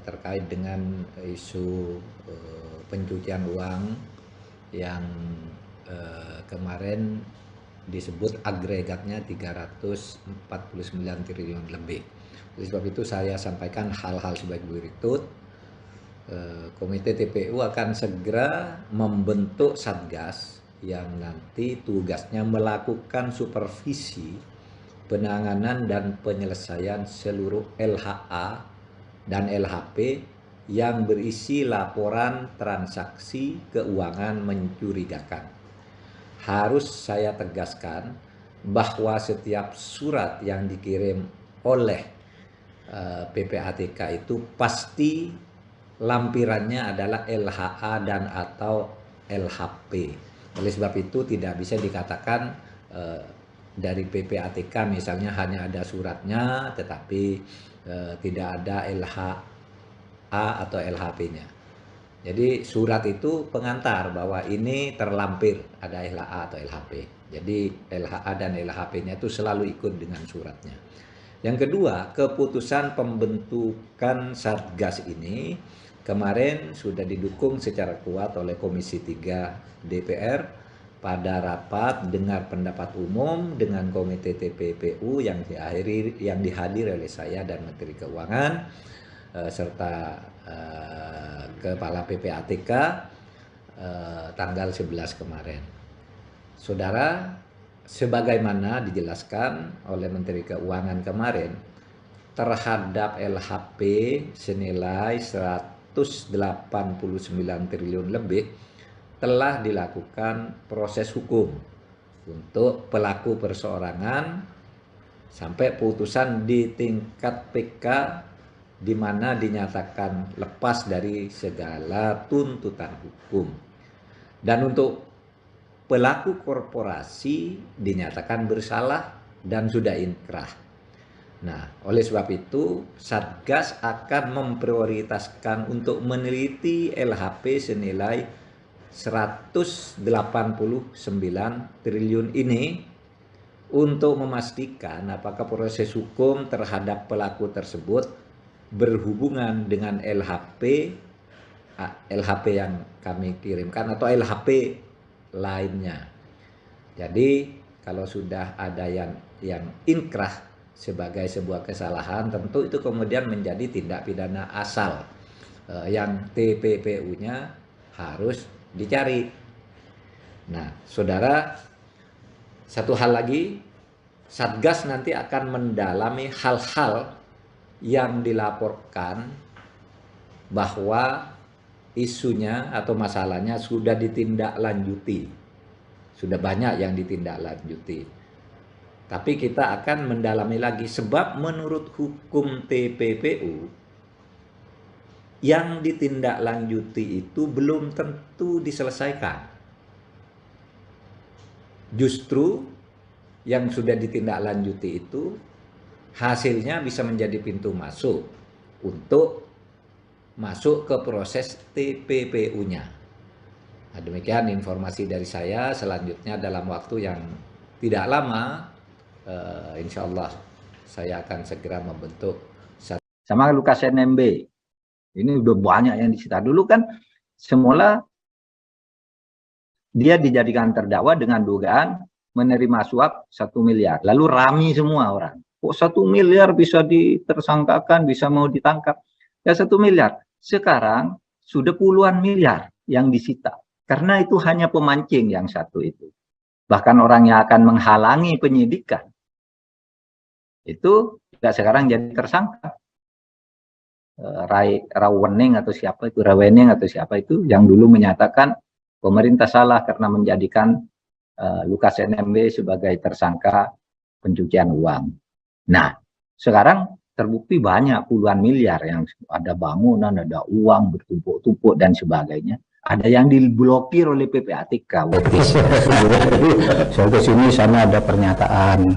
terkait dengan isu pencucian uang yang kemarin disebut agregatnya 349 triliun lebih. Oleh sebab itu saya sampaikan hal-hal sebagai berikut. Komite TPPU akan segera membentuk Satgas yang nanti tugasnya melakukan supervisi penanganan dan penyelesaian seluruh LHA dan LHP yang berisi laporan transaksi keuangan mencurigakan. Harus saya tegaskan, bahwa setiap surat yang dikirim oleh PPATK itu pasti lampirannya adalah LHA dan atau LHP. Oleh sebab itu tidak bisa dikatakan dari PPATK misalnya hanya ada suratnya tetapi tidak ada LHA atau LHP-nya. Jadi surat itu pengantar bahwa ini terlampir ada LHA atau LHP. Jadi LHA dan LHP-nya itu selalu ikut dengan suratnya. Yang kedua, keputusan pembentukan Satgas ini kemarin sudah didukung secara kuat oleh Komisi 3 DPR pada rapat dengar pendapat umum dengan Komite TPPU yang dihadiri oleh saya dan Menteri Keuangan serta Kepala PPATK tanggal 11 kemarin. Saudara, sebagaimana dijelaskan oleh Menteri Keuangan kemarin, terhadap LHP senilai 189 triliun lebih telah dilakukan proses hukum untuk pelaku perseorangan sampai putusan di tingkat PK di mana dinyatakan lepas dari segala tuntutan hukum. Dan untuk pelaku korporasi dinyatakan bersalah dan sudah inkrah. Nah, oleh sebab itu Satgas akan memprioritaskan untuk meneliti LHP senilai 189 triliun ini untuk memastikan apakah proses hukum terhadap pelaku tersebut berhubungan dengan LHP yang kami kirimkan atau LHP lainnya. Jadi kalau sudah ada yang inkrah sebagai sebuah kesalahan, tentu itu kemudian menjadi tindak pidana asal yang TPPU-nya harus dicari. Nah, saudara, satu hal lagi, Satgas nanti akan mendalami hal-hal yang dilaporkan bahwa isunya atau masalahnya sudah ditindaklanjuti. Sudah banyak yang ditindaklanjuti. Tapi kita akan mendalami lagi sebab menurut hukum TPPU yang ditindaklanjuti itu belum tentu diselesaikan. Justru yang sudah ditindaklanjuti itu hasilnya bisa menjadi pintu masuk untuk masuk ke proses TPPU-nya. Nah, demikian informasi dari saya. Selanjutnya dalam waktu yang tidak lama, insya Allah saya akan segera membentuk. Sama Lukas NMB, ini udah banyak yang disita. Dulu kan semula dia dijadikan terdakwa dengan dugaan menerima suap 1 miliar. Lalu rami semua orang. Kok 1 miliar bisa ditersangkakan, bisa mau ditangkap? Ya 1 miliar. Sekarang sudah puluhan miliar yang disita. Karena itu hanya pemancing yang satu itu. Bahkan orang yang akan menghalangi penyidikan. Itu juga sekarang jadi tersangka. Rawening atau siapa itu, Rawening atau siapa itu yang dulu menyatakan pemerintah salah karena menjadikan Lukas NMB sebagai tersangka pencucian uang. Nah, sekarang terbukti banyak puluhan miliar yang ada bangunan, ada uang bertumpuk-tumpuk dan sebagainya. Ada yang diblokir oleh PPATK. Saya ke sini sana ada pernyataan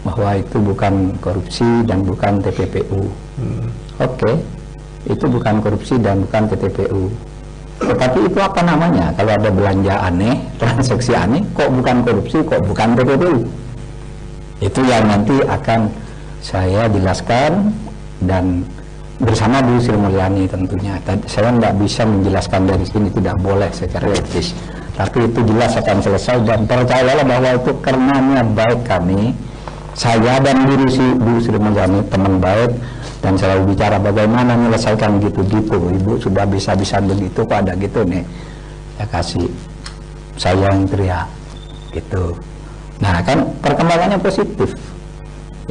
bahwa itu bukan korupsi dan bukan TPPU. Oke, itu bukan korupsi dan bukan TPPU. Tetapi itu apa namanya? Kalau ada belanja aneh, transaksi aneh, kok bukan korupsi, kok bukan TPPU? Itu yang nanti akan saya jelaskan dan bersama Bu Sri Mulyani tentunya. Saya tidak bisa menjelaskan dari sini, tidak boleh secara etis. Tapi itu jelas akan selesai dan percayalah bahwa itu karena niat baik kami, saya dan Bu Sri Mulyani teman baik dan selalu bicara bagaimana menyelesaikan gitu-gitu. Ibu sudah bisa-bisa begitu, kok ada gitu nih. Ya kasih saya yang teriak gitu. Nah kan perkembangannya positif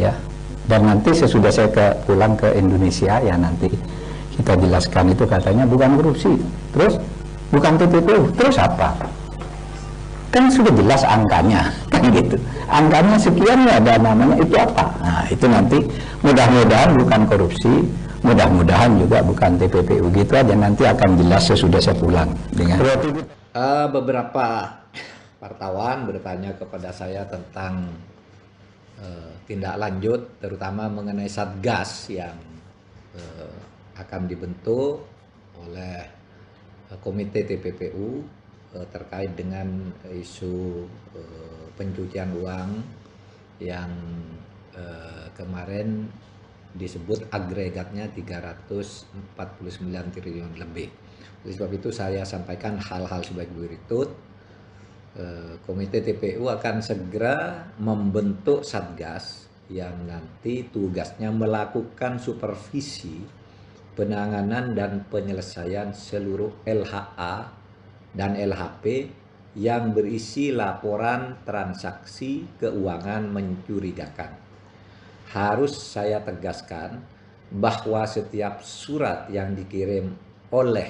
ya. Dan nanti sesudah saya pulang ke Indonesia ya nanti kita jelaskan itu katanya bukan korupsi, terus bukan TPPU, terus apa? kan sudah jelas angkanya, kan gitu. Angkanya sekian ya, ada namanya itu apa? Nah itu nanti mudah-mudahan bukan korupsi, mudah-mudahan juga bukan TPPU, gitu aja, nanti akan jelas sesudah saya pulang. Dengan beberapa wartawan bertanya kepada saya tentang tindak lanjut, terutama mengenai Satgas yang akan dibentuk oleh Komite TPPU terkait dengan isu pencucian uang yang kemarin disebut agregatnya 349 triliun lebih. Oleh sebab itu saya sampaikan hal-hal sebagai berikut. Komite TPPU akan segera membentuk Satgas yang nanti tugasnya melakukan supervisi penanganan dan penyelesaian seluruh LHA dan LHP yang berisi laporan transaksi keuangan mencurigakan. Harus saya tegaskan bahwa setiap surat yang dikirim oleh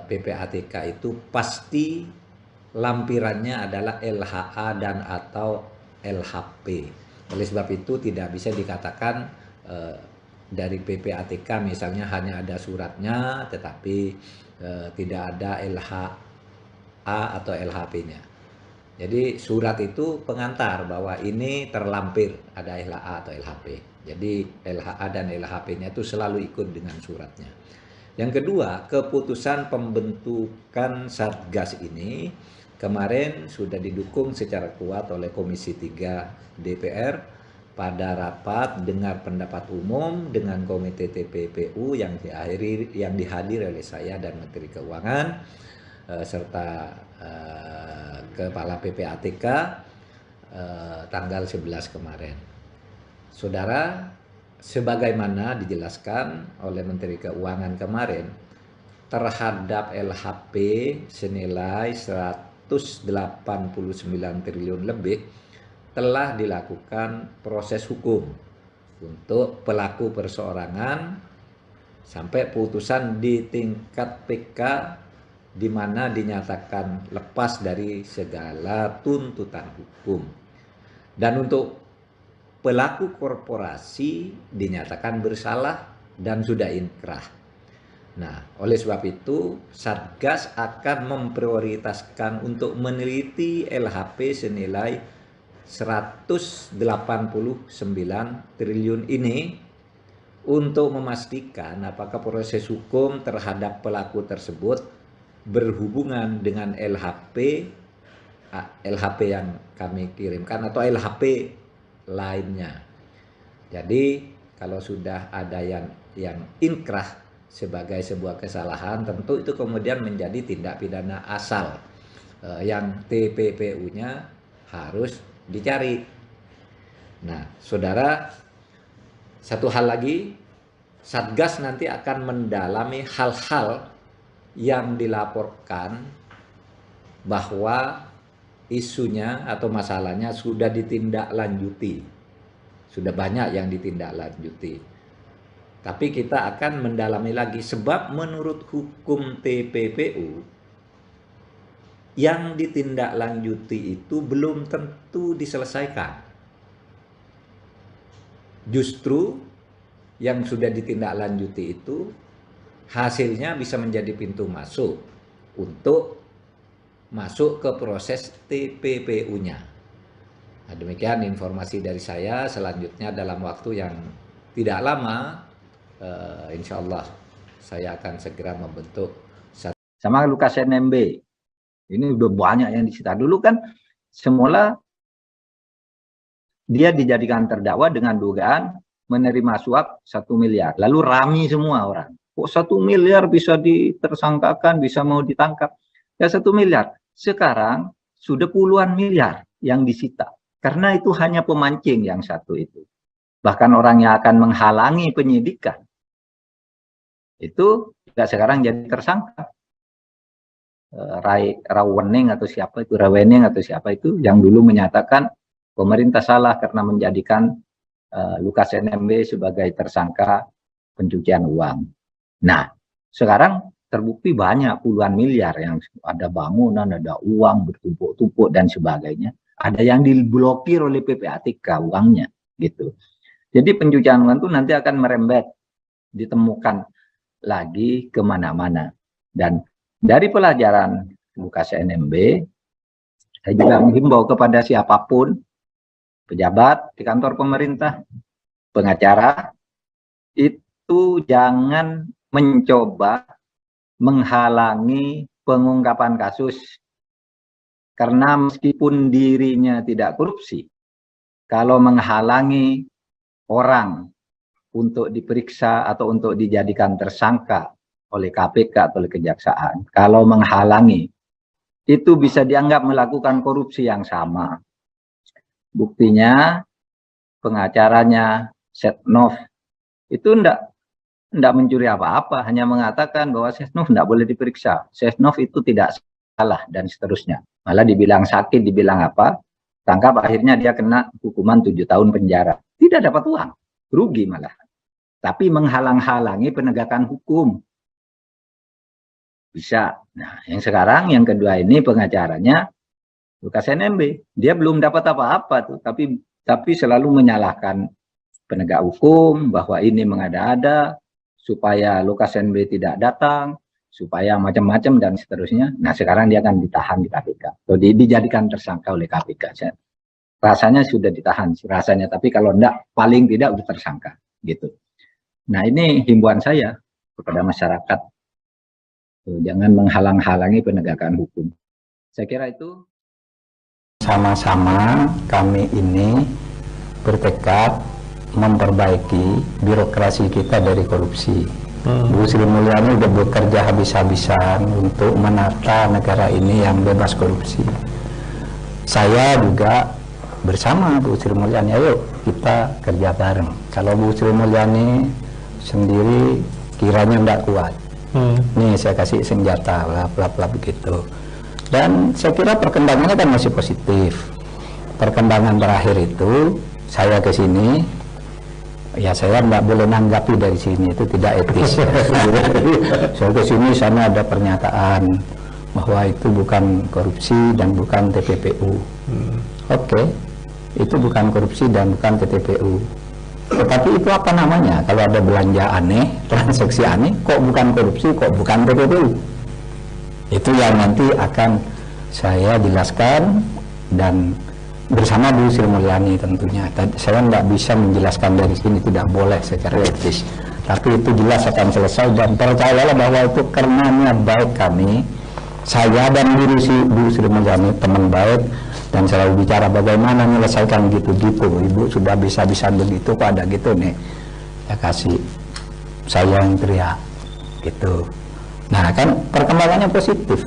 PPATK itu pasti lampirannya adalah LHA dan atau LHP. Oleh sebab itu tidak bisa dikatakan dari PPATK misalnya hanya ada suratnya tetapi tidak ada LHA atau LHP-nya. Jadi surat itu pengantar bahwa ini terlampir ada LHA atau LHP. Jadi LHA dan LHP-nya itu selalu ikut dengan suratnya. Yang kedua, keputusan pembentukan Satgas ini kemarin sudah didukung secara kuat oleh Komisi 3 DPR pada rapat dengar pendapat umum dengan Komite TPPU yang dihadiri oleh saya dan Menteri Keuangan serta Kepala PPATK tanggal 11 kemarin. Saudara, sebagaimana dijelaskan oleh Menteri Keuangan kemarin, terhadap LHP senilai 189 triliun lebih telah dilakukan proses hukum untuk pelaku perseorangan sampai putusan di tingkat PK di mana dinyatakan lepas dari segala tuntutan hukum. Dan untuk pelaku korporasi dinyatakan bersalah dan sudah inkrah. Nah, oleh sebab itu Satgas akan memprioritaskan untuk meneliti LHP senilai 189 triliun ini untuk memastikan apakah proses hukum terhadap pelaku tersebut berhubungan dengan LHP yang kami kirimkan atau LHP lainnya. Jadi kalau sudah ada yang inkrah sebagai sebuah kesalahan, tentu itu kemudian menjadi tindak pidana asal yang TPPU-nya harus dicari. Nah, saudara, satu hal lagi, Satgas nanti akan mendalami hal-hal yang dilaporkan bahwa isunya atau masalahnya sudah ditindaklanjuti. Sudah banyak yang ditindaklanjuti. Tapi kita akan mendalami lagi sebab menurut hukum TPPU yang ditindaklanjuti itu belum tentu diselesaikan. Justru yang sudah ditindaklanjuti itu hasilnya bisa menjadi pintu masuk untuk masuk ke proses TPPU-nya. Nah, demikian informasi dari saya. Selanjutnya dalam waktu yang tidak lama, insya Allah saya akan segera membentuk sama Lukas NMB. Ini udah banyak yang disita. Dulu kan semula dia dijadikan terdakwa dengan dugaan menerima suap 1 miliar. Lalu rame semua orang. Kok 1 miliar bisa ditersangkakan, bisa mau ditangkap? Ya 1 miliar. Sekarang sudah puluhan miliar yang disita. Karena itu hanya pemancing yang satu itu. Bahkan orang yang akan menghalangi penyidikan. Itu juga sekarang jadi tersangka. Rawening atau siapa itu, Rawening atau siapa itu yang dulu menyatakan pemerintah salah karena menjadikan Lukas NMB sebagai tersangka pencucian uang. Nah, sekarang terbukti banyak puluhan miliar yang ada bangunan, ada uang bertumpuk-tumpuk dan sebagainya. Ada yang diblokir oleh PPATK uangnya gitu. Jadi pencucian uang itu nanti akan merembet, ditemukan lagi kemana-mana. Dan dari pelajaran Lukas NMB, saya juga menghimbau kepada siapapun, pejabat di kantor pemerintah, pengacara, itu jangan mencoba menghalangi pengungkapan kasus. Karena meskipun dirinya tidak korupsi, kalau menghalangi orang untuk diperiksa atau untuk dijadikan tersangka oleh KPK atau oleh kejaksaan, kalau menghalangi, itu bisa dianggap melakukan korupsi yang sama. Buktinya, pengacaranya Setnov itu enggak mencuri apa-apa, hanya mengatakan bahwa Setnov enggak boleh diperiksa. Setnov itu tidak salah dan seterusnya. Malah dibilang sakit, dibilang apa, tangkap, akhirnya dia kena hukuman 7 tahun penjara. Tidak dapat uang, rugi malah. Tapi menghalang-halangi penegakan hukum. Bisa. Nah, yang sekarang, yang kedua ini pengacaranya Lukas NMB. Dia belum dapat apa-apa tuh, tapi selalu menyalahkan penegak hukum, bahwa ini mengada-ada, supaya Lukas NMB tidak datang, supaya macam-macam dan seterusnya. Nah, sekarang dia akan ditahan di KPK. Atau dijadikan tersangka oleh KPK. Rasanya sudah ditahan, rasanya. Tapi kalau enggak, paling tidak sudah tersangka. Gitu. Nah, ini himbauan saya kepada masyarakat. Jangan menghalang-halangi penegakan hukum. Saya kira itu. Sama-sama kami ini bertekad memperbaiki birokrasi kita dari korupsi. Bu Sri Mulyani sudah bekerja habis-habisan untuk menata negara ini yang bebas korupsi. Saya juga bersama Bu Sri Mulyani, ayo kita kerja bareng. Kalau Bu Sri Mulyani sendiri kiranya tidak kuat, nih saya kasih senjata, bla begitu. Dan saya kira perkembangannya kan masih positif. Perkembangan terakhir itu saya ke sini, ya saya nggak boleh nanggapi dari sini, itu tidak etis. Saya ke sini, sana ada pernyataan bahwa itu bukan korupsi dan bukan TPPU. Oke, itu bukan korupsi dan bukan TPPU. Tetapi itu apa namanya? Kalau ada belanja aneh, transaksi aneh, kok bukan korupsi, kok bukan TPPU? Itu yang nanti akan saya jelaskan dan bersama Bu Sri Mulyani tentunya. Saya nggak bisa menjelaskan dari sini, tidak boleh secara etis. Tapi itu jelas akan selesai dan percayalah bahwa itu karena niat baik kami, saya dan Bu Sri Mulyani teman baik, dan selalu bicara bagaimana menyelesaikan gitu-gitu. Ibu sudah bisa-bisa begitu, kok ada gitu nih. Ya kasih saya yang teriak gitu. Nah kan perkembangannya positif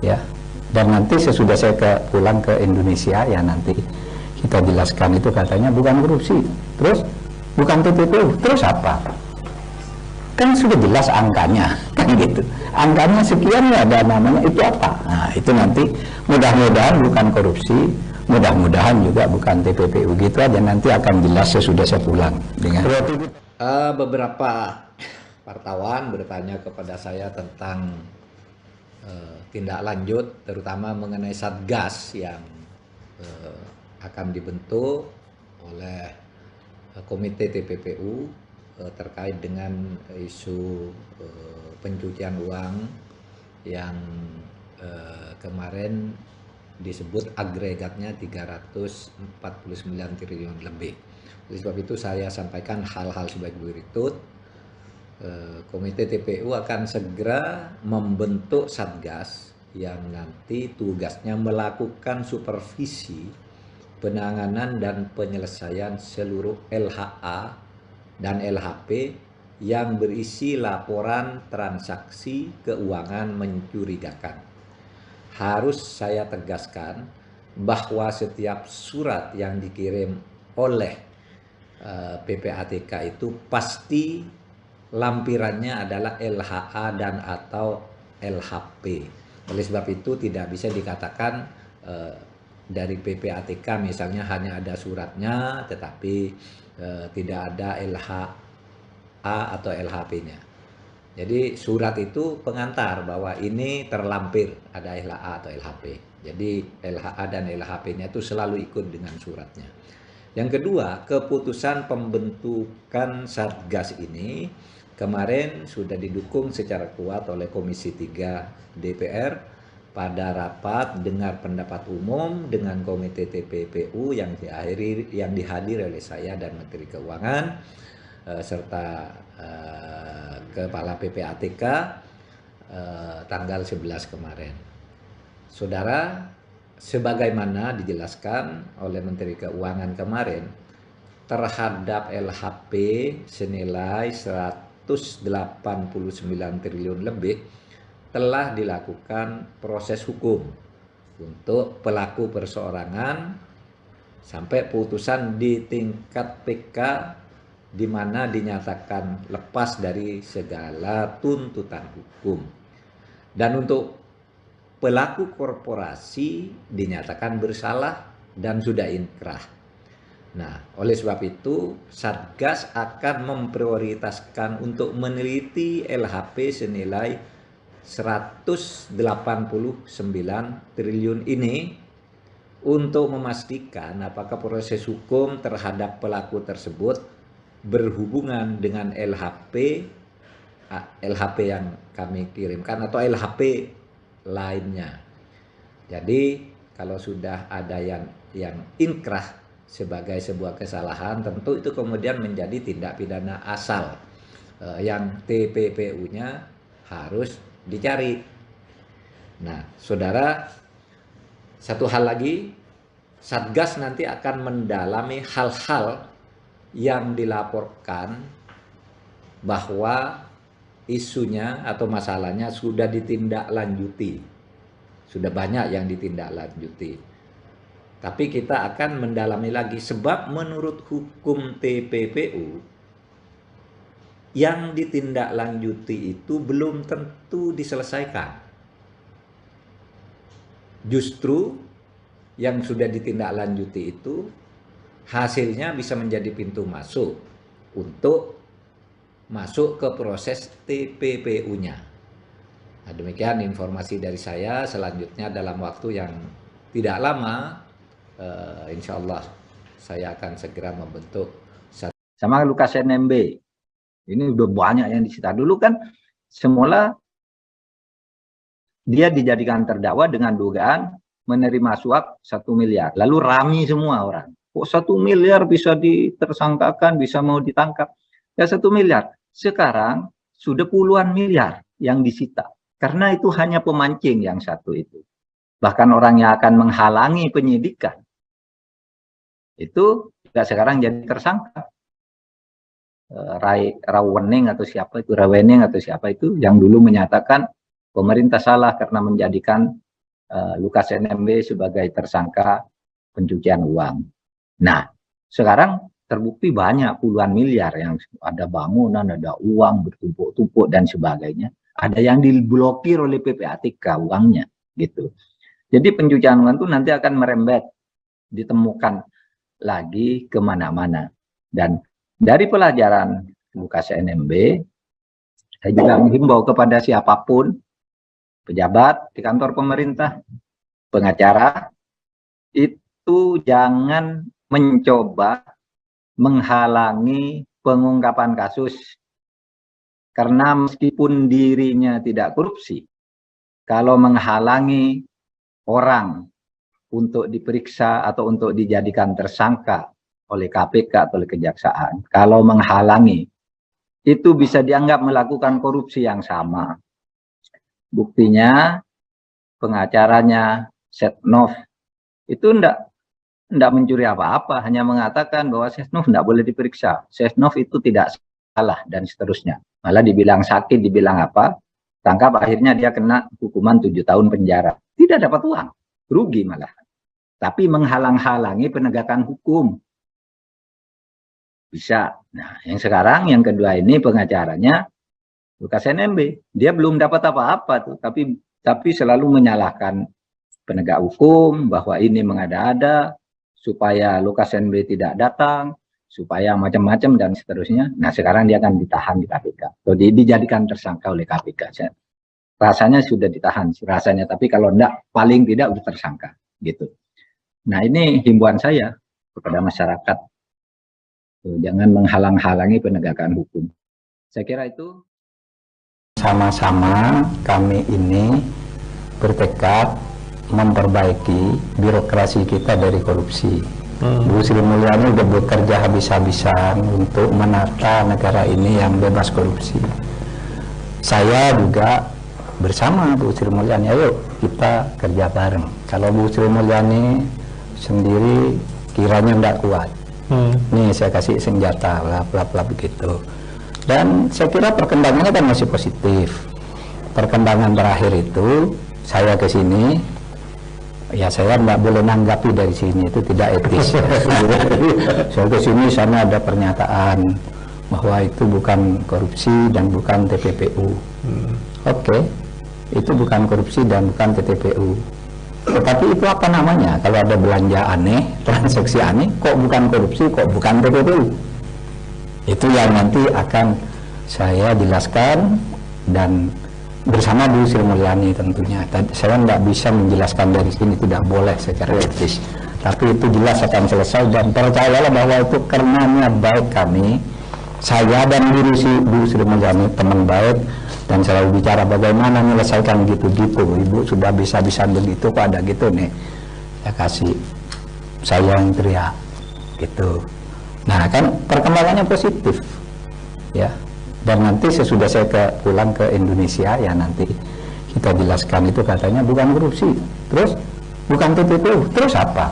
ya. Dan nanti sesudah saya pulang ke Indonesia, ya nanti kita jelaskan itu katanya bukan korupsi, terus bukan TPPU, terus apa? Kan sudah jelas angkanya, kan gitu. Angkanya sekian ya, ada namanya, itu apa? Nah itu nanti mudah-mudahan bukan korupsi, mudah-mudahan juga bukan TPPU, gitu aja, nanti akan jelas sesudah saya pulang. Dengan beberapa wartawan bertanya kepada saya tentang tindak lanjut, terutama mengenai Satgas yang akan dibentuk oleh Komite TPPU terkait dengan isu pencucian uang yang kemarin disebut agregatnya 349 triliun lebih. Oleh sebab itu saya sampaikan hal-hal sebagai berikut. Komite TPU akan segera membentuk Satgas yang nanti tugasnya melakukan supervisi penanganan dan penyelesaian seluruh LHA dan LHP yang berisi laporan transaksi keuangan mencurigakan. Harus saya tegaskan bahwa setiap surat yang dikirim oleh PPATK itu pasti lampirannya adalah LHA dan atau LHP. Oleh sebab itu tidak bisa dikatakan dari PPATK misalnya hanya ada suratnya tetapi tidak ada LHA atau LHP-nya. Jadi surat itu pengantar bahwa ini terlampir ada LHA atau LHP. Jadi LHA dan LHP-nya itu selalu ikut dengan suratnya. Yang kedua, keputusan pembentukan Satgas ini kemarin sudah didukung secara kuat oleh Komisi 3 DPR pada rapat dengar pendapat umum dengan Komite TPPU yang dihadiri oleh saya dan Menteri Keuangan serta Kepala PPATK tanggal 11 kemarin. Saudara, sebagaimana dijelaskan oleh Menteri Keuangan kemarin, terhadap LHP senilai 189 triliun lebih telah dilakukan proses hukum untuk pelaku perseorangan sampai putusan di tingkat PK di mana dinyatakan lepas dari segala tuntutan hukum. Dan untuk pelaku korporasi dinyatakan bersalah dan sudah inkrah. Nah, oleh sebab itu Satgas akan memprioritaskan untuk meneliti LHP senilai 189 triliun ini untuk memastikan apakah proses hukum terhadap pelaku tersebut berhubungan dengan LHP yang kami kirimkan atau LHP lainnya. Jadi kalau sudah ada yang inkrah sebagai sebuah kesalahan, tentu itu kemudian menjadi tindak pidana asal yang TPPU-nya harus dicari. Nah, saudara, satu hal lagi, Satgas nanti akan mendalami hal-hal yang dilaporkan bahwa isunya atau masalahnya sudah ditindaklanjuti. Sudah banyak yang ditindaklanjuti. Tapi kita akan mendalami lagi sebab menurut hukum TPPU yang ditindaklanjuti itu belum tentu diselesaikan. Justru yang sudah ditindaklanjuti itu hasilnya bisa menjadi pintu masuk untuk masuk ke proses TPPU-nya. Nah, demikian informasi dari saya. Selanjutnya dalam waktu yang tidak lama, insya Allah saya akan segera membentuk. Sama lukas NMB, ini udah banyak yang disita. Dulu kan semula dia dijadikan terdakwa dengan dugaan menerima suap 1 miliar. Lalu rami semua orang. Kok 1 miliar bisa ditersangkakan, bisa mau ditangkap? Ya 1 miliar. Sekarang sudah puluhan miliar yang disita. Karena itu hanya pemancing yang satu itu. Bahkan orang yang akan menghalangi penyidikan. Itu juga sekarang jadi tersangka. Rawening atau siapa itu, Rawening atau siapa itu yang dulu menyatakan pemerintah salah karena menjadikan Lukas NMB sebagai tersangka pencucian uang. Nah, sekarang terbukti banyak puluhan miliar yang ada bangunan, ada uang bertumpuk-tumpuk dan sebagainya. Ada yang diblokir oleh PPATK uangnya, gitu. Jadi pencucian uang itu nanti akan merembet, ditemukan lagi kemana-mana. Dan dari pelajaran Lukas NMB, saya juga menghimbau kepada siapapun, pejabat di kantor pemerintah, pengacara, itu jangan mencoba menghalangi pengungkapan kasus. Karena meskipun dirinya tidak korupsi, kalau menghalangi orang untuk diperiksa atau untuk dijadikan tersangka oleh KPK atau oleh kejaksaan, kalau menghalangi, itu bisa dianggap melakukan korupsi yang sama. Buktinya pengacaranya Setnov itu enggak mencuri apa-apa, hanya mengatakan bahwa Setnov enggak boleh diperiksa. Setnov itu tidak salah dan seterusnya. Malah dibilang sakit, dibilang apa, tangkap, akhirnya dia kena hukuman 7 tahun penjara. Tidak dapat uang, rugi malah. Tapi menghalang-halangi penegakan hukum. Bisa. Nah, yang sekarang, yang kedua ini pengacaranya Lukas NMB. Dia belum dapat apa-apa tuh, tapi selalu menyalahkan penegak hukum bahwa ini mengada-ada supaya Lukas NMB tidak datang, supaya macam-macam dan seterusnya. Nah sekarang dia akan ditahan di KPK, atau dijadikan tersangka oleh KPK. Rasanya sudah ditahan, rasanya, tapi kalau enggak, paling tidak sudah tersangka, gitu. Nah ini himbauan saya kepada masyarakat, jangan menghalang-halangi penegakan hukum. Saya kira itu. Sama-sama kami ini bertekad memperbaiki birokrasi kita dari korupsi. Bu Sri Mulyani sudah bekerja habis-habisan untuk menata negara ini yang bebas korupsi. Saya juga bersama Bu Sri Mulyani, ayo kita kerja bareng. Kalau Bu Sri Mulyani sendiri kiranya tidak kuat, nih saya kasih senjata, bla begitu. Dan saya kira perkembangannya kan masih positif. Perkembangan terakhir itu saya ke sini, ya saya nggak boleh nanggapi dari sini, itu tidak etis. Saya ke sini, sana ada pernyataan bahwa itu bukan korupsi dan bukan TPPU. Oke, itu bukan korupsi dan bukan TPPU. Tetapi itu apa namanya? Kalau ada belanja aneh, transaksi aneh, kok bukan korupsi, kok bukan TPPU? Itu yang nanti akan saya jelaskan dan bersama Bu Sri Mulyani tentunya. Saya tidak bisa menjelaskan dari sini, tidak boleh secara etis. Tapi itu jelas akan selesai, dan percayalah bahwa itu karena baik kami, saya dan Bu Sri Mulyani teman baik, dan selalu bicara bagaimana menyelesaikan gitu-gitu. Ibu sudah bisa-bisa begitu, kok ada gitu nih. Saya kasih, saya yang teriak gitu. Nah kan perkembangannya positif ya, dan nanti sesudah saya pulang ke Indonesia ya nanti kita jelaskan, itu katanya bukan korupsi, terus bukan TPPU, terus apa?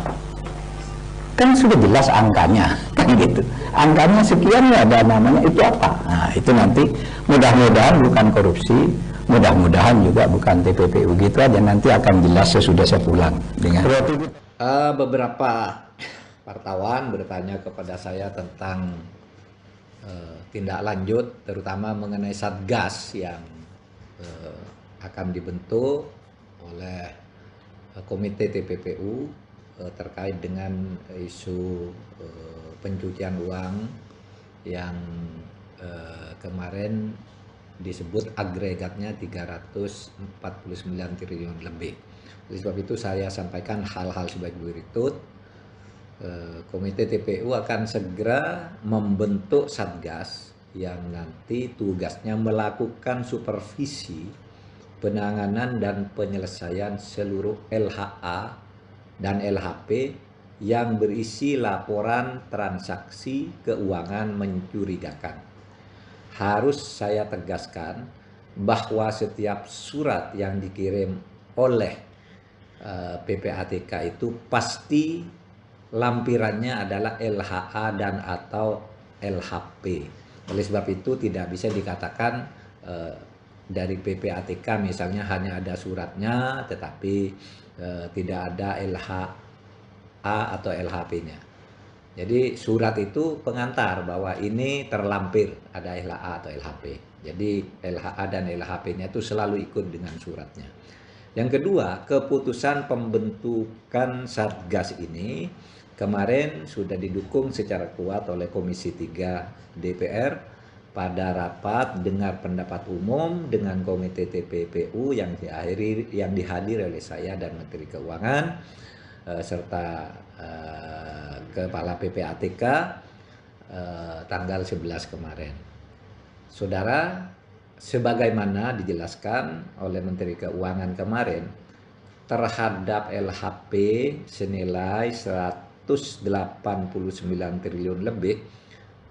Kan sudah jelas angkanya kan gitu, angkanya sekian ya, ada namanya, itu apa? Nah itu nanti mudah-mudahan bukan korupsi, mudah-mudahan juga bukan TPPU, gitu aja, nanti akan jelas sesudah saya pulang dengan beberapa wartawan bertanya kepada saya tentang tindak lanjut, terutama mengenai Satgas yang akan dibentuk oleh Komite TPPU terkait dengan isu pencucian uang yang kemarin disebut agregatnya 349 triliun lebih. Oleh sebab itu saya sampaikan hal-hal sebagai berikut. Komite TPPU akan segera membentuk Satgas yang nanti tugasnya melakukan supervisi penanganan dan penyelesaian seluruh LHA dan LHP yang berisi laporan transaksi keuangan mencurigakan. Harus saya tegaskan bahwa setiap surat yang dikirim oleh PPATK itu pasti lampirannya adalah LHA dan atau LHP. Oleh sebab itu tidak bisa dikatakan dari PPATK misalnya hanya ada suratnya tetapi tidak ada LHA atau LHP-nya. Jadi surat itu pengantar bahwa ini terlampir ada LHA atau LHP. Jadi LHA dan LHP-nya itu selalu ikut dengan suratnya. Yang kedua, keputusan pembentukan Satgas ini kemarin sudah didukung secara kuat oleh Komisi 3 DPR pada rapat dengar pendapat umum dengan Komite TPPU yang dihadiri oleh saya dan Menteri Keuangan serta Kepala PPATK tanggal 11 kemarin. Saudara, sebagaimana dijelaskan oleh Menteri Keuangan kemarin, terhadap LHP senilai 189 triliun lebih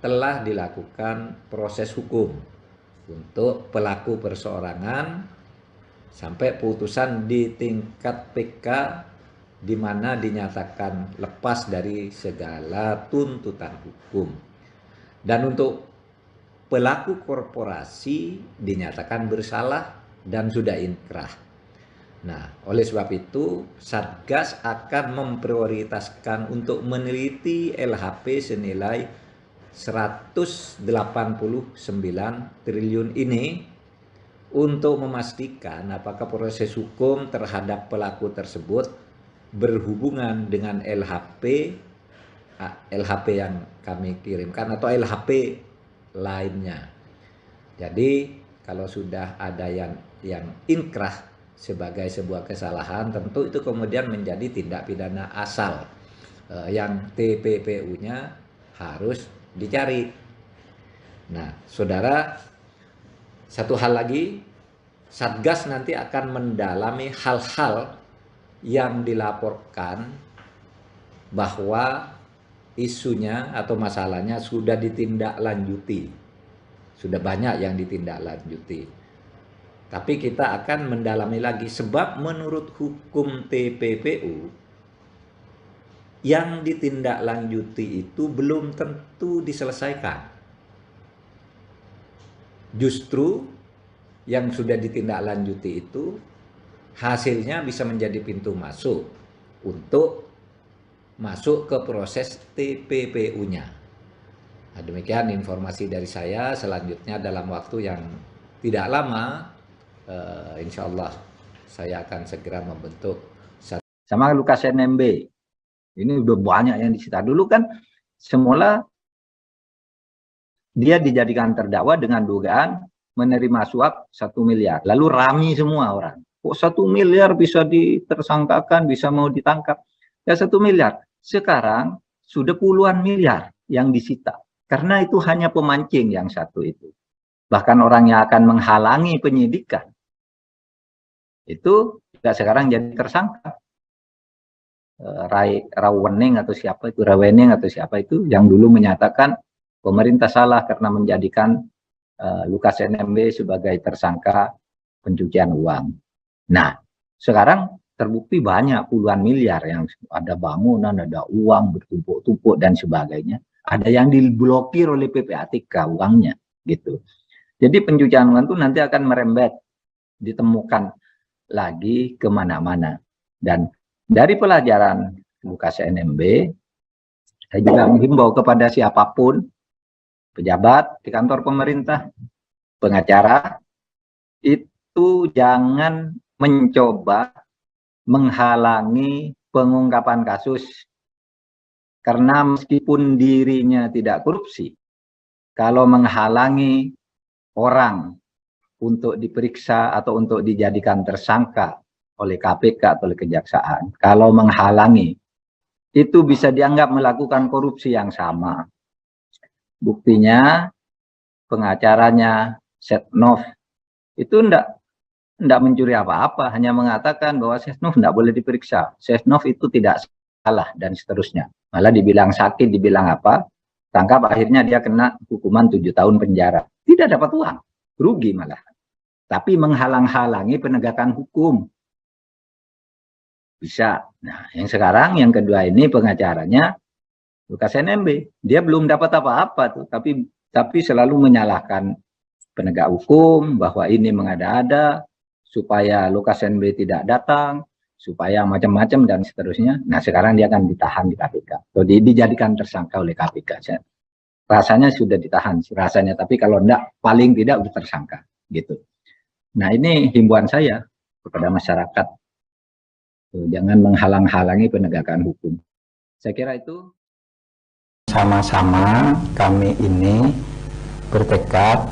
telah dilakukan proses hukum untuk pelaku perseorangan sampai putusan di tingkat PK di mana dinyatakan lepas dari segala tuntutan hukum. Dan untuk pelaku korporasi dinyatakan bersalah dan sudah inkrah. Nah, oleh sebab itu Satgas akan memprioritaskan untuk meneliti LHP senilai 189 triliun ini untuk memastikan apakah proses hukum terhadap pelaku tersebut berhubungan dengan LHP LHP yang kami kirimkan atau LHP lainnya. Jadi kalau sudah ada yang inkrah sebagai sebuah kesalahan, tentu itu kemudian menjadi tindak pidana asal yang TPPU-nya harus dicari. Nah, saudara, satu hal lagi, Satgas nanti akan mendalami hal-hal yang dilaporkan bahwa isunya atau masalahnya sudah ditindaklanjuti. Sudah banyak yang ditindaklanjuti. Tapi kita akan mendalami lagi, sebab menurut hukum TPPU yang ditindaklanjuti itu belum tentu diselesaikan. Justru yang sudah ditindaklanjuti itu hasilnya bisa menjadi pintu masuk untuk masuk ke proses TPPU-nya. Nah, demikian informasi dari saya. Selanjutnya dalam waktu yang tidak lama, insya Allah saya akan segera membentuk sama Lukas NMB. Ini udah banyak yang disita. Dulu kan semula dia dijadikan terdakwa dengan dugaan menerima suap 1 miliar. Lalu rami semua orang. Kok 1 miliar bisa ditersangkakan, bisa mau ditangkap? Ya 1 miliar. Sekarang sudah puluhan miliar yang disita. Karena itu hanya pemancing yang satu itu. Bahkan orang yang akan menghalangi penyidikan. Itu juga sekarang jadi tersangka. Rawening atau siapa itu, Rawening atau siapa itu, yang dulu menyatakan pemerintah salah karena menjadikan Lukas NMB sebagai tersangka pencucian uang. Nah, sekarang terbukti banyak puluhan miliar yang ada bangunan, ada uang bertumpuk-tumpuk dan sebagainya. Ada yang diblokir oleh PPATK uangnya, gitu. Jadi pencucian uang itu nanti akan merembet, ditemukan lagi kemana-mana. Dan dari pelajaran Lukas NMB, saya juga menghimbau kepada siapapun, pejabat di kantor pemerintah, pengacara, itu jangan mencoba menghalangi pengungkapan kasus. Karena meskipun dirinya tidak korupsi, kalau menghalangi orang untuk diperiksa atau untuk dijadikan tersangka oleh KPK atau oleh kejaksaan, kalau menghalangi, itu bisa dianggap melakukan korupsi yang sama. Buktinya pengacaranya Setnov itu enggak mencuri apa-apa, hanya mengatakan bahwa Setnov enggak boleh diperiksa, Setnov itu tidak salah dan seterusnya. Malah dibilang sakit, dibilang apa, tangkap, akhirnya dia kena hukuman 7 tahun penjara. Tidak dapat uang, rugi malah. Tapi menghalang-halangi penegakan hukum. Bisa. Nah, yang sekarang yang kedua ini pengacaranya Lukas NMB, dia belum dapat apa-apa tuh, tapi selalu menyalahkan penegak hukum bahwa ini mengada-ada supaya Lukas NMB tidak datang, supaya macam-macam dan seterusnya. Nah, sekarang dia akan ditahan di KPK atau dijadikan tersangka oleh KPK. Rasanya sudah ditahan, rasanya, tapi kalau enggak, paling tidak sudah tersangka, gitu. Nah, ini himbauan saya kepada masyarakat, jangan menghalang-halangi penegakan hukum. Saya kira itu. Sama-sama kami ini bertekad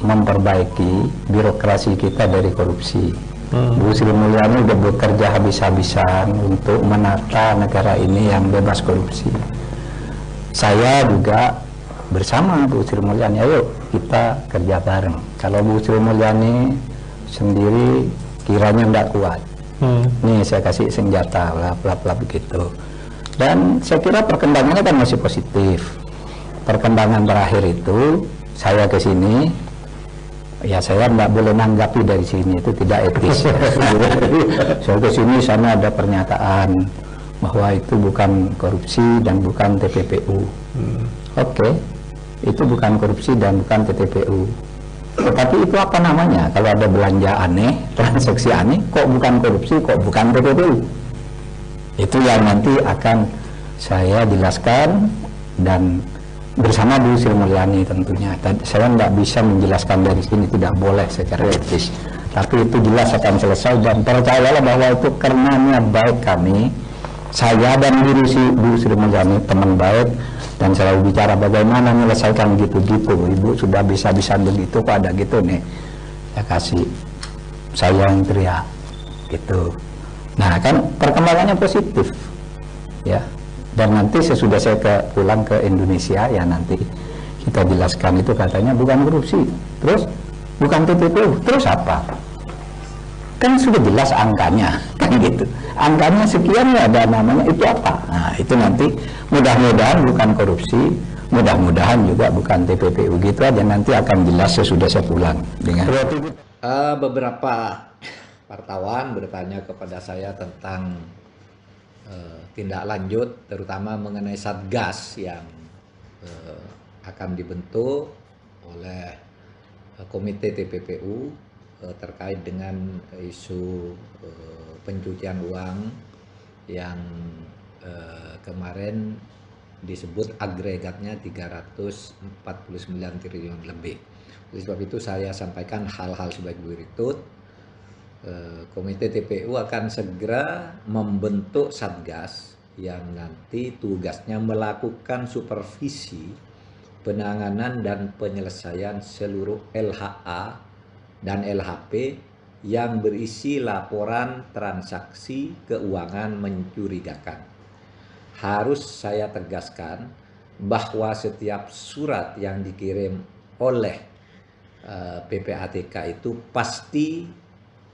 memperbaiki birokrasi kita dari korupsi. Bu Sri Mulyani sudah bekerja habis-habisan untuk menata negara ini yang bebas korupsi. Saya juga bersama Bu Sri Mulyani, ayo kita kerja bareng. Kalau Bu Sri Mulyani sendiri kiranya tidak kuat, nih saya kasih senjata, bla begitu. Dan saya kira perkembangannya kan masih positif. Perkembangan terakhir itu saya ke sini, ya saya nggak boleh nanggapi dari sini, itu tidak etis. Saya ke sini, sana ada pernyataan bahwa itu bukan korupsi dan bukan TPPU. Oke, itu bukan korupsi dan bukan TPPU. Tetapi itu apa namanya? Kalau ada belanja aneh, transaksi aneh, kok bukan korupsi, kok bukan TPPU? Itu yang nanti akan saya jelaskan dan bersama Bu Sri Mulyani tentunya. Saya tidak bisa menjelaskan dari sini, tidak boleh secara etis. Tapi itu jelas akan selesai dan percayalah bahwa itu karena niat baik kami Saya dan Bu Sri Mulyani teman baik dan selalu bicara bagaimana menyelesaikan gitu-gitu. Ibu sudah bisa-bisa begitu, kok ada gitu nih. Ya kasih saya yang teriak gitu. Nah kan perkembangannya positif ya. Dan nanti sesudah saya pulang ke Indonesia ya nanti kita jelaskan itu katanya bukan korupsi, terus bukan TPPU, terus apa? Kan sudah jelas angkanya, kan gitu. Angkanya sekian ya ada namanya, itu apa? Nah itu nanti mudah-mudahan bukan korupsi, mudah-mudahan juga bukan TPPU, gitu aja nanti akan jelas sesudah saya pulang. Dengan beberapa wartawan bertanya kepada saya tentang tindak lanjut, terutama mengenai Satgas yang akan dibentuk oleh Komite TPPU terkait dengan isu pencucian uang yang kemarin disebut agregatnya 349 triliun lebih. Oleh sebab itu saya sampaikan hal-hal sebagai berikut. Komite TPPU akan segera membentuk Satgas yang nanti tugasnya melakukan supervisi penanganan dan penyelesaian seluruh LHA dan LHP yang berisi laporan transaksi keuangan mencurigakan. Harus saya tegaskan bahwa setiap surat yang dikirim oleh PPATK itu pasti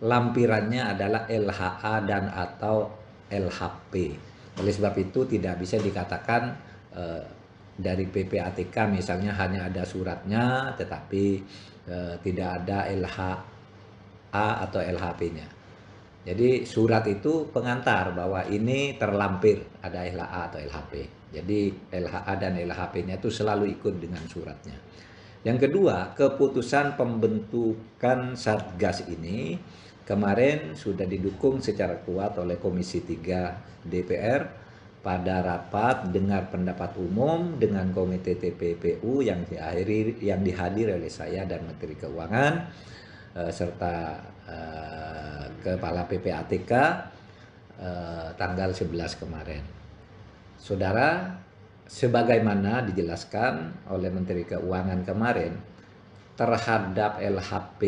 lampirannya adalah LHA dan atau LHP. Oleh sebab itu tidak bisa dikatakan dari PPATK misalnya hanya ada suratnya tetapi tidak ada LHA atau LHP-nya. Jadi surat itu pengantar bahwa ini terlampir ada LHA atau LHP. Jadi LHA dan LHP-nya itu selalu ikut dengan suratnya. Yang kedua, keputusan pembentukan Satgas ini kemarin sudah didukung secara kuat oleh Komisi 3 DPR pada rapat dengar pendapat umum dengan Komite TPPU yang dihadiri oleh saya dan Menteri Keuangan serta Kepala PPATK tanggal 11 kemarin. Saudara, sebagaimana dijelaskan oleh Menteri Keuangan kemarin, terhadap LHP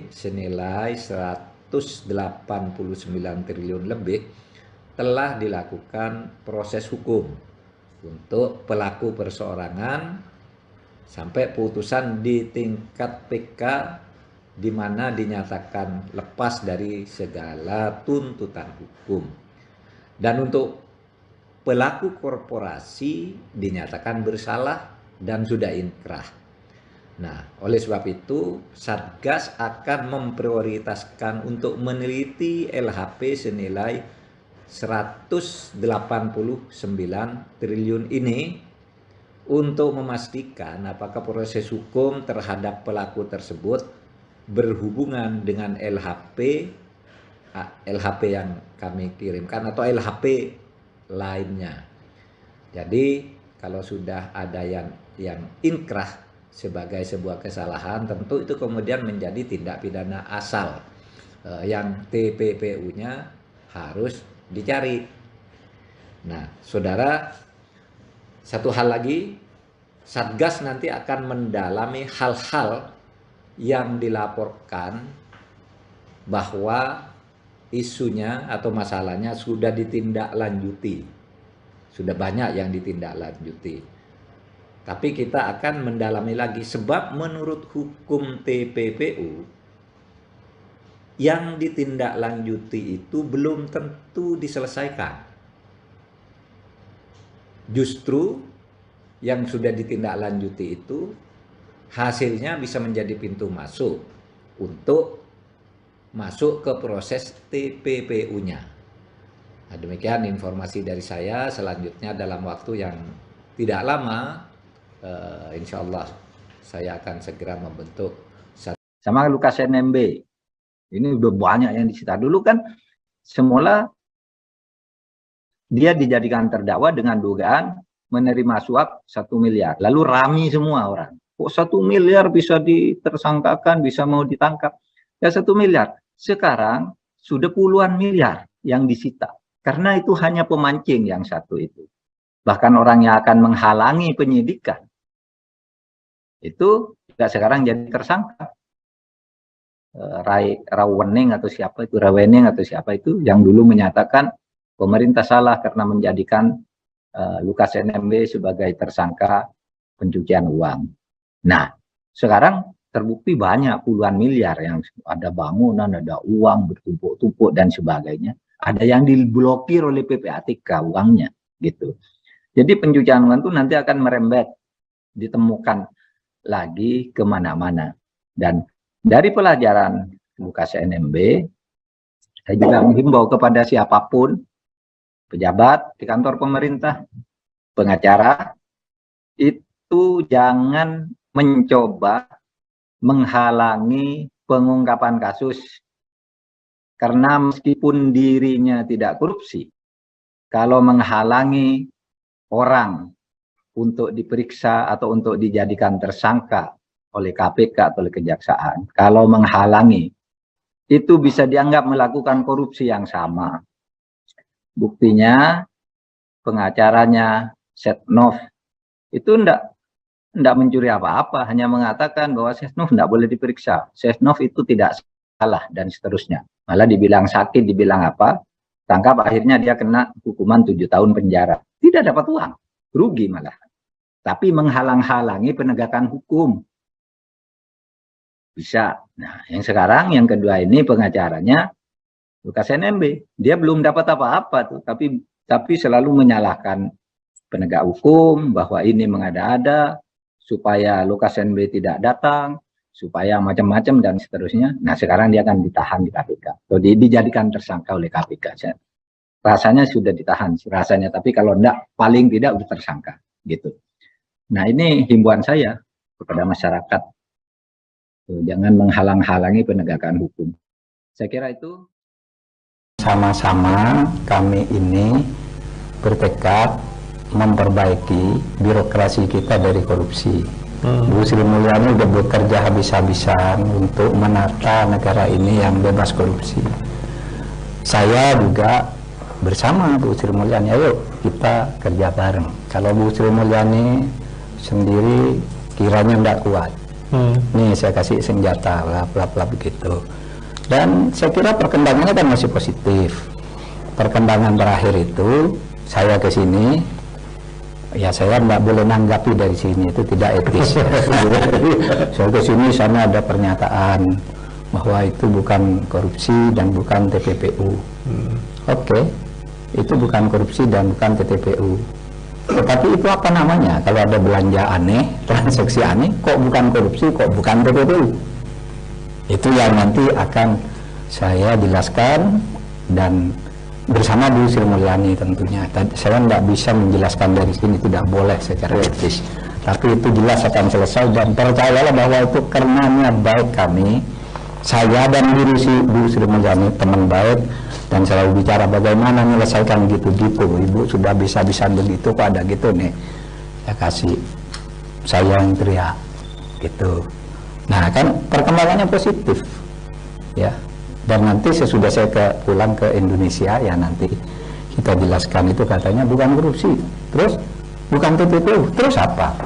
senilai 189 triliun lebih telah dilakukan proses hukum untuk pelaku perseorangan sampai putusan di tingkat PK di mana dinyatakan lepas dari segala tuntutan hukum. Dan untuk pelaku korporasi dinyatakan bersalah dan sudah inkrah. Nah, oleh sebab itu Satgas akan memprioritaskan untuk meneliti LHP senilai 189 triliun ini untuk memastikan apakah proses hukum terhadap pelaku tersebut berhubungan dengan LHP yang kami kirimkan atau LHP lainnya. Jadi kalau sudah ada yang inkrah sebagai sebuah kesalahan, tentu itu kemudian menjadi tindak pidana asal yang TPPU-nya harus dicari. Nah, saudara, satu hal lagi, Satgas nanti akan mendalami hal-hal yang dilaporkan bahwa isunya atau masalahnya sudah ditindaklanjuti. Sudah banyak yang ditindaklanjuti. Tapi kita akan mendalami lagi sebab menurut hukum TPPU yang ditindaklanjuti itu belum tentu diselesaikan. Justru yang sudah ditindaklanjuti itu hasilnya bisa menjadi pintu masuk untuk masuk ke proses TPPU-nya. Nah, demikian informasi dari saya. Selanjutnya dalam waktu yang tidak lama, insya Allah saya akan segera membentuk sama Lukas NMB. Ini udah banyak yang disita. Dulu kan semula dia dijadikan terdakwa dengan dugaan menerima suap 1 miliar. Lalu rami semua orang. Kok 1 miliar bisa ditersangkakan, bisa mau ditangkap? Ya 1 miliar. Sekarang sudah puluhan miliar yang disita. Karena itu hanya pemancing yang satu itu. Bahkan orang yang akan menghalangi penyidikan itu juga sekarang jadi tersangka. Rawening atau siapa itu, Rawening atau siapa itu yang dulu menyatakan pemerintah salah karena menjadikan Lukas NMB sebagai tersangka pencucian uang. Nah, sekarang terbukti banyak puluhan miliar yang ada bangunan, ada uang bertumpuk-tumpuk dan sebagainya. Ada yang diblokir oleh PPATK uangnya, gitu. Jadi pencucian uang itu nanti akan merembet, ditemukan lagi kemana-mana. Dan dari pelajaran Lukas NMB, saya juga menghimbau kepada siapapun, pejabat di kantor pemerintah, pengacara, itu jangan mencoba menghalangi pengungkapan kasus. Karena meskipun dirinya tidak korupsi, kalau menghalangi orang untuk diperiksa atau untuk dijadikan tersangka oleh KPK atau oleh kejaksaan, kalau menghalangi, itu bisa dianggap melakukan korupsi yang sama. Buktinya, pengacaranya Setnov itu enggak mencuri apa-apa, hanya mengatakan bahwa Setnov enggak boleh diperiksa. Setnov itu tidak salah dan seterusnya. Malah dibilang sakit, dibilang apa, tangkap, akhirnya dia kena hukuman 7 tahun penjara. Tidak dapat uang, rugi malah. Tapi menghalang-halangi penegakan hukum. Bisa. Nah, yang sekarang, yang kedua ini pengacaranya Lukas NMB. Dia belum dapat apa-apa tuh, tapi selalu menyalahkan penegak hukum bahwa ini mengada-ada supaya Lukas NMB tidak datang, supaya macam-macam dan seterusnya. Nah, sekarang dia akan ditahan di KPK. Atau dijadikan tersangka oleh KPK. Rasanya sudah ditahan, rasanya. Tapi kalau enggak, paling tidak sudah tersangka. Gitu. Nah, ini himbauan saya kepada masyarakat. Jangan menghalang-halangi penegakan hukum. Saya kira itu. Sama-sama kami ini bertekad memperbaiki birokrasi kita dari korupsi. Bu Sri Mulyani sudah bekerja habis-habisan untuk menata negara ini yang bebas korupsi. Saya juga bersama Bu Sri Mulyani, ayo kita kerja bareng. Kalau Bu Sri Mulyani sendiri kiranya tidak kuat, nih saya kasih senjata, bla begitu. Dan saya kira perkembangannya kan masih positif. Perkembangan terakhir itu saya ke sini, ya saya nggak boleh nanggapi dari sini, itu tidak etis. Saya ke sini, sana ada pernyataan bahwa itu bukan korupsi dan bukan TPPU. Oke, itu bukan korupsi dan bukan TPPU. Tetapi itu apa namanya? Kalau ada belanja aneh, transaksi aneh, kok bukan korupsi, kok bukan TPPU? Itu yang nanti akan saya jelaskan dan bersama Bu Sri Mulyani tentunya. Saya tidak bisa menjelaskan dari sini, tidak boleh secara etis. Tapi itu jelas akan selesai dan percayalah bahwa itu karenanya baik kami, saya dan Bu Sri Mulyani teman baik dan selalu bicara bagaimana menyelesaikan gitu-gitu. Ibu sudah bisa-bisa begitu, kok ada gitu nih. Ya kasih saya yang teriak gitu. Nah kan perkembangannya positif ya, dan nanti sesudah saya pulang ke Indonesia ya nanti kita jelaskan itu katanya bukan korupsi, terus bukan TPPU, terus apa?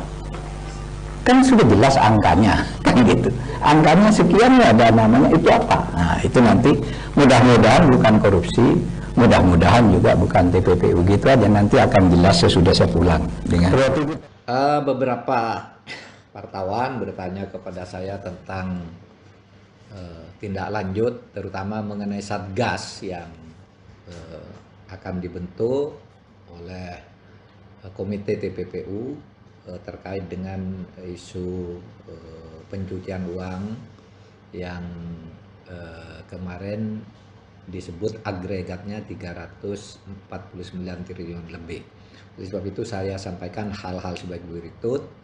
Kan sudah jelas angkanya kan gitu, angkanya sekian ya ada namanya, itu apa? Nah itu nanti mudah-mudahan bukan korupsi, mudah-mudahan juga bukan TPPU, gitu aja nanti akan jelas sesudah saya pulang dengan beberapa wartawan bertanya kepada saya tentang tindak lanjut, terutama mengenai Satgas yang akan dibentuk oleh Komite TPPU terkait dengan isu pencucian uang yang kemarin disebut agregatnya 349 triliun lebih. Oleh sebab itu saya sampaikan hal-hal sebagai berikut.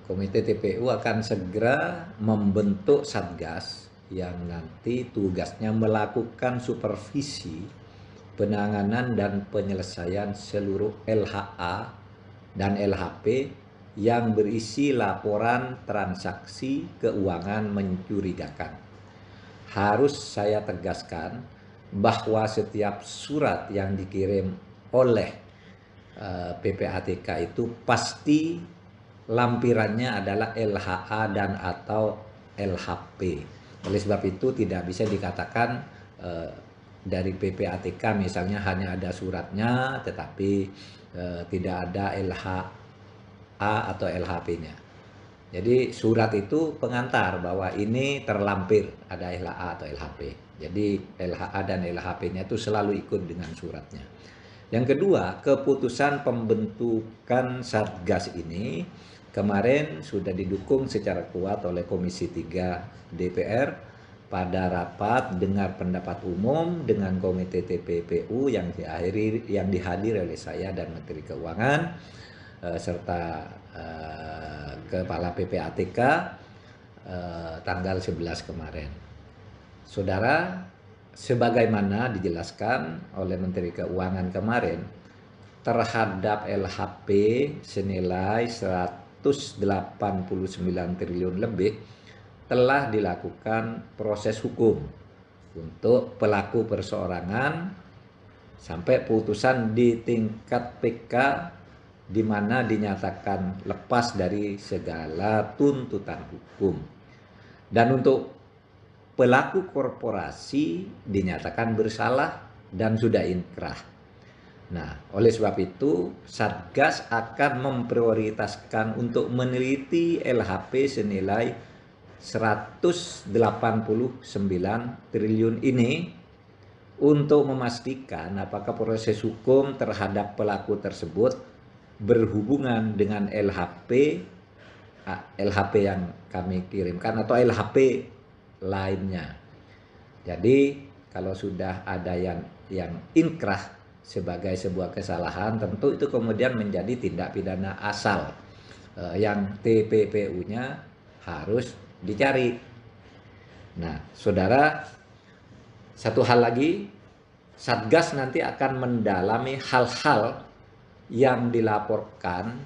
Komite TPU akan segera membentuk Satgas yang nanti tugasnya melakukan supervisi penanganan dan penyelesaian seluruh LHA dan LHP yang berisi laporan transaksi keuangan mencurigakan. Harus saya tegaskan bahwa setiap surat yang dikirim oleh PPATK itu pasti lampirannya adalah LHA dan atau LHP. Oleh sebab itu tidak bisa dikatakan dari PPATK misalnya hanya ada suratnya tetapi tidak ada LHA atau LHP-nya. Jadi surat itu pengantar bahwa ini terlampir ada LHA atau LHP. Jadi LHA dan LHP-nya itu selalu ikut dengan suratnya. Yang kedua, keputusan pembentukan Satgas ini kemarin sudah didukung secara kuat oleh Komisi 3 DPR pada rapat dengar pendapat umum dengan Komite TPPU yang dihadiri oleh saya dan Menteri Keuangan serta Kepala PPATK tanggal 11 kemarin. Saudara, sebagaimana dijelaskan oleh Menteri Keuangan kemarin, terhadap LHP senilai 189 triliun lebih telah dilakukan proses hukum untuk pelaku perseorangan sampai putusan di tingkat PK di mana dinyatakan lepas dari segala tuntutan hukum. Dan untuk pelaku korporasi dinyatakan bersalah dan sudah inkrah. Nah, oleh sebab itu Satgas akan memprioritaskan untuk meneliti LHP senilai 189 triliun ini untuk memastikan apakah proses hukum terhadap pelaku tersebut berhubungan dengan LHP yang kami kirimkan atau LHP lainnya. Jadi kalau sudah ada yang inkrah sebagai sebuah kesalahan, tentu itu kemudian menjadi tindak pidana asal yang TPPU-nya harus dicari. Nah, saudara, satu hal lagi, Satgas nanti akan mendalami hal-hal yang dilaporkan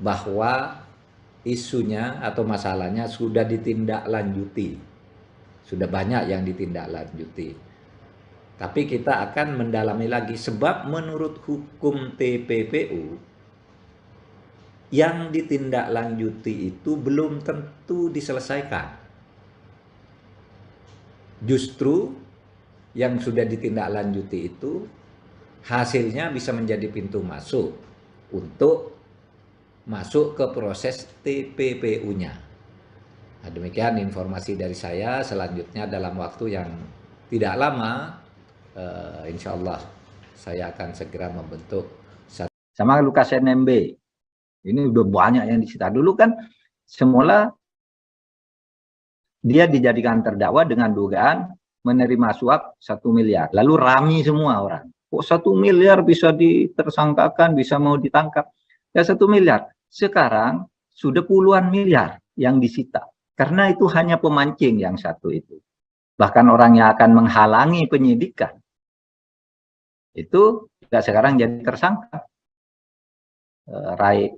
bahwa isunya atau masalahnya sudah ditindaklanjuti. Sudah banyak yang ditindaklanjuti. Tapi kita akan mendalami lagi sebab menurut hukum TPPU yang ditindaklanjuti itu belum tentu diselesaikan. Justru yang sudah ditindaklanjuti itu hasilnya bisa menjadi pintu masuk untuk masuk ke proses TPPU-nya. Nah, demikian informasi dari saya. Selanjutnya dalam waktu yang tidak lama, insya Allah saya akan segera membentuk. Sama Lukas NMB, ini udah banyak yang disita. Dulu kan semula dia dijadikan terdakwa dengan dugaan menerima suap 1 miliar. Lalu rame semua orang. Kok 1 miliar bisa ditersangkakan, bisa mau ditangkap? Ya 1 miliar. Sekarang sudah puluhan miliar yang disita. Karena itu hanya pemancing yang satu itu. Bahkan orang yang akan menghalangi penyidikan. Itu juga sekarang jadi tersangka.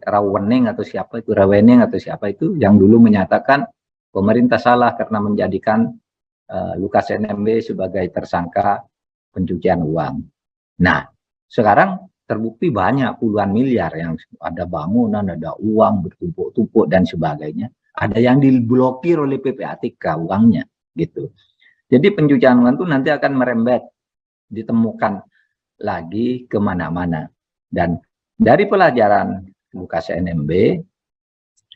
Rawening atau siapa itu, Rawening atau siapa itu yang dulu menyatakan pemerintah salah karena menjadikan Lukas NMB sebagai tersangka pencucian uang. Nah, sekarang terbukti banyak puluhan miliar yang ada bangunan, ada uang bertumpuk-tumpuk dan sebagainya. Ada yang diblokir oleh PPATK uangnya, gitu. Jadi pencucian uang itu nanti akan merembet, ditemukan lagi kemana-mana. Dan dari pelajaran Lukas NMB,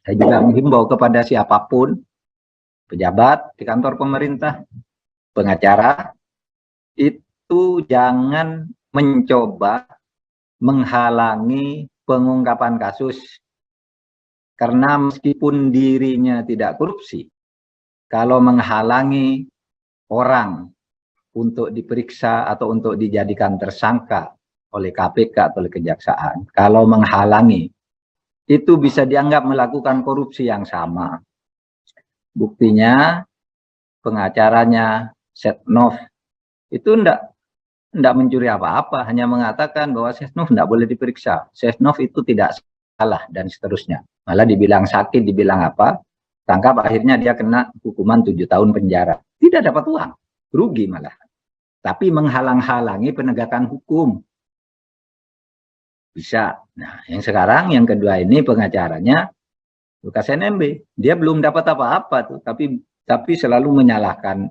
saya juga menghimbau kepada siapapun, pejabat di kantor pemerintah, pengacara, itu jangan mencoba menghalangi pengungkapan kasus. Karena meskipun dirinya tidak korupsi, kalau menghalangi orang untuk diperiksa atau untuk dijadikan tersangka oleh KPK atau oleh kejaksaan, kalau menghalangi, itu bisa dianggap melakukan korupsi yang sama. Buktinya pengacaranya Setnov itu enggak mencuri apa-apa, hanya mengatakan bahwa Setnov enggak boleh diperiksa, Setnov itu tidak salah dan seterusnya. Malah dibilang sakit, dibilang apa, tangkap, akhirnya dia kena hukuman 7 tahun penjara. Tidak dapat uang, rugi malah. tapi menghalang-halangi penegakan hukum. Bisa. Nah, yang sekarang yang kedua ini pengacaranya Lukas NMB. Dia belum dapat apa-apa tuh, tapi selalu menyalahkan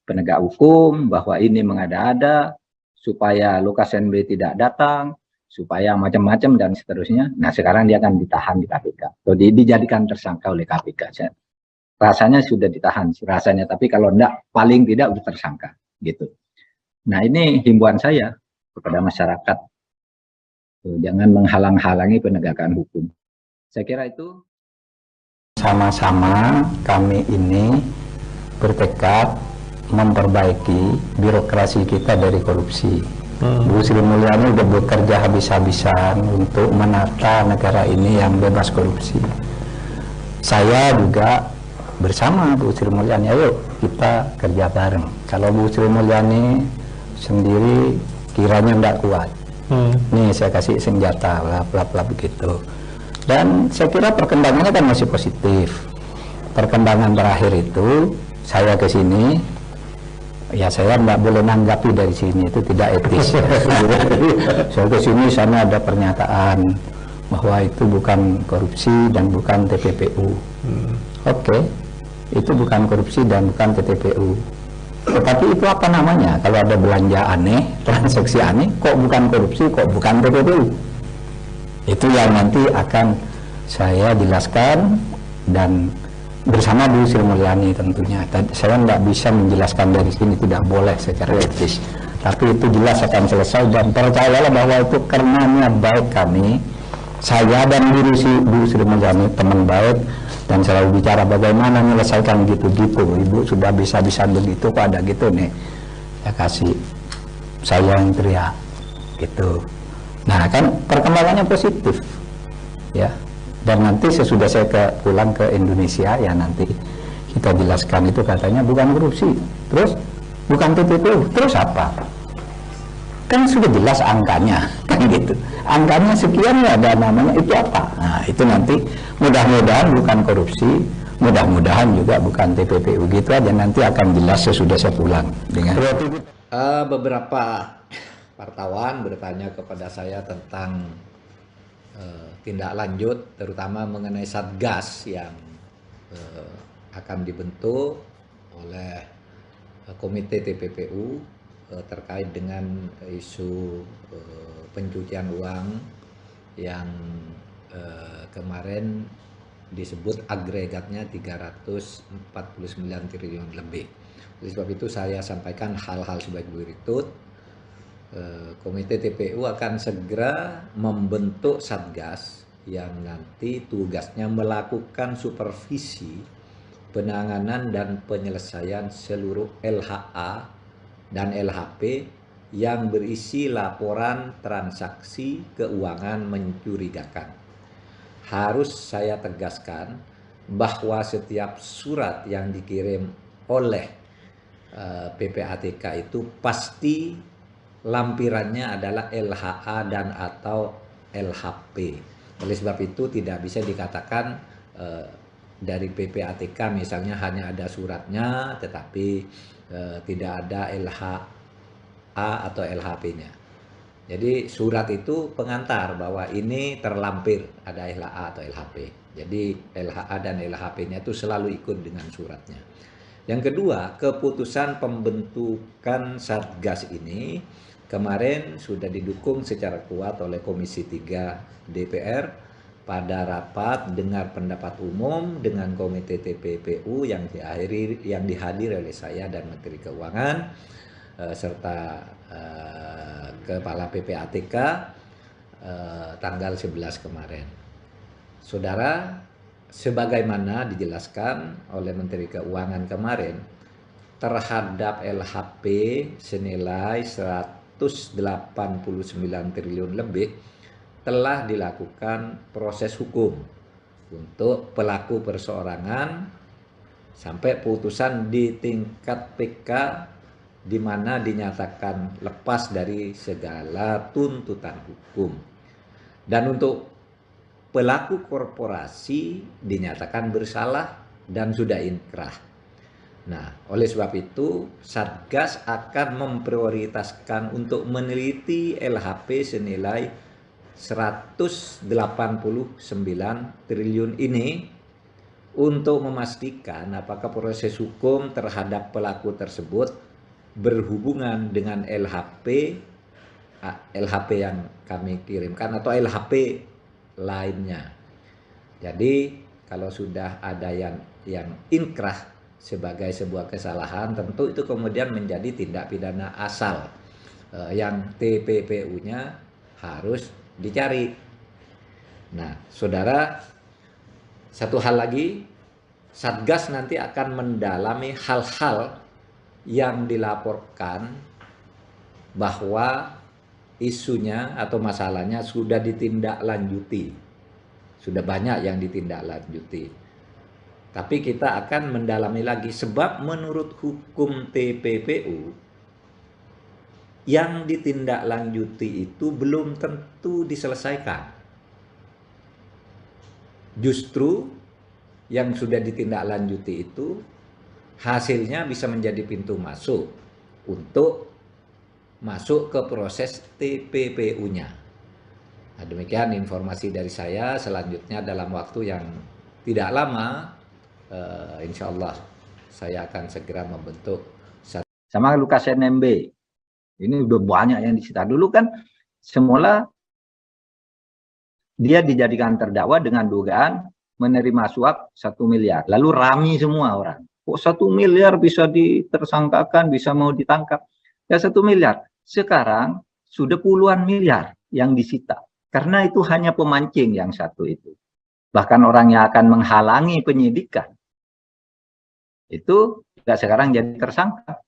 penegak hukum bahwa ini mengada-ada supaya Lukas NMB tidak datang, supaya macam-macam dan seterusnya. Nah, sekarang dia akan ditahan di KPK. Atau dijadikan tersangka oleh KPK. Rasanya sudah ditahan, rasanya. Tapi kalau enggak, paling tidak tersangka. Gitu. Nah, ini himbauan saya kepada masyarakat. Jangan menghalang-halangi penegakan hukum. Saya kira itu. Sama-sama kami ini bertekad memperbaiki birokrasi kita dari korupsi. Bu Sri Mulyani sudah bekerja habis-habisan untuk menata negara ini yang bebas korupsi. Saya juga bersama Bu Sri Mulyani, ayo kita kerja bareng. Kalau Bu Sri Mulyani sendiri kiranya tidak kuat, nih saya kasih senjata, bla begitu. Dan saya kira perkembangannya kan masih positif. Perkembangan terakhir itu saya ke sini, ya saya tidak boleh nanggapi dari sini, itu tidak etis. Saya ke sini, sana ada pernyataan bahwa itu bukan korupsi dan bukan TPPU. Oke, itu bukan korupsi dan bukan TPPU. Tetapi itu apa namanya? Kalau ada belanja aneh, transaksi aneh, kok bukan korupsi, kok bukan TPPU? Itu yang nanti akan saya jelaskan dan bersama Bu Sri Mulyani tentunya. Saya tidak bisa menjelaskan dari sini, tidak boleh secara etis. Tapi itu jelas akan selesai dan percayalah bahwa itu karenanya baik kami, saya dan Bu Sri Mulyani teman baik, dan selalu bicara bagaimana menyelesaikan gitu-gitu. Ibu sudah bisa-bisa begitu, kok ada gitu nih. Ya kasih saya yang teriak gitu. Nah kan perkembangannya positif ya. Dan nanti sesudah saya pulang ke Indonesia ya nanti kita jelaskan itu katanya bukan korupsi, terus bukan TPPU, terus apa? Kan sudah jelas angkanya kan gitu. Angkanya sekian ya ada namanya, itu apa? Nah itu nanti mudah-mudahan bukan korupsi, mudah-mudahan juga bukan TPPU, gitu aja nanti akan jelas sesudah saya pulang dengan beberapa wartawan bertanya kepada saya tentang tindak lanjut terutama mengenai Satgas yang akan dibentuk oleh komite TPPU terkait dengan isu pencucian uang yang kemarin disebut agregatnya 349 triliun lebih. Oleh sebab itu saya sampaikan hal-hal sebagai berikut. Komite TPPU akan segera membentuk Satgas yang nanti tugasnya melakukan supervisi penanganan dan penyelesaian seluruh LHA dan LHP yang berisi laporan transaksi keuangan mencurigakan. Harus saya tegaskan bahwa setiap surat yang dikirim oleh PPATK itu pasti lampirannya adalah LHA dan atau LHP. Oleh sebab itu tidak bisa dikatakan dari PPATK misalnya hanya ada suratnya tetapi tidak ada LHA atau LHP-nya. Jadi surat itu pengantar bahwa ini terlampir ada LHA atau LHP. Jadi LHA dan LHP-nya itu selalu ikut dengan suratnya. Yang kedua, keputusan pembentukan Satgas ini kemarin sudah didukung secara kuat oleh Komisi 3 DPR pada rapat dengar pendapat umum dengan Komite TPPU yang dihadiri oleh saya dan Menteri Keuangan serta Kepala PPATK tanggal 11 kemarin. Saudara, sebagaimana dijelaskan oleh Menteri Keuangan kemarin, terhadap LHP senilai 189 triliun lebih telah dilakukan proses hukum untuk pelaku perseorangan sampai putusan di tingkat PK di mana dinyatakan lepas dari segala tuntutan hukum. Dan untuk pelaku korporasi dinyatakan bersalah dan sudah inkrah. Nah, oleh sebab itu Satgas akan memprioritaskan untuk meneliti LHP senilai 189 triliun ini untuk memastikan apakah proses hukum terhadap pelaku tersebut berhubungan dengan LHP yang kami kirimkan atau LHP lainnya. Jadi kalau sudah ada yang inkrah sebagai sebuah kesalahan, tentu itu kemudian menjadi tindak pidana asal yang TPPU-nya harus dicari. Nah, saudara, satu hal lagi, Satgas nanti akan mendalami hal-hal yang dilaporkan bahwa isunya atau masalahnya sudah ditindaklanjuti. Sudah banyak yang ditindaklanjuti. Tapi kita akan mendalami lagi, sebab menurut hukum TPPU yang ditindaklanjuti itu belum tentu diselesaikan. Justru yang sudah ditindaklanjuti itu hasilnya bisa menjadi pintu masuk untuk masuk ke proses TPPU-nya. Nah, demikian informasi dari saya. Selanjutnya dalam waktu yang tidak lama, insya Allah saya akan segera membentuk sama Lukas NMB. Ini udah banyak yang disita. Dulu kan semula dia dijadikan terdakwa dengan dugaan menerima suap 1 miliar. Lalu rame semua orang. Kok 1 miliar bisa ditersangkakan, bisa mau ditangkap? Ya 1 miliar. Sekarang sudah puluhan miliar yang disita. Karena itu hanya pemancing yang satu itu. Bahkan orang yang akan menghalangi penyidikan itu juga sekarang jadi tersangka.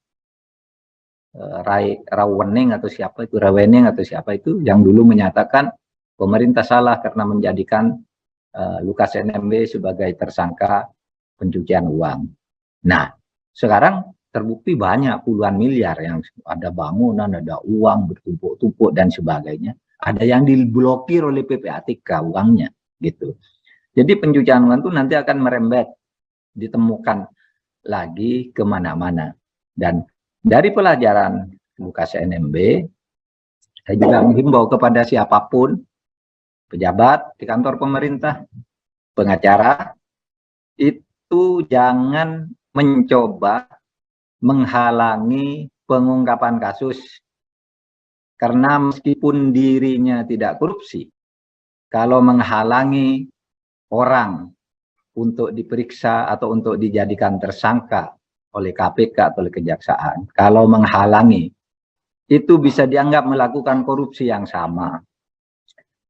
Rawening atau siapa itu, Rawening atau siapa itu yang dulu menyatakan pemerintah salah karena menjadikan Lukas NMB sebagai tersangka pencucian uang. Nah, sekarang terbukti banyak puluhan miliar yang ada bangunan, ada uang bertumpuk-tumpuk dan sebagainya. Ada yang diblokir oleh PPATK uangnya gitu. Jadi pencucian uang itu nanti akan merembet, ditemukan lagi kemana-mana. Dan dari pelajaran Lukas NMB, saya juga menghimbau kepada siapapun, pejabat di kantor pemerintah, pengacara, itu jangan mencoba menghalangi pengungkapan kasus. Karena meskipun dirinya tidak korupsi, kalau menghalangi orang untuk diperiksa atau untuk dijadikan tersangka oleh KPK atau oleh kejaksaan, kalau menghalangi, itu bisa dianggap melakukan korupsi yang sama.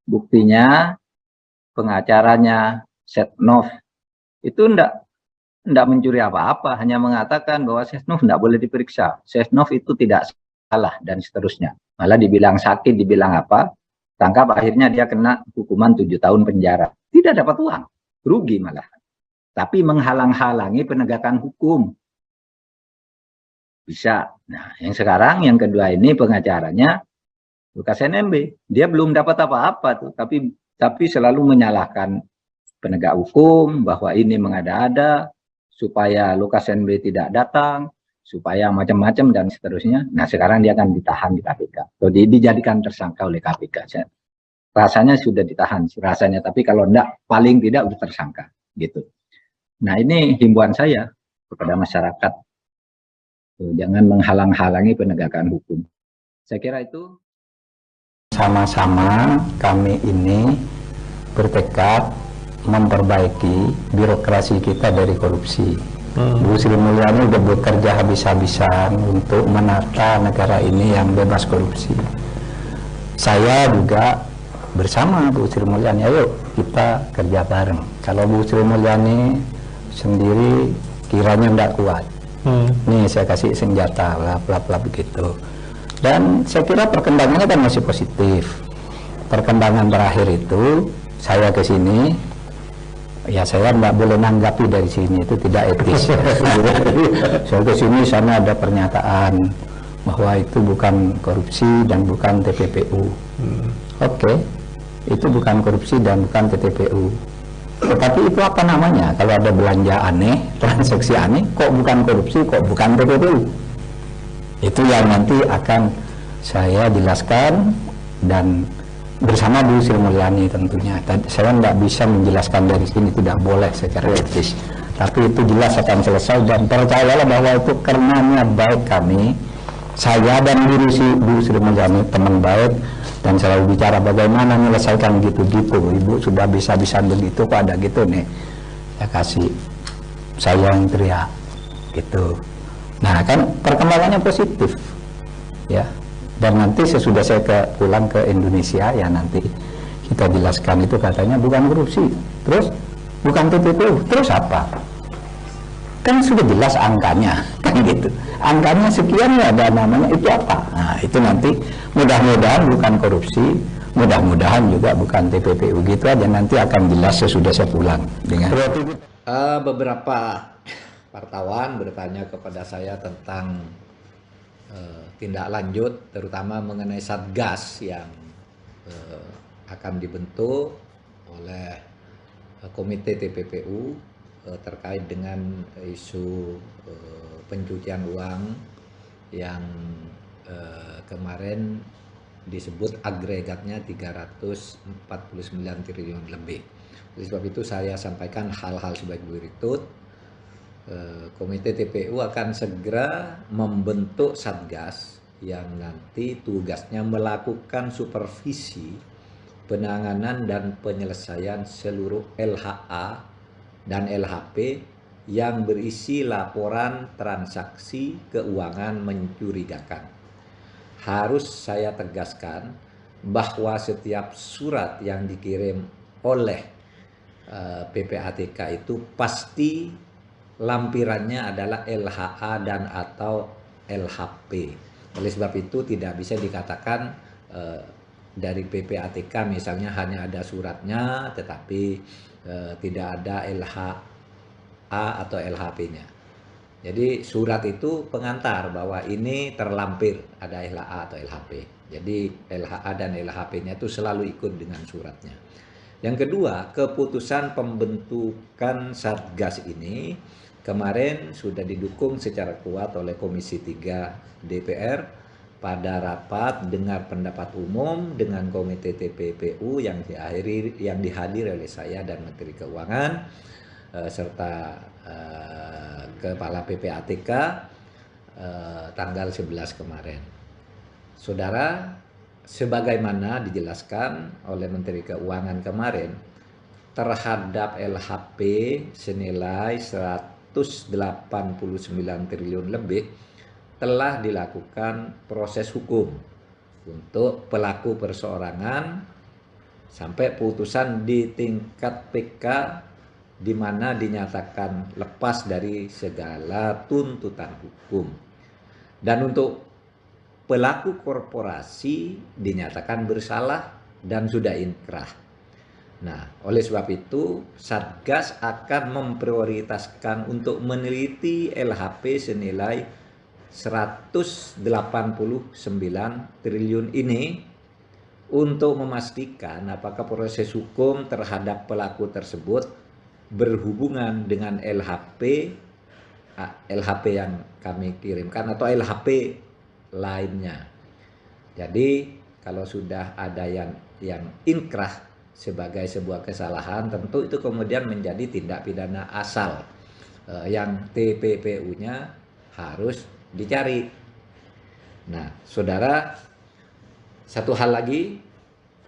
Buktinya pengacaranya Setnov itu enggak mencuri apa-apa, hanya mengatakan bahwa Setnov enggak boleh diperiksa, Setnov itu tidak salah dan seterusnya. Malah dibilang sakit, dibilang apa, tangkap, akhirnya dia kena hukuman 7 tahun penjara. Tidak dapat uang, rugi malah. Tapi menghalang-halangi penegakan hukum. Bisa. Nah, yang sekarang, yang kedua ini pengacaranya Lukas NMB. Dia belum dapat apa-apa tuh, tapi selalu menyalahkan penegak hukum, bahwa ini mengada-ada, supaya Lukas NMB tidak datang, supaya macam-macam dan seterusnya. Nah, sekarang dia akan ditahan di KPK. Atau dijadikan tersangka oleh KPK. Rasanya sudah ditahan, rasanya. Tapi kalau enggak, paling tidak sudah tersangka. Gitu. Nah, ini himbauan saya kepada masyarakat. Jangan menghalang-halangi penegakan hukum. Saya kira itu. Sama-sama kami ini bertekad memperbaiki birokrasi kita dari korupsi. Bu Sri Mulyani sudah bekerja habis-habisan untuk menata negara ini yang bebas korupsi. Saya juga bersama Bu Sri Mulyani, ayo kita kerja bareng. Kalau Bu Sri Mulyani sendiri kiranya tidak kuat, nih saya kasih senjata, bla begitu. Dan saya kira perkembangannya kan masih positif. Perkembangan terakhir itu saya ke sini, ya saya nggak boleh nanggapi dari sini, itu tidak etis. Saya ke sini, sana ada pernyataan bahwa itu bukan korupsi dan bukan TPPU. Oke, itu bukan korupsi dan bukan TPPU. Tetapi itu apa namanya? Kalau ada belanja aneh, transaksi aneh, kok bukan korupsi, kok bukan TPPU? Itu yang nanti akan saya jelaskan dan bersama Bu Sri Mulyani tentunya. Saya nggak bisa menjelaskan dari sini, tidak boleh secara etis. Tapi itu jelas akan selesai dan percayalah bahwa itu karenanya baik kami, saya dan Bu Sri Mulyani teman baik dan selalu bicara bagaimana menyelesaikan gitu-gitu. Ibu sudah bisa-bisa begitu kok ada gitu nih. Ya kasih saya yang teriak gitu. Nah kan perkembangannya positif ya. Dan nanti sesudah saya pulang ke Indonesia ya nanti kita jelaskan itu katanya bukan korupsi, terus bukan TPPU, terus apa? Kan sudah jelas angkanya, kan gitu. Angkanya sekian ya ada namanya itu apa? Nah itu nanti mudah-mudahan bukan korupsi, mudah-mudahan juga bukan TPPU gitu aja nanti akan jelas sesudah saya pulang. Dengan beberapa wartawan bertanya kepada saya tentang tindak lanjut terutama mengenai Satgas yang akan dibentuk oleh komite TPPU terkait dengan isu pencucian uang yang kemarin disebut agregatnya 349 triliun lebih. Oleh sebab itu saya sampaikan hal-hal sebagai berikut. Komite TPPU akan segera membentuk Satgas yang nanti tugasnya melakukan supervisi penanganan dan penyelesaian seluruh LHA dan LHP yang berisi laporan transaksi keuangan mencurigakan. Harus saya tegaskan bahwa setiap surat yang dikirim oleh PPATK itu pasti lampirannya adalah LHA dan atau LHP. Oleh sebab itu tidak bisa dikatakan dari PPATK misalnya hanya ada suratnya tetapi tidak ada LHA atau LHP-nya. Jadi surat itu pengantar bahwa ini terlampir ada LHA atau LHP. Jadi LHA dan LHP-nya itu selalu ikut dengan suratnya. Yang kedua, keputusan pembentukan Satgas ini kemarin sudah didukung secara kuat oleh Komisi 3 DPR pada rapat dengar pendapat umum dengan Komite TPPU yang dihadiri oleh saya dan Menteri Keuangan serta Kepala PPATK tanggal 11 kemarin. Saudara, sebagaimana dijelaskan oleh Menteri Keuangan kemarin, terhadap LHP senilai 189 triliun lebih telah dilakukan proses hukum untuk pelaku perseorangan sampai putusan di tingkat PK di mana dinyatakan lepas dari segala tuntutan hukum. Dan untuk pelaku korporasi dinyatakan bersalah dan sudah inkrah. Nah, oleh sebab itu Satgas akan memprioritaskan untuk meneliti LHP senilai 189 triliun ini untuk memastikan apakah proses hukum terhadap pelaku tersebut berhubungan dengan LHP yang kami kirimkan atau LHP lainnya. Jadi kalau sudah ada yang inkrah sebagai sebuah kesalahan, tentu itu kemudian menjadi tindak pidana asal yang TPPU-nya harus dicari. Nah, saudara, satu hal lagi,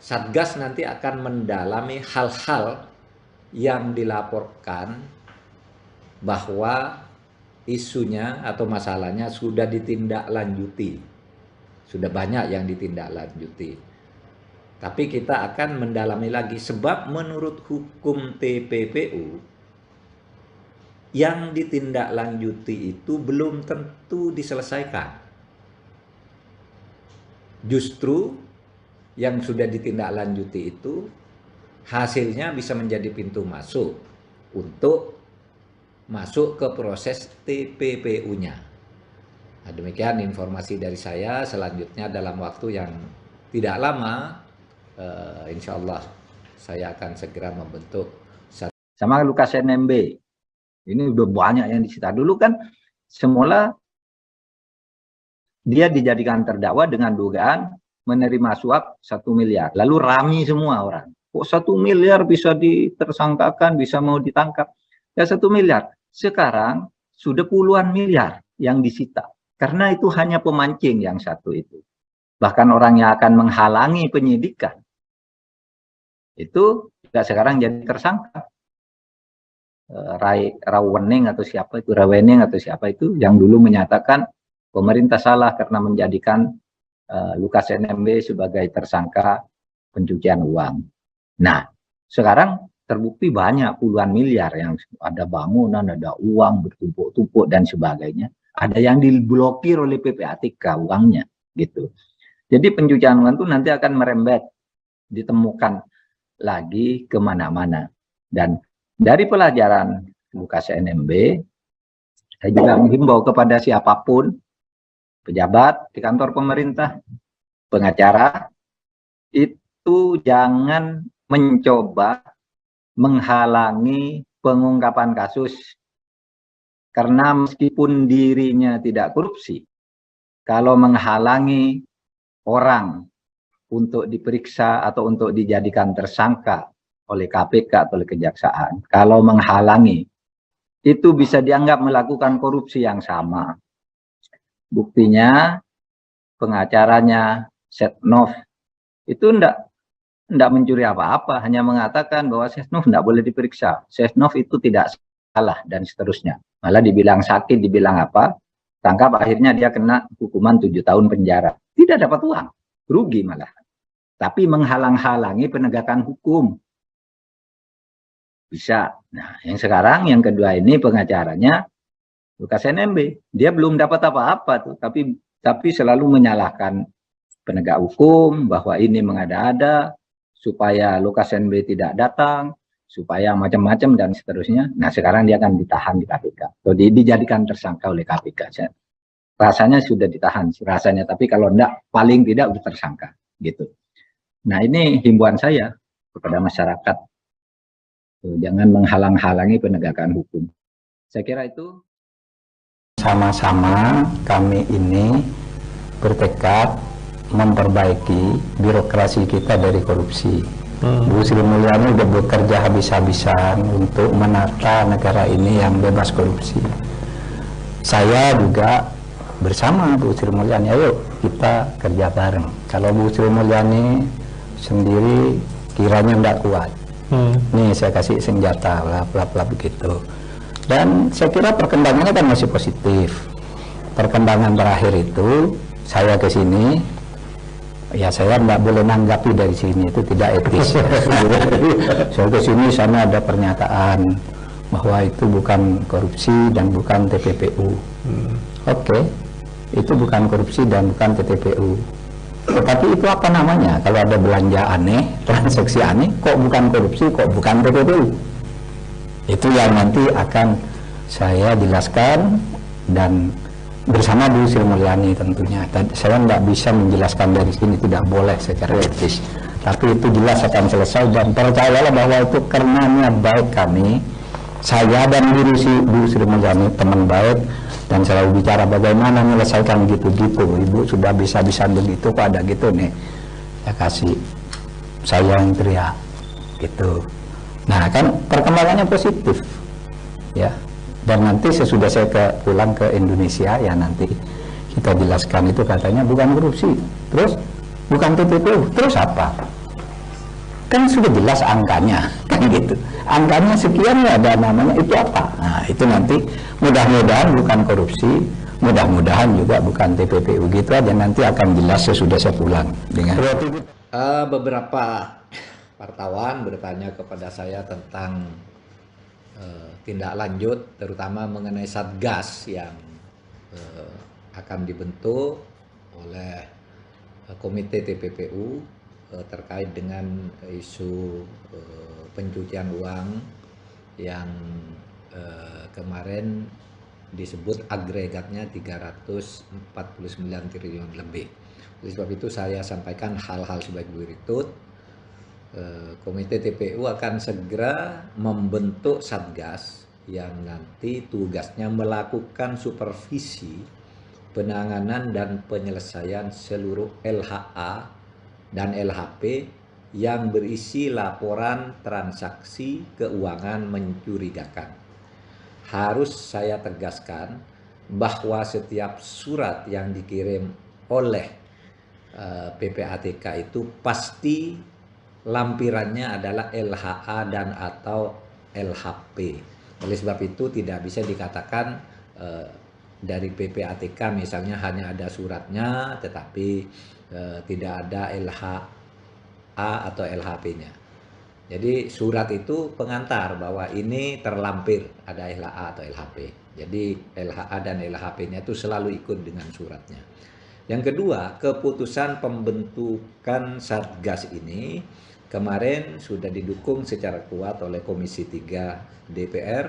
Satgas nanti akan mendalami hal-hal yang dilaporkan bahwa isunya atau masalahnya sudah ditindaklanjuti. Sudah banyak yang ditindaklanjuti. Tapi kita akan mendalami lagi sebab menurut hukum TPPU yang ditindaklanjuti itu belum tentu diselesaikan. Justru yang sudah ditindaklanjuti itu hasilnya bisa menjadi pintu masuk untuk masuk ke proses TPPU-nya. Nah, demikian informasi dari saya. Selanjutnya dalam waktu yang tidak lama, insya Allah saya akan segera membentuk sama Lukas NMB. Ini udah banyak yang disita. Dulu kan semula dia dijadikan terdakwa dengan dugaan menerima suap 1 miliar. Lalu rami semua orang. Kok 1 miliar bisa ditersangkakan, bisa mau ditangkap? Ya 1 miliar. Sekarang sudah puluhan miliar yang disita. Karena itu hanya pemancing yang satu itu. Bahkan orang yang akan menghalangi penyidikan. Itu juga sekarang jadi tersangka. Rawening atau siapa itu, Rawening atau siapa itu yang dulu menyatakan pemerintah salah karena menjadikan Lukas NMB sebagai tersangka pencucian uang. Nah, sekarang terbukti banyak puluhan miliar yang ada bangunan, ada uang bertumpuk-tumpuk dan sebagainya. Ada yang diblokir oleh PPATK uangnya, gitu. Jadi pencucian uang itu nanti akan merembet, ditemukan lagi kemana-mana. Dan dari pelajaran Lukas NMB, saya juga menghimbau kepada siapapun, pejabat di kantor pemerintah, pengacara, itu jangan mencoba menghalangi pengungkapan kasus. Karena meskipun dirinya tidak korupsi, kalau menghalangi orang untuk diperiksa atau untuk dijadikan tersangka oleh KPK atau oleh kejaksaan, kalau menghalangi, itu bisa dianggap melakukan korupsi yang sama. Buktinya pengacaranya Setnov itu enggak mencuri apa-apa, hanya mengatakan bahwa Setnov enggak boleh diperiksa. Setnov itu tidak salah dan seterusnya. Malah dibilang sakit, dibilang apa, tangkap, akhirnya dia kena hukuman 7 tahun penjara. Tidak dapat uang, rugi malah. Tapi menghalang-halangi penegakan hukum. Bisa. Nah, yang sekarang yang kedua ini pengacaranya Lukas NMB, dia belum dapat apa-apa tuh, tapi selalu menyalahkan penegak hukum bahwa ini mengada-ada supaya Lukas NMB tidak datang, supaya macam-macam dan seterusnya. Nah, sekarang dia akan ditahan di KPK, atau dijadikan tersangka oleh KPK. Rasanya sudah ditahan, rasanya, tapi kalau enggak, paling tidak sudah tersangka, gitu. Nah, ini himbauan saya kepada masyarakat, jangan menghalang-halangi penegakan hukum. Saya kira itu. Sama-sama kami ini bertekad memperbaiki birokrasi kita dari korupsi. Bu Sri Mulyani sudah bekerja habis-habisan untuk menata negara ini yang bebas korupsi. Saya juga bersama Bu Sri Mulyani, ayo kita kerja bareng. Kalau Bu Sri Mulyani sendiri kiranya tidak kuat, nih saya kasih senjata, bla begitu. Dan saya kira perkembangannya kan masih positif. Perkembangan terakhir itu saya ke sini, ya saya tidak boleh nanggapi dari sini, itu tidak etis. Saya ke sini, sana ada pernyataan bahwa itu bukan korupsi dan bukan TPPU. Oke, itu bukan korupsi dan bukan TPPU. Tetapi itu apa namanya? Kalau ada belanja aneh, transaksi aneh, kok bukan korupsi, kok bukan TPPU? Itu yang nanti akan saya jelaskan dan bersama Bu Sri Mulyani tentunya. Saya tidak bisa menjelaskan dari sini, tidak boleh secara etis. Tapi itu jelas akan selesai dan percayalah bahwa itu karena niat baik kami, saya dan Bu Sri Mulyani teman baik, dan selalu bicara bagaimana menyelesaikan gitu-gitu. Ibu sudah bisa-bisa begitu, kok ada gitu nih. Ya kasih saya yang teriak gitu. Nah, kan perkembangannya positif, ya. Dan nanti sesudah saya pulang ke Indonesia, ya nanti kita jelaskan itu katanya bukan korupsi, terus bukan TPPU, terus apa? Kan sudah jelas angkanya, kan gitu. Angkanya sekian, ya ada namanya, itu apa? Nah, itu nanti mudah-mudahan bukan korupsi, mudah-mudahan juga bukan TPPU, gitu aja, nanti akan jelas sesudah saya pulang. Dengan beberapa wartawan bertanya kepada saya tentang tindak lanjut, terutama mengenai Satgas yang akan dibentuk oleh Komite TPPU terkait dengan isu pencucian uang yang kemarin disebut agregatnya 349 triliun lebih. Oleh sebab itu saya sampaikan hal-hal sebagai berikut. Komite TPU akan segera membentuk satgas yang nanti tugasnya melakukan supervisi penanganan dan penyelesaian seluruh LHA dan LHP yang berisi laporan transaksi keuangan mencurigakan. Harus saya tegaskan bahwa setiap surat yang dikirim oleh PPATK itu pasti lampirannya adalah LHA dan atau LHP. Oleh sebab itu tidak bisa dikatakan dari PPATK misalnya hanya ada suratnya tetapi tidak ada LHA atau LHP-nya. Jadi surat itu pengantar bahwa ini terlampir ada LHA atau LHP. Jadi LHA dan LHP-nya itu selalu ikut dengan suratnya. Yang kedua, keputusan pembentukan Satgas ini kemarin sudah didukung secara kuat oleh Komisi 3 DPR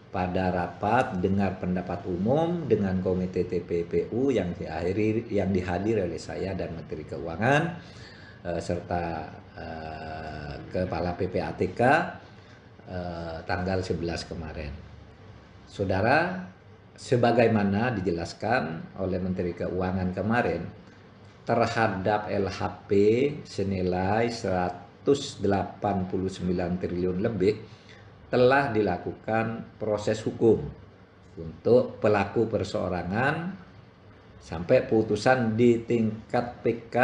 pada rapat dengar pendapat umum dengan Komite TPPU yang dihadiri oleh saya dan Menteri Keuangan serta Kepala PPATK tanggal 11 kemarin. Saudara, sebagaimana dijelaskan oleh Menteri Keuangan kemarin, terhadap LHP senilai 189 triliun lebih telah dilakukan proses hukum untuk pelaku perseorangan sampai putusan di tingkat PK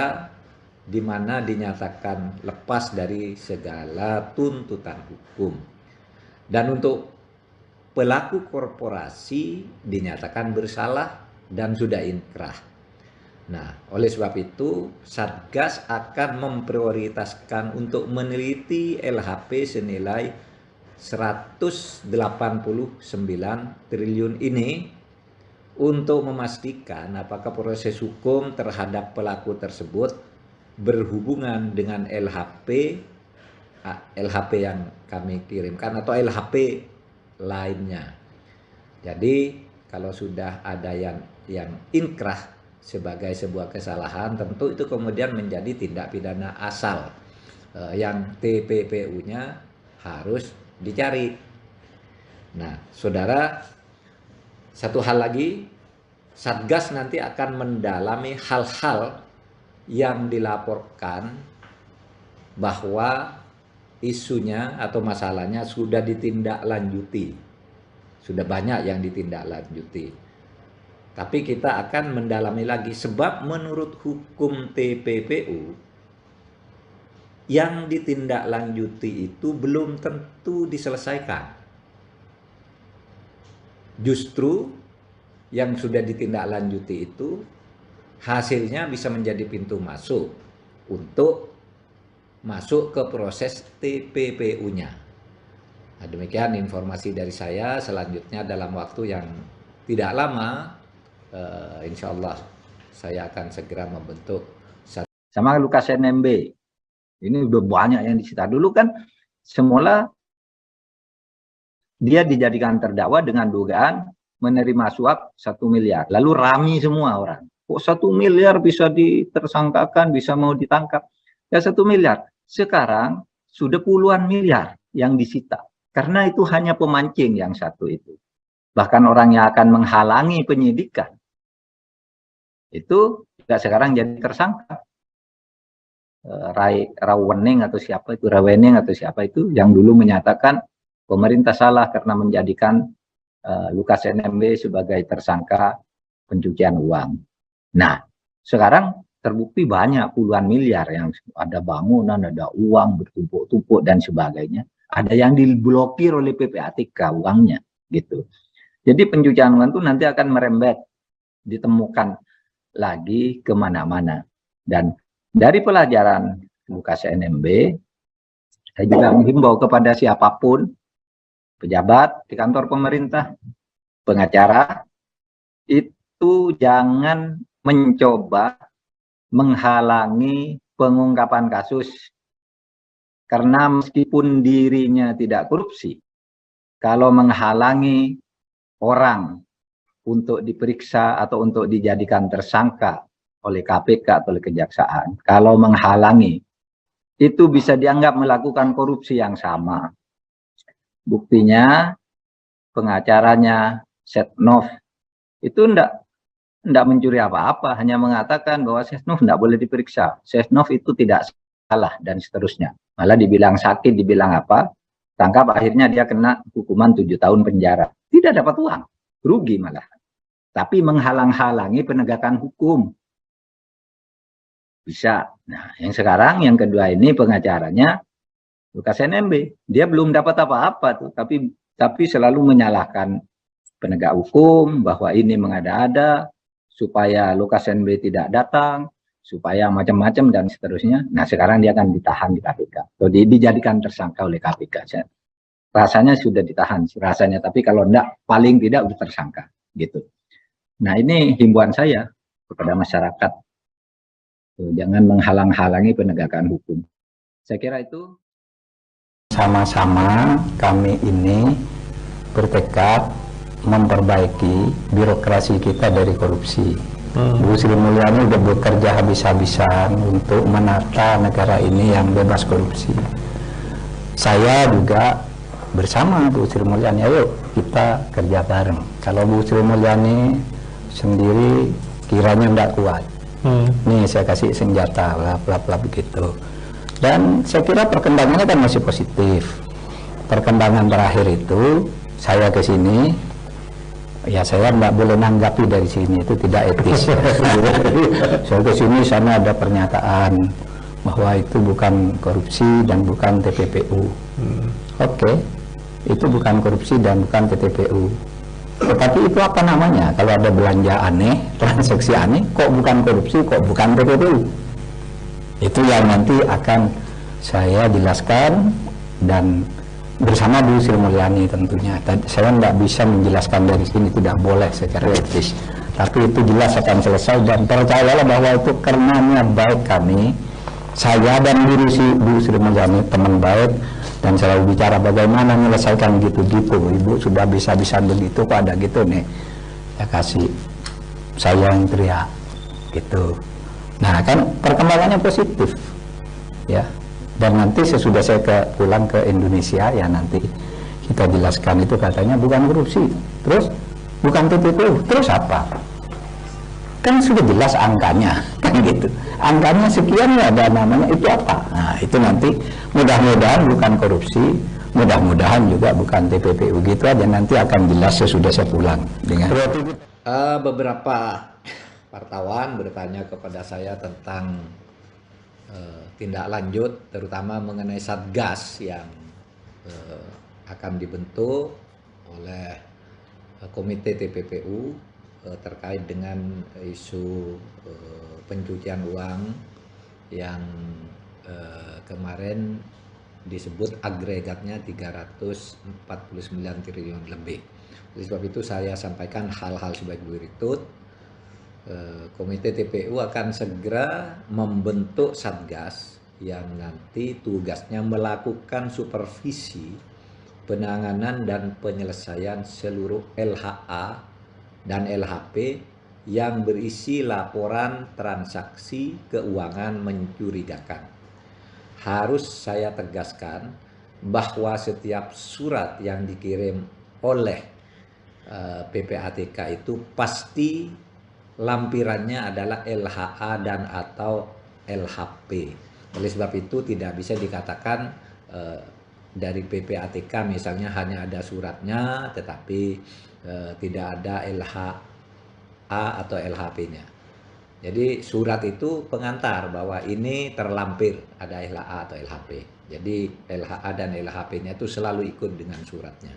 di mana dinyatakan lepas dari segala tuntutan hukum. Dan untuk pelaku korporasi dinyatakan bersalah dan sudah inkrah. Nah, oleh sebab itu Satgas akan memprioritaskan untuk meneliti LHP senilai 189 triliun ini untuk memastikan apakah proses hukum terhadap pelaku tersebut berhubungan dengan LHP yang kami kirimkan atau LHP lainnya. Jadi kalau sudah ada yang inkrah sebagai sebuah kesalahan, tentu itu kemudian menjadi tindak pidana asal yang TPPU-nya harus dicari. Nah, saudara, satu hal lagi, Satgas nanti akan mendalami hal-hal yang dilaporkan bahwa isunya atau masalahnya sudah ditindaklanjuti. Sudah banyak yang ditindaklanjuti. Tapi kita akan mendalami lagi sebab menurut hukum TPPU yang ditindaklanjuti itu belum tentu diselesaikan. Justru yang sudah ditindaklanjuti itu hasilnya bisa menjadi pintu masuk untuk masuk ke proses TPPU-nya. Nah, demikian informasi dari saya. Selanjutnya dalam waktu yang tidak lama, insya Allah saya akan segera membentuk. Sama Lukas NMB, ini udah banyak yang disita. Dulu kan semula dia dijadikan terdakwa dengan dugaan menerima suap 1 miliar. Lalu rame semua orang. Kok 1 miliar bisa ditersangkakan, bisa mau ditangkap? Ya 1 miliar. Sekarang sudah puluhan miliar yang disita. Karena itu hanya pemancing yang satu itu. Bahkan orang yang akan menghalangi penyidikan. Itu juga sekarang jadi tersangka. Rawening atau siapa itu, Rawening atau siapa itu, yang dulu menyatakan pemerintah salah karena menjadikan Lukas NMB sebagai tersangka pencucian uang. Nah, sekarang terbukti banyak puluhan miliar yang ada bangunan, ada uang bertumpuk-tumpuk dan sebagainya. Ada yang diblokir oleh PPATK uangnya, gitu. Jadi pencucian uang itu nanti akan merembet, ditemukan lagi kemana-mana. Dan dari pelajaran Lukas NMB, saya juga menghimbau kepada siapapun, pejabat di kantor pemerintah, pengacara, itu jangan mencoba menghalangi pengungkapan kasus. Karena meskipun dirinya tidak korupsi, kalau menghalangi orang untuk diperiksa atau untuk dijadikan tersangka oleh KPK atau oleh kejaksaan, kalau menghalangi, itu bisa dianggap melakukan korupsi yang sama. Buktinya pengacaranya Setnov itu enggak mencuri apa-apa, hanya mengatakan bahwa Setnov enggak boleh diperiksa. Setnov itu tidak salah dan seterusnya. Malah dibilang sakit, dibilang apa, tangkap, akhirnya dia kena hukuman 7 tahun penjara. Tidak dapat uang, rugi malah. Tapi menghalang-halangi penegakan hukum. Bisa. Nah, yang sekarang yang kedua ini pengacaranya Lukas NMB. Dia belum dapat apa-apa tuh, tapi selalu menyalahkan penegak hukum bahwa ini mengada-ada supaya Lukas NMB tidak datang, supaya macam-macam dan seterusnya. Nah, sekarang dia akan ditahan di KPK. Atau dijadikan tersangka oleh KPK. Rasanya sudah ditahan, rasanya, tapi kalau enggak paling tidak udah tersangka gitu. Nah, ini himbauan saya kepada masyarakat. Jangan menghalang-halangi penegakan hukum. Saya kira itu. Sama-sama kami ini bertekad memperbaiki birokrasi kita dari korupsi. Bu Sri Mulyani sudah bekerja habis-habisan untuk menata negara ini yang bebas korupsi. Saya juga bersama Bu Sri Mulyani, ayo kita kerja bareng. Kalau Bu Sri Mulyani sendiri kiranya tidak kuat, nih saya kasih senjata, bla begitu. Dan saya kira perkembangannya kan masih positif. Perkembangan terakhir itu saya ke sini, ya saya nggak boleh nanggapi dari sini, itu tidak etis. Saya ke sini, sana ada pernyataan bahwa itu bukan korupsi dan bukan TPPU. Oke, itu bukan korupsi dan bukan TPPU. Tetapi itu apa namanya? Kalau ada belanja aneh, transaksi aneh, kok bukan korupsi, kok bukan TPPU? Itu yang nanti akan saya jelaskan dan bersama Bu Sri Mulyani tentunya. Saya tidak bisa menjelaskan dari sini, tidak boleh secara etis. Tapi itu jelas akan selesai dan percayalah bahwa itu karena niat baik kami, saya dan Bu Sri Mulyani teman baik, dan selalu bicara bagaimana menyelesaikan gitu-gitu. Ibu sudah bisa-bisa begitu, kok ada gitu nih. Ya kasih saya yang teriak gitu. Nah, kan perkembangannya positif, ya. Dan nanti sesudah saya pulang ke Indonesia, ya nanti kita jelaskan itu katanya bukan korupsi, terus bukan TPPU, terus apa? Kan sudah jelas angkanya, kan gitu. Angkanya sekian, ya ada namanya, itu apa? Nah, itu nanti mudah-mudahan bukan korupsi, mudah-mudahan juga bukan TPPU, gitu aja, nanti akan jelas sesudah saya pulang. Dengan beberapa wartawan bertanya kepada saya tentang tindak lanjut, terutama mengenai Satgas yang akan dibentuk oleh Komite TPPU terkait dengan isu pencucian uang yang kemarin disebut agregatnya 349 triliun lebih. Oleh sebab itu saya sampaikan hal-hal sebagai berikut. Komite TPU akan segera membentuk Satgas yang nanti tugasnya melakukan supervisi penanganan dan penyelesaian seluruh LHA dan LHP yang berisi laporan transaksi keuangan mencurigakan. Harus saya tegaskan bahwa setiap surat yang dikirim oleh PPATK itu pasti lampirannya adalah LHA dan atau LHP. Oleh sebab itu tidak bisa dikatakan dari PPATK misalnya hanya ada suratnya tetapi tidak ada LHA atau LHP-nya. Jadi surat itu pengantar bahwa ini terlampir ada LHA atau LHP. Jadi LHA dan LHP-nya itu selalu ikut dengan suratnya.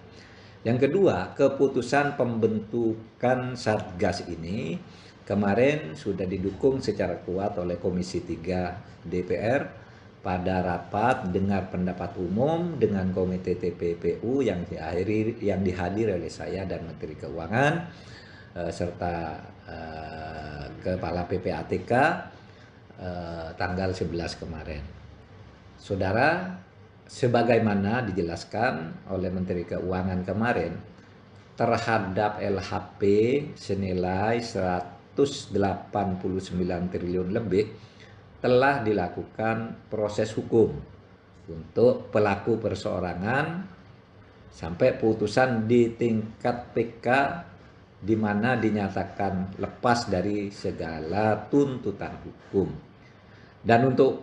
Yang kedua, keputusan pembentukan Satgas ini kemarin sudah didukung secara kuat oleh Komisi 3 DPR pada rapat dengar pendapat umum dengan Komite TPPU yang dihadiri oleh saya dan Menteri Keuangan serta Kepala PPATK tanggal 11 kemarin. Saudara, sebagaimana dijelaskan oleh Menteri Keuangan kemarin, terhadap LHP senilai 189 triliun lebih telah dilakukan proses hukum untuk pelaku perseorangan sampai putusan di tingkat PK di mana dinyatakan lepas dari segala tuntutan hukum. Dan untuk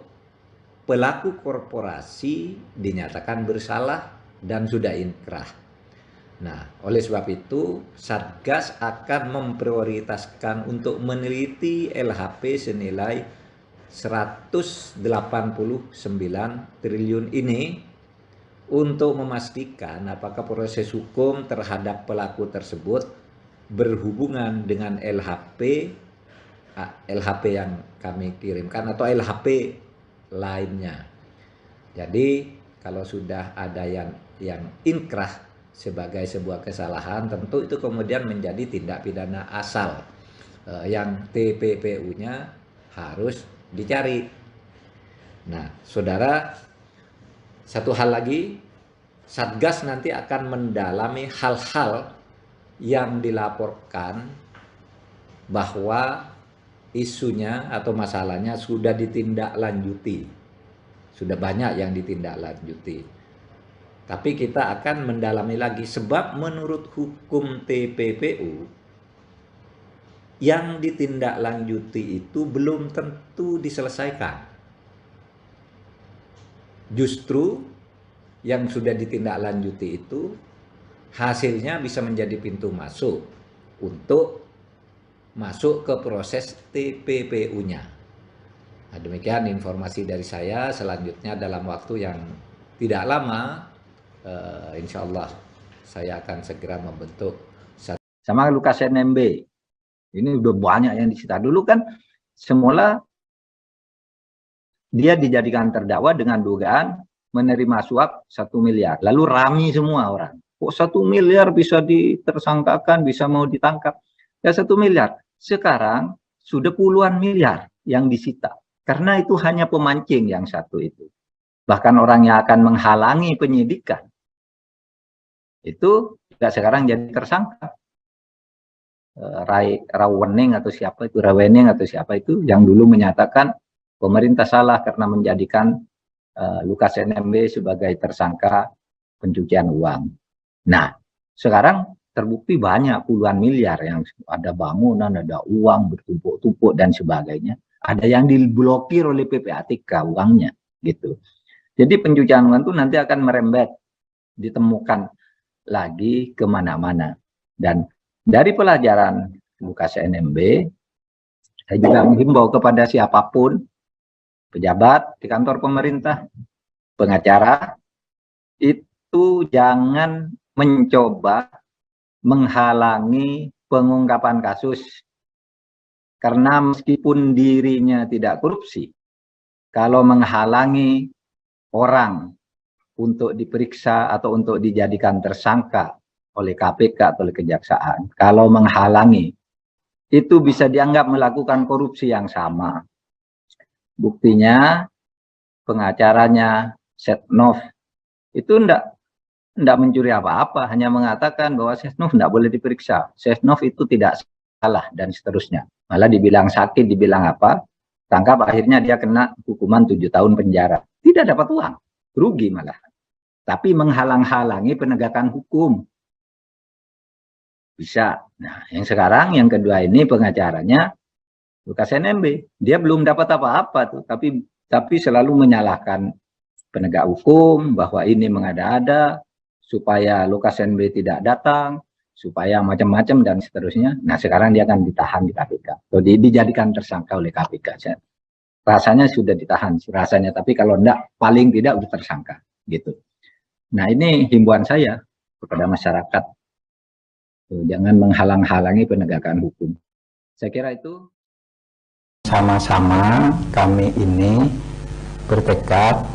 pelaku korporasi dinyatakan bersalah dan sudah inkrah. Nah, oleh sebab itu Satgas akan memprioritaskan untuk meneliti LHP senilai 189 triliun ini untuk memastikan apakah proses hukum terhadap pelaku tersebut berhubungan dengan LHP yang kami kirimkan atau LHP lainnya. Jadi kalau sudah ada yang inkrah sebagai sebuah kesalahan, tentu itu kemudian menjadi tindak pidana asal yang TPPU-nya harus dicari. Nah, saudara, satu hal lagi, Satgas nanti akan mendalami hal-hal yang dilaporkan bahwa isunya atau masalahnya sudah ditindaklanjuti. Sudah banyak yang ditindaklanjuti. Tapi kita akan mendalami lagi sebab menurut hukum TPPU yang ditindaklanjuti itu belum tentu diselesaikan. Justru yang sudah ditindaklanjuti itu hasilnya bisa menjadi pintu masuk untuk masuk ke proses TPPU-nya. Nah, demikian informasi dari saya. Selanjutnya dalam waktu yang tidak lama, insya Allah saya akan segera membentuk sama Lukas NMB. Ini udah banyak yang disita. Dulu kan semula dia dijadikan terdakwa dengan dugaan menerima suap 1 miliar. Lalu rame semua orang. Kok 1 miliar bisa ditersangkakan, bisa mau ditangkap? Ya 1 miliar. Sekarang sudah puluhan miliar yang disita. Karena itu hanya pemancing yang satu itu. Bahkan orang yang akan menghalangi penyidikan itu juga sekarang jadi tersangka. Rawening atau siapa itu, Rawening atau siapa itu yang dulu menyatakan pemerintah salah karena menjadikan Lukas NMB sebagai tersangka pencucian uang. Nah, sekarang terbukti banyak puluhan miliar yang ada bangunan, ada uang bertumpuk-tumpuk dan sebagainya. Ada yang diblokir oleh PPATK uangnya gitu. Jadi pencucian uang itu nanti akan merembet, ditemukan lagi kemana-mana. Dan dari pelajaran Lukas NMB, saya juga menghimbau kepada siapapun, pejabat di kantor pemerintah, pengacara, itu jangan mencoba menghalangi pengungkapan kasus. Karena meskipun dirinya tidak korupsi, kalau menghalangi orang untuk diperiksa atau untuk dijadikan tersangka oleh KPK atau oleh kejaksaan, kalau menghalangi, itu bisa dianggap melakukan korupsi yang sama. Buktinya pengacaranya Setnov itu enggak mencuri apa-apa, hanya mengatakan bahwa Setnov enggak boleh diperiksa, Setnov itu tidak salah dan seterusnya. Malah dibilang sakit, dibilang apa, tangkap, akhirnya dia kena hukuman 7 tahun penjara. Tidak dapat uang, rugi malah. Tapi menghalang-halangi penegakan hukum. Bisa. Nah, yang sekarang, yang kedua ini pengacaranya Lukas NMB. Dia belum dapat apa-apa tuh, tapi selalu menyalahkan penegak hukum bahwa ini mengada-ada supaya Lukas NMB tidak datang, supaya macam-macam dan seterusnya. Nah, sekarang dia akan ditahan di KPK. Atau dijadikan tersangka oleh KPK. Rasanya sudah ditahan, rasanya. Tapi kalau enggak, paling tidak sudah tersangka. Gitu. Nah, ini himbauan saya kepada masyarakat. Jangan menghalang-halangi penegakan hukum. Saya kira itu. Sama-sama kami ini bertekad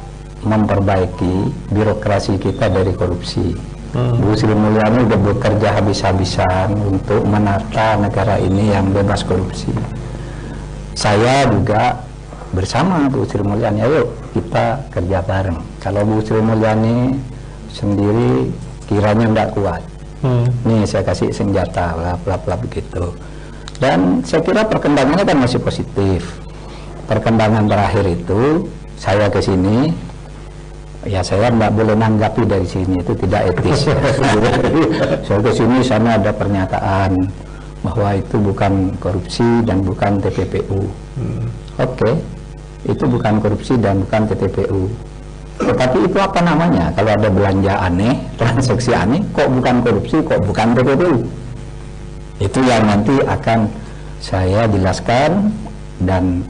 memperbaiki birokrasi kita dari korupsi. Bu Sri Mulyani sudah bekerja habis-habisan untuk menata negara ini yang bebas korupsi. Saya juga bersama Bu Sri Mulyani, ayo kita kerja bareng. Kalau Bu Sri Mulyani sendiri kiranya tidak kuat, nih saya kasih senjata, bla begitu. Dan saya kira perkembangannya kan masih positif. perkembangan terakhir itu saya ke sini, ya saya nggak boleh nanggapi dari sini, itu tidak etis. Saya ke sini, sana ada pernyataan bahwa itu bukan korupsi dan bukan TPPU. Oke, itu bukan korupsi dan bukan TPPU. Tetapi itu apa namanya? Kalau ada belanja aneh, transaksi aneh, kok bukan korupsi, kok bukan TPPU? Itu yang nanti akan saya jelaskan dan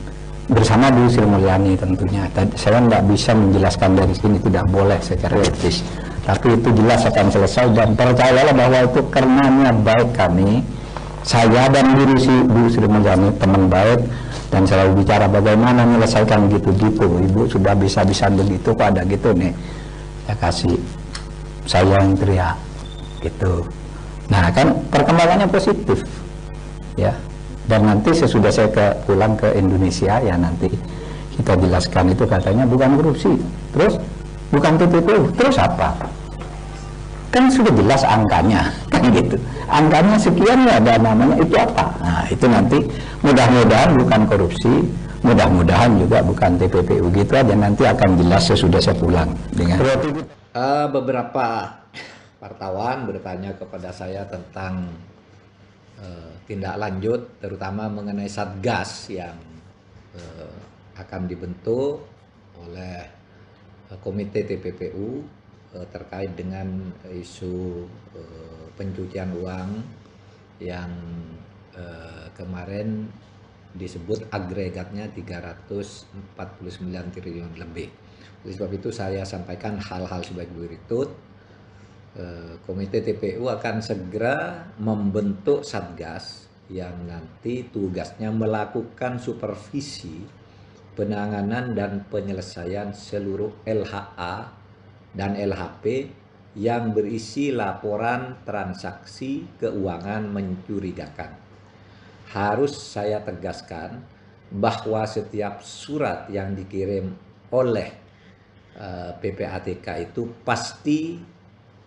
bersama Bu Sri Mulyani tentunya. Saya nggak bisa menjelaskan dari sini, tidak boleh secara etis. Tapi itu jelas akan selesai, dan percayalah bahwa itu karena niat baik kami, saya dan Bu Sri Mulyani teman baik, dan selalu bicara bagaimana menyelesaikan gitu-gitu. Ibu sudah bisa-bisa begitu, kok ada gitu nih. Ya kasih saya yang teriak gitu. Nah kan perkembangannya positif ya. Dan nanti sesudah saya pulang ke Indonesia, ya nanti kita jelaskan, itu katanya bukan korupsi, terus bukan TPPU, terus apa? Kan sudah jelas angkanya, kan gitu. Angkanya sekian, ya ada namanya, itu apa? Nah itu nanti mudah-mudahan bukan korupsi, mudah-mudahan juga bukan TPPU, gitu aja, nanti akan jelas sesudah saya pulang. Dengan beberapa wartawan bertanya kepada saya tentang tindak lanjut, terutama mengenai Satgas yang akan dibentuk oleh Komite TPPU terkait dengan isu pencucian uang yang kemarin disebut agregatnya 349 triliun lebih. Oleh sebab itu saya sampaikan hal-hal sebagai berikut. Komite TPPU akan segera membentuk Satgas yang nanti tugasnya melakukan supervisi penanganan dan penyelesaian seluruh LHA dan LHP yang berisi laporan transaksi keuangan mencurigakan. Harus saya tegaskan bahwa setiap surat yang dikirim oleh PPATK itu pasti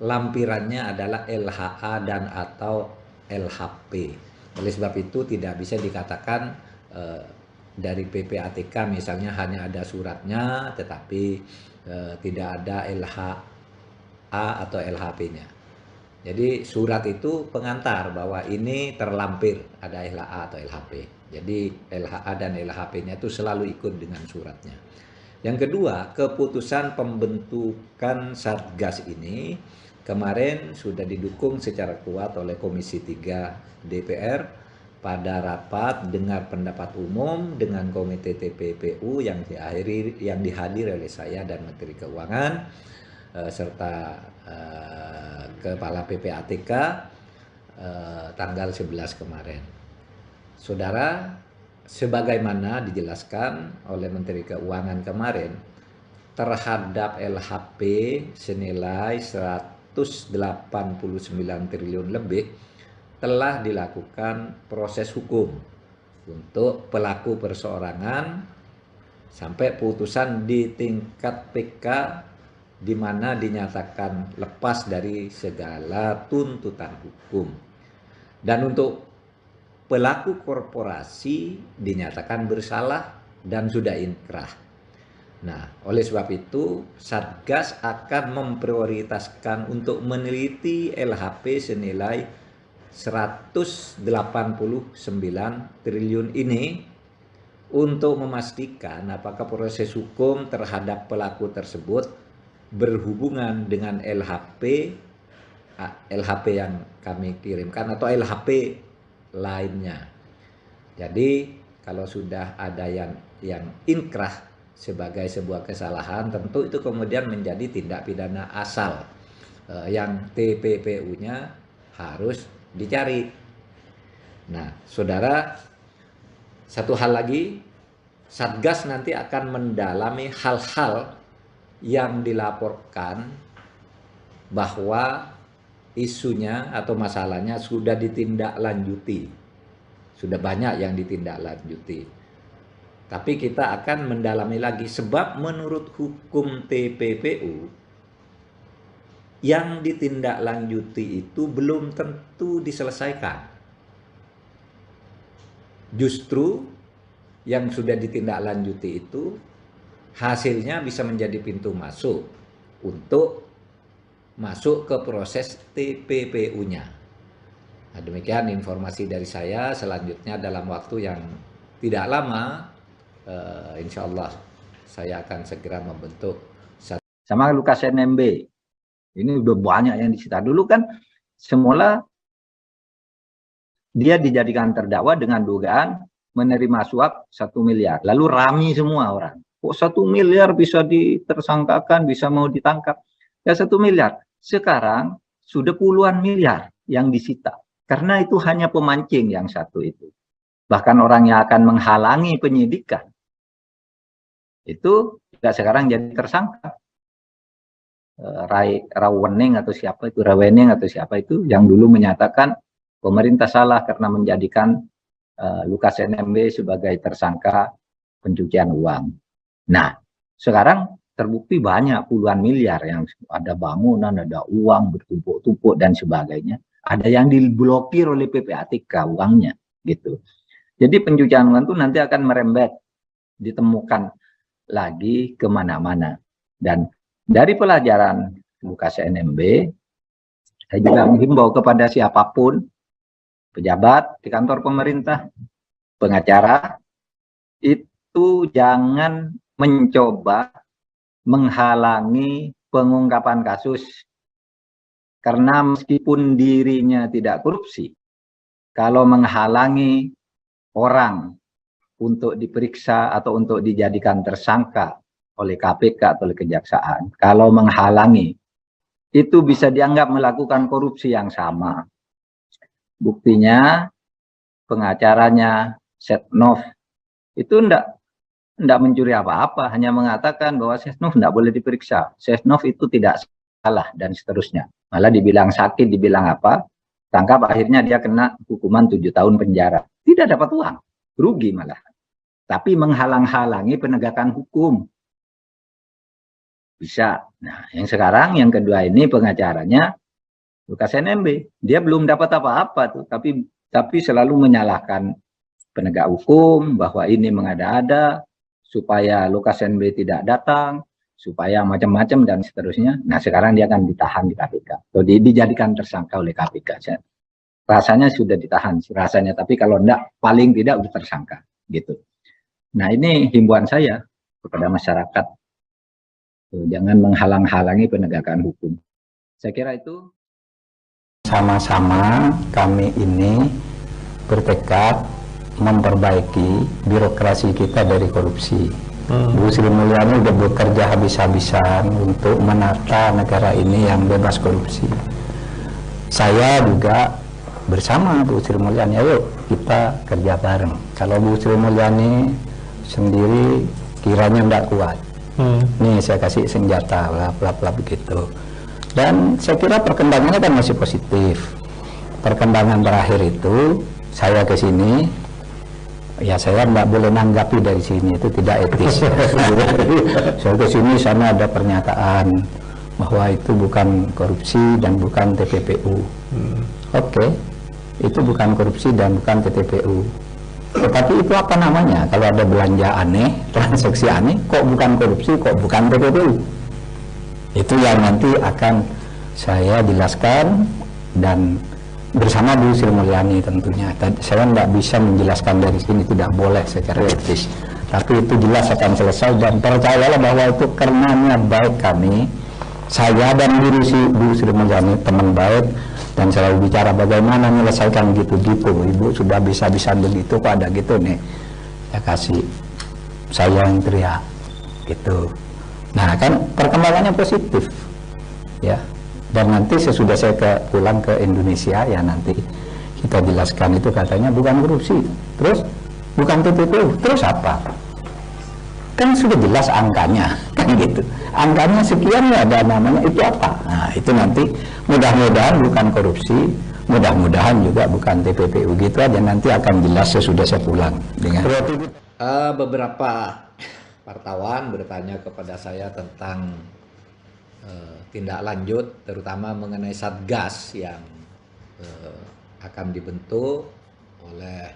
lampirannya adalah LHA dan atau LHP. Oleh sebab itu tidak bisa dikatakan dari PPATK misalnya hanya ada suratnya tetapi tidak ada LHA atau LHP-nya. Jadi surat itu pengantar bahwa ini terlampir ada LHA atau LHP. Jadi LHA dan LHP-nya itu selalu ikut dengan suratnya. Yang kedua, keputusan pembentukan Satgas ini kemarin sudah didukung secara kuat oleh Komisi 3 DPR pada rapat dengar pendapat umum dengan Komite TPPU yang dihadiri oleh saya dan Menteri Keuangan serta Kepala PPATK tanggal 11 kemarin. Saudara, sebagaimana dijelaskan oleh Menteri Keuangan kemarin, terhadap LHP senilai 189 triliun lebih telah dilakukan proses hukum untuk pelaku perseorangan sampai putusan di tingkat PK di mana dinyatakan lepas dari segala tuntutan hukum. Dan untuk pelaku korporasi dinyatakan bersalah dan sudah inkrah. Nah, oleh sebab itu Satgas akan memprioritaskan untuk meneliti LHP senilai 189 triliun ini untuk memastikan apakah proses hukum terhadap pelaku tersebut berhubungan dengan LHP yang kami kirimkan atau LHP lainnya. Jadi kalau sudah ada yang inkrah sebagai sebuah kesalahan, tentu itu kemudian menjadi tindak pidana asal yang TPPU-nya harus dicari. Nah, saudara, satu hal lagi, Satgas nanti akan mendalami hal-hal yang dilaporkan bahwa isunya atau masalahnya sudah ditindaklanjuti. Sudah banyak yang ditindaklanjuti. Tapi kita akan mendalami lagi sebab menurut hukum TPPU yang ditindaklanjuti itu belum tentu diselesaikan. Justru yang sudah ditindaklanjuti itu hasilnya bisa menjadi pintu masuk untuk masuk ke proses TPPU-nya. Nah, demikian informasi dari saya. Selanjutnya dalam waktu yang tidak lama, insya Allah saya akan segera membentuk sama lukas NMB. Ini udah banyak yang disita. Dulu kan semula dia dijadikan terdakwa dengan dugaan menerima suap 1 miliar. Lalu rami semua orang. Kok 1 miliar bisa ditersangkakan, bisa mau ditangkap? Ya 1 miliar. Sekarang sudah puluhan miliar yang disita. Karena itu hanya pemancing yang satu itu. Bahkan orang yang akan menghalangi penyidikan. Itu juga sekarang jadi tersangka. Rawening atau siapa itu, Rawening atau siapa itu yang dulu menyatakan pemerintah salah karena menjadikan lukas NMB sebagai tersangka pencucian uang. Nah, sekarang terbukti banyak puluhan miliar yang ada bangunan, ada uang bertumpuk-tumpuk dan sebagainya. Ada yang diblokir oleh PPATK uangnya, gitu. Jadi pencucian uang itu nanti akan merembet, ditemukan lagi kemana-mana. Dan dari pelajaran lukas NMB, saya juga menghimbau kepada siapapun, pejabat di kantor pemerintah, pengacara, itu jangan mencoba menghalangi pengungkapan kasus. Karena meskipun dirinya tidak korupsi, kalau menghalangi orang untuk diperiksa atau untuk dijadikan tersangka oleh KPK atau oleh kejaksaan, kalau menghalangi, itu bisa dianggap melakukan korupsi yang sama. Buktinya pengacaranya Setnov itu enggak mencuri apa-apa, hanya mengatakan bahwa Setnov enggak boleh diperiksa, Setnov itu tidak salah dan seterusnya. Malah dibilang sakit, dibilang apa, tangkap, akhirnya dia kena hukuman 7 tahun penjara. Tidak dapat uang, rugi malah. Tapi menghalang-halangi penegakan hukum. Bisa. Nah, yang sekarang, yang kedua ini pengacaranya lukas NMB. Dia belum dapat apa-apa tuh, tapi selalu menyalahkan penegak hukum bahwa ini mengada-ada supaya lukas NMB tidak datang, supaya macam-macam dan seterusnya. Nah, sekarang dia akan ditahan di KPK. Atau dijadikan tersangka oleh KPK. Rasanya sudah ditahan, rasanya. Tapi kalau enggak, paling tidak sudah tersangka. Gitu. Nah, ini himbauan saya kepada masyarakat. Jangan menghalang-halangi penegakan hukum. Saya kira itu. Sama-sama kami ini bertekad memperbaiki birokrasi kita dari korupsi. Bu Sri Mulyani sudah bekerja habis-habisan untuk menata negara ini yang bebas korupsi. Saya juga bersama Bu Sri Mulyani, ayo kita kerja bareng. Kalau Bu Sri Mulyani sendiri kiranya tidak kuat, nih saya kasih senjata, bla begitu. Dan saya kira perkembangannya kan masih positif. Perkembangan terakhir itu saya ke sini, ya saya nggak boleh nanggapi dari sini, itu tidak etis. Saya ke sini, sana ada pernyataan bahwa itu bukan korupsi dan bukan TPPU. Oke, itu bukan korupsi dan bukan TPPU. Tetapi itu apa namanya? Kalau ada belanja aneh, transaksi aneh, kok bukan korupsi, kok bukan TPPU? Itu yang nanti akan saya jelaskan dan bersama Bu Sri Mulyani tentunya. Saya tidak bisa menjelaskan dari sini, tidak boleh secara etis. Tapi itu jelas akan selesai dan percayalah bahwa itu karena niat baik kami, saya dan Bu Sri Mulyani teman baik dan selalu bicara bagaimana menyelesaikan gitu-gitu. Ibu sudah bisa-bisa begitu, kok ada gitu nih. Ya kasih saya yang teriak gitu. Nah kan perkembangannya positif ya. Dan nanti sesudah saya pulang ke Indonesia ya nanti kita jelaskan itu katanya bukan korupsi, terus bukan TPPU, terus apa? Kan sudah jelas angkanya, kan gitu. Angkanya sekian ya ada namanya, itu apa? Nah itu nanti mudah-mudahan bukan korupsi, mudah-mudahan juga bukan TPPU, gitu aja nanti akan jelas sesudah saya pulang. Dengan beberapa wartawan bertanya kepada saya tentang tindak lanjut terutama mengenai Satgas yang akan dibentuk oleh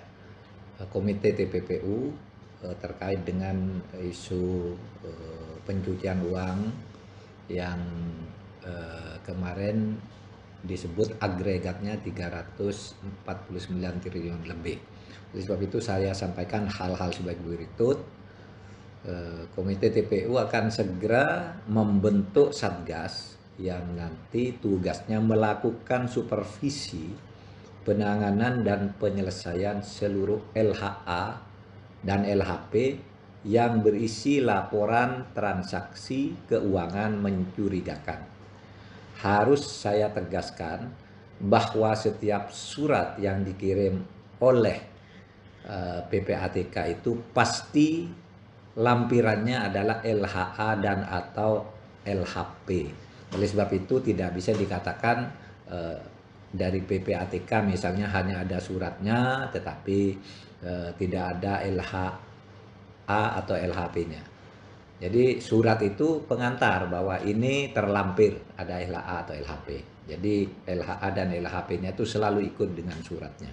Komite TPPU terkait dengan isu pencucian uang yang kemarin disebut agregatnya 349 triliun lebih. Oleh sebab itu saya sampaikan hal-hal sebagai berikut. Komite TPU akan segera membentuk satgas yang nanti tugasnya melakukan supervisi penanganan dan penyelesaian seluruh LHA dan LHP yang berisi laporan transaksi keuangan mencurigakan. Harus saya tegaskan bahwa setiap surat yang dikirim oleh PPATK itu pasti lampirannya adalah LHA dan atau LHP. Oleh sebab itu tidak bisa dikatakan dari PPATK misalnya hanya ada suratnya tetapi tidak ada LHA atau LHP-nya. Jadi surat itu pengantar bahwa ini terlampir ada LHA atau LHP. Jadi LHA dan LHP-nya itu selalu ikut dengan suratnya.